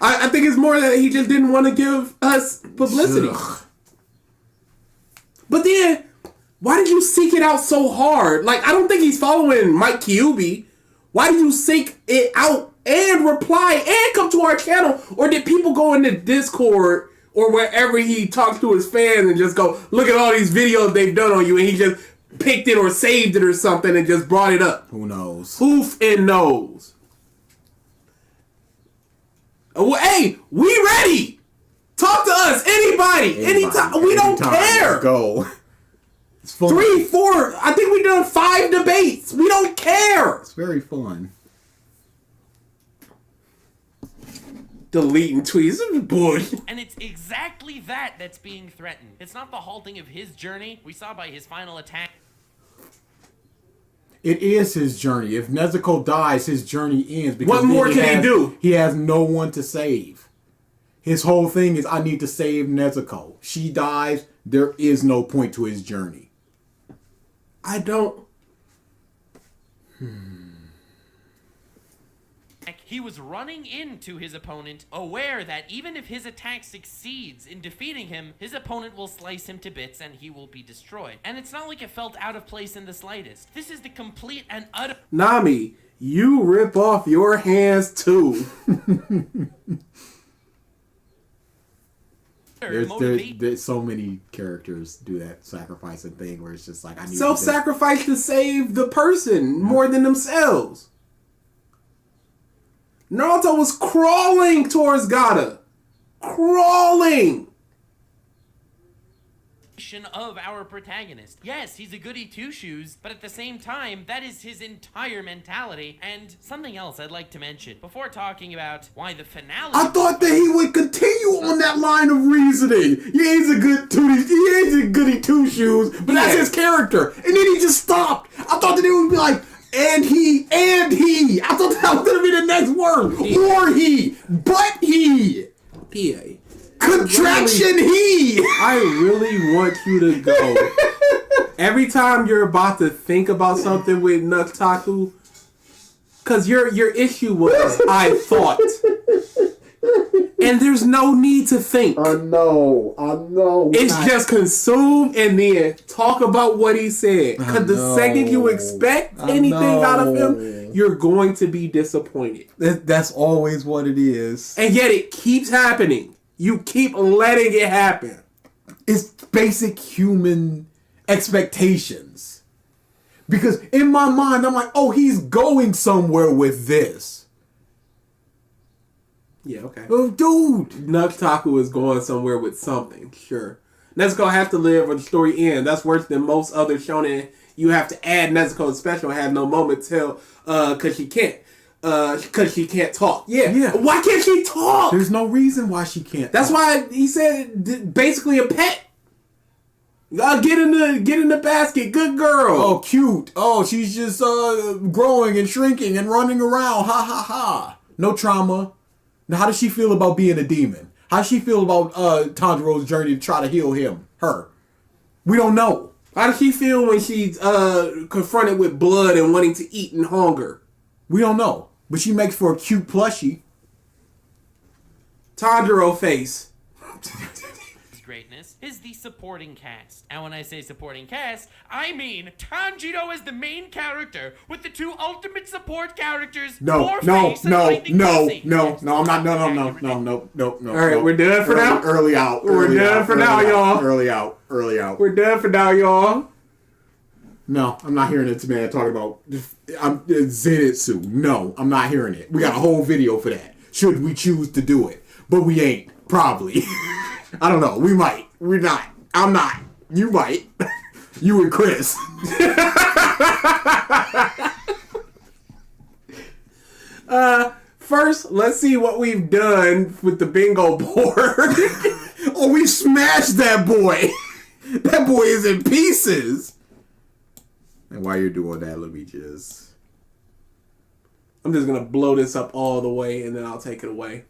I think it's more that he just didn't want to give us publicity. Ugh. But then, why did you seek it out so hard? Like, I don't think he's following Mike Kyubi. Why did you seek it out and reply and come to our channel? Or did people go into Discord or wherever he talks to his fans and just go, look at all these videos they've done on you, and he just picked it or saved it or something and just brought it up? Who knows? Who and knows? Well, hey, we ready. Talk to us, anybody, anytime. We don't care. Let's go. It's fun. 3, 4. I think we done 5 debates. We don't care. It's very fun. Deleting tweets. This is bullshit. And it's exactly that that's being threatened. It's not the halting of his journey we saw by his final attack. It is his journey. If Nezuko dies, his journey ends. Because What more can he do? He has no one to save. His whole thing is, I need to save Nezuko. She dies, there is no point to his journey. I don't. He was running into his opponent, aware that even if his attack succeeds in defeating him, his opponent will slice him to bits and he will be destroyed. And it's not like it felt out of place in the slightest. This is the complete and utter... Nami, you rip off your hands too. There's so many characters do that sacrificing thing where it's just like, I need Self-sacrifice to save the person more than themselves. Naruto was crawling towards Gaara. Crawling. Of our protagonist. Yes, he's a goody two-shoes, but at the same time, that is his entire mentality. And something else I'd like to mention before talking about why the finale... I thought that he would continue on that line of reasoning. Yeah, he's a goody two-shoes, but that's his character. And then he just stopped. I thought that it would be like, and he. I thought that was going to be the next word. Or he. But he. PA. Contraction he. I really want you to go. Every time you're about to think about something with Nux Taku, because your issue was, I thought. And there's no need to think. I know. It's just consume and then talk about what he said. Because the second you expect anything out of him, you're going to be disappointed. That's always what it is. And yet it keeps happening. You keep letting it happen. It's basic human expectations. Because in my mind, I'm like, oh, he's going somewhere with this. Yeah, okay. Oh, dude. Nux Taku is going somewhere with something, sure. Nezuko have to live or the story end. That's worse than most other shonen. You have to add Nezuko's special have no moment till, cause she can't. Cause she can't talk. Yeah. Why can't she talk? There's no reason why she can't. That's why he said basically a pet. Get in the basket, good girl. Oh, cute. Oh, she's just growing and shrinking and running around. Ha ha ha. No trauma. Now, how does she feel about being a demon? How does she feel about Tanjiro's journey to try to heal him? Her. We don't know. How does she feel when she's confronted with blood and wanting to eat and hunger? We don't know. But she makes for a cute plushie. Tanjiro face. Greatness is the supporting cast. And when I say supporting cast, I mean Tanjiro as the main character with the 2 ultimate support characters. No, I'm not. No. All right, we're done for now. Early out. We're done for now, y'all. Early out. We're done for now, y'all. No, I'm not hearing this man talking about Zenitsu. No, I'm not hearing it. We got a whole video for that. Should we choose to do it? But we ain't. Probably. I don't know. We might. We're not. I'm not. You might. You and Chris. First, let's see what we've done with the bingo board. Oh, we smashed that boy. That boy is in pieces. And while you're doing that, let me just... I'm just going to blow this up all the way, and then I'll take it away.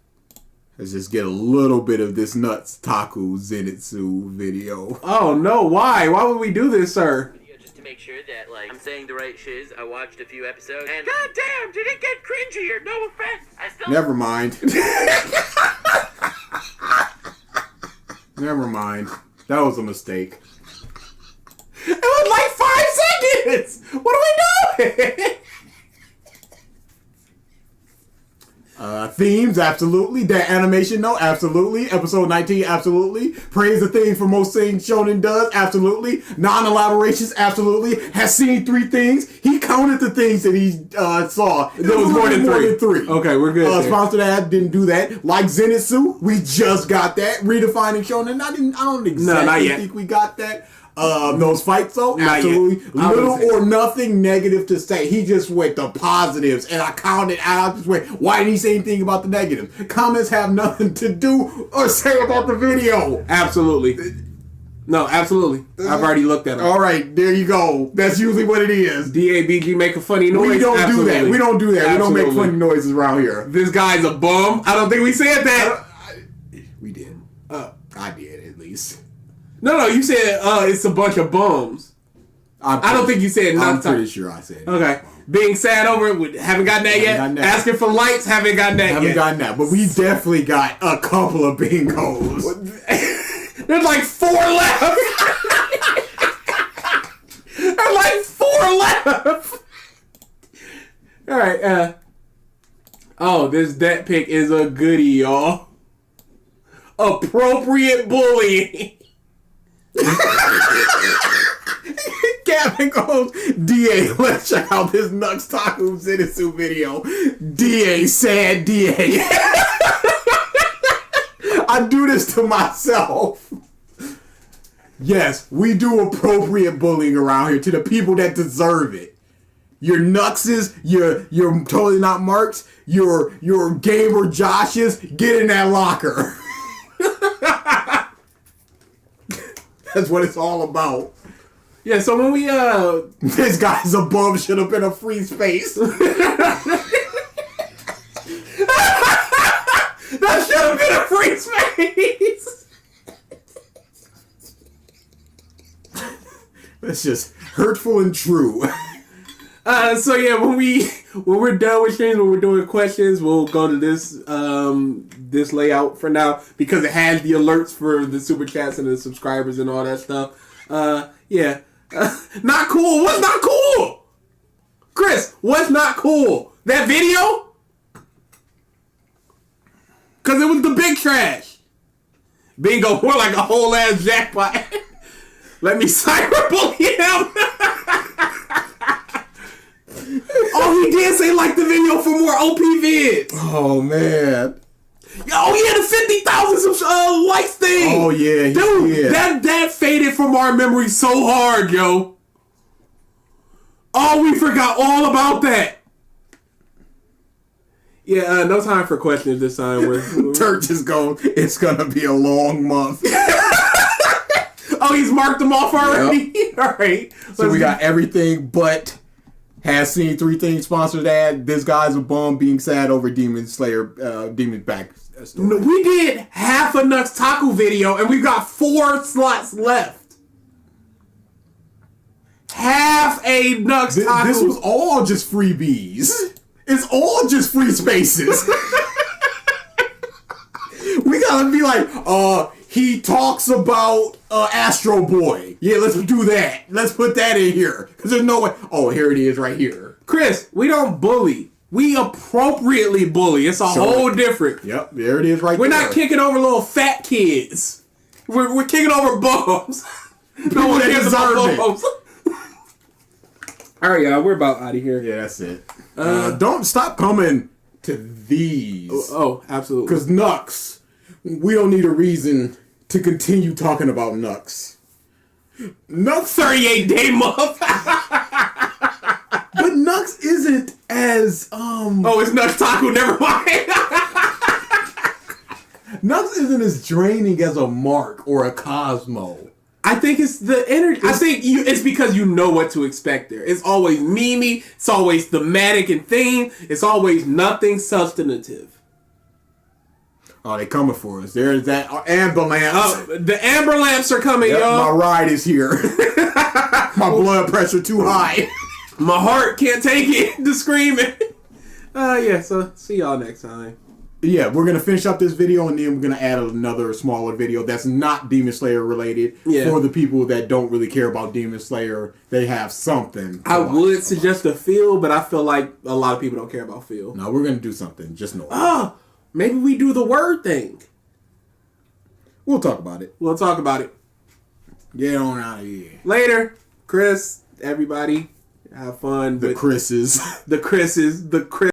Let's just get a little bit of this Nux Taku Zenitsu video. Oh, no. Why? Why would we do this, sir? to make sure that, like, I'm saying the right shiz. I watched a few episodes, and God damn, did it get cringier? No offense. I still... Never mind. Never mind. That was a mistake. It was like 5 seconds! What are we doing? Themes, absolutely. That animation, no, absolutely. Episode 19, absolutely. Praise the things for most things Shonen does, absolutely. Non-elaborations, absolutely. Has seen 3 things. He counted the things that he saw. There was more than three. Okay, we're good. Sponsored ad, didn't do that. Like Zenitsu, we just got that. Redefining Shonen, I don't exactly think we got that. Those fights though, absolutely little or nothing negative to say. He just went the positives, and I counted out. I just went, why didn't he say anything about the negatives? Comments have nothing to do or say about the video. Absolutely. No, absolutely. I've already looked at it. All right, there you go. That's usually what it is. DABG make a funny noise. We don't do that. We don't do that. Absolutely. We don't make funny noises around here. This guy's a bum. I don't think we said that. We did. I did at least. No, you said it's a bunch of bums. I don't think you said Nux Taku. I'm pretty sure I said. Okay. Being sad over it, haven't gotten that yet. Asking for lights, haven't gotten that yet. Haven't gotten that, but we definitely got a couple of bingos. There's like 4 left. There's like 4 left. All right. This debt pick is a goodie, y'all. Appropriate bullying. Gavin goes, DA, let's check out this Nux Taku Zenitsu video. DA, sad DA. I do this to myself. Yes, we do appropriate bullying around here to the people that deserve it. Your Nuxes, your totally not Marks, your gamer Joshes, get in that locker. That's what it's all about. Yeah, so when we this guy's above should have been a free space. That should have been a free space. That's just hurtful and true. So yeah, when we're done with streams, when we're doing questions, we'll go to this layout for now because it has the alerts for the super chats and the subscribers and all that stuff. Yeah. Not cool. What's not cool? Chris, what's not cool? That video? Because it was the big trash. Bingo, more like a whole ass jackpot. Let me cyberbully him. Oh, he did say like the video for more OP vids. Oh, man. Oh, yeah, the 50,000 likes thing. Oh, yeah. Dude, that faded from our memory so hard, yo. Oh, we forgot all about that. Yeah, no time for questions this time. Turk just going, it's going to be a long month. Oh, he's marked them off already? Yep. All right. So we got everything but has seen 3 things sponsored ad. This guy's a bum being sad over Demon Slayer, Demon Back story. No, we did half a Nux Taku video and we've got 4 slots left. Half a Nux Taku. This was all just freebies. It's all just free spaces. We gotta be like, he talks about Astro Boy. Yeah, let's do that. Let's put that in here. Because there's no way. Oh, here it is right here. Chris, we don't bully. We appropriately bully. It's a whole different. Yep, there it is right We're there. not kicking over little fat kids. We're kicking over bums. No one cares about bums. All right, y'all. We're about out of here. Yeah, that's it. Don't stop coming to these. Oh, absolutely. Because Nux, we don't need a reason to continue talking about Nux. Nux 38-day month. But Nux isn't as Oh, it's Nux Taku. Never mind. Nux isn't as draining as a Mark or a Cosmo. I think it's the energy. I think it's because you know what to expect there. It's always memey. It's always thematic and theme. It's always nothing substantive. Oh, they coming for us. There's that amber lamps. The amber lamps are coming, Yep, y'all. my ride is here. My blood pressure too high. My heart can't take it. The screaming. Yeah, so see y'all next time. Yeah, we're going to finish up this video and then we're going to add another smaller video that's not Demon Slayer related. Yeah. For the people that don't really care about Demon Slayer, they have something. I would suggest a Phil, but I feel like a lot of people don't care about Phil. No, we're going to do something. Just know. Maybe we do the word thing. We'll talk about it. We'll talk about it. Get on out of here. Later, Chris, everybody. Have fun. The Chris's. The Chris's. The Chris.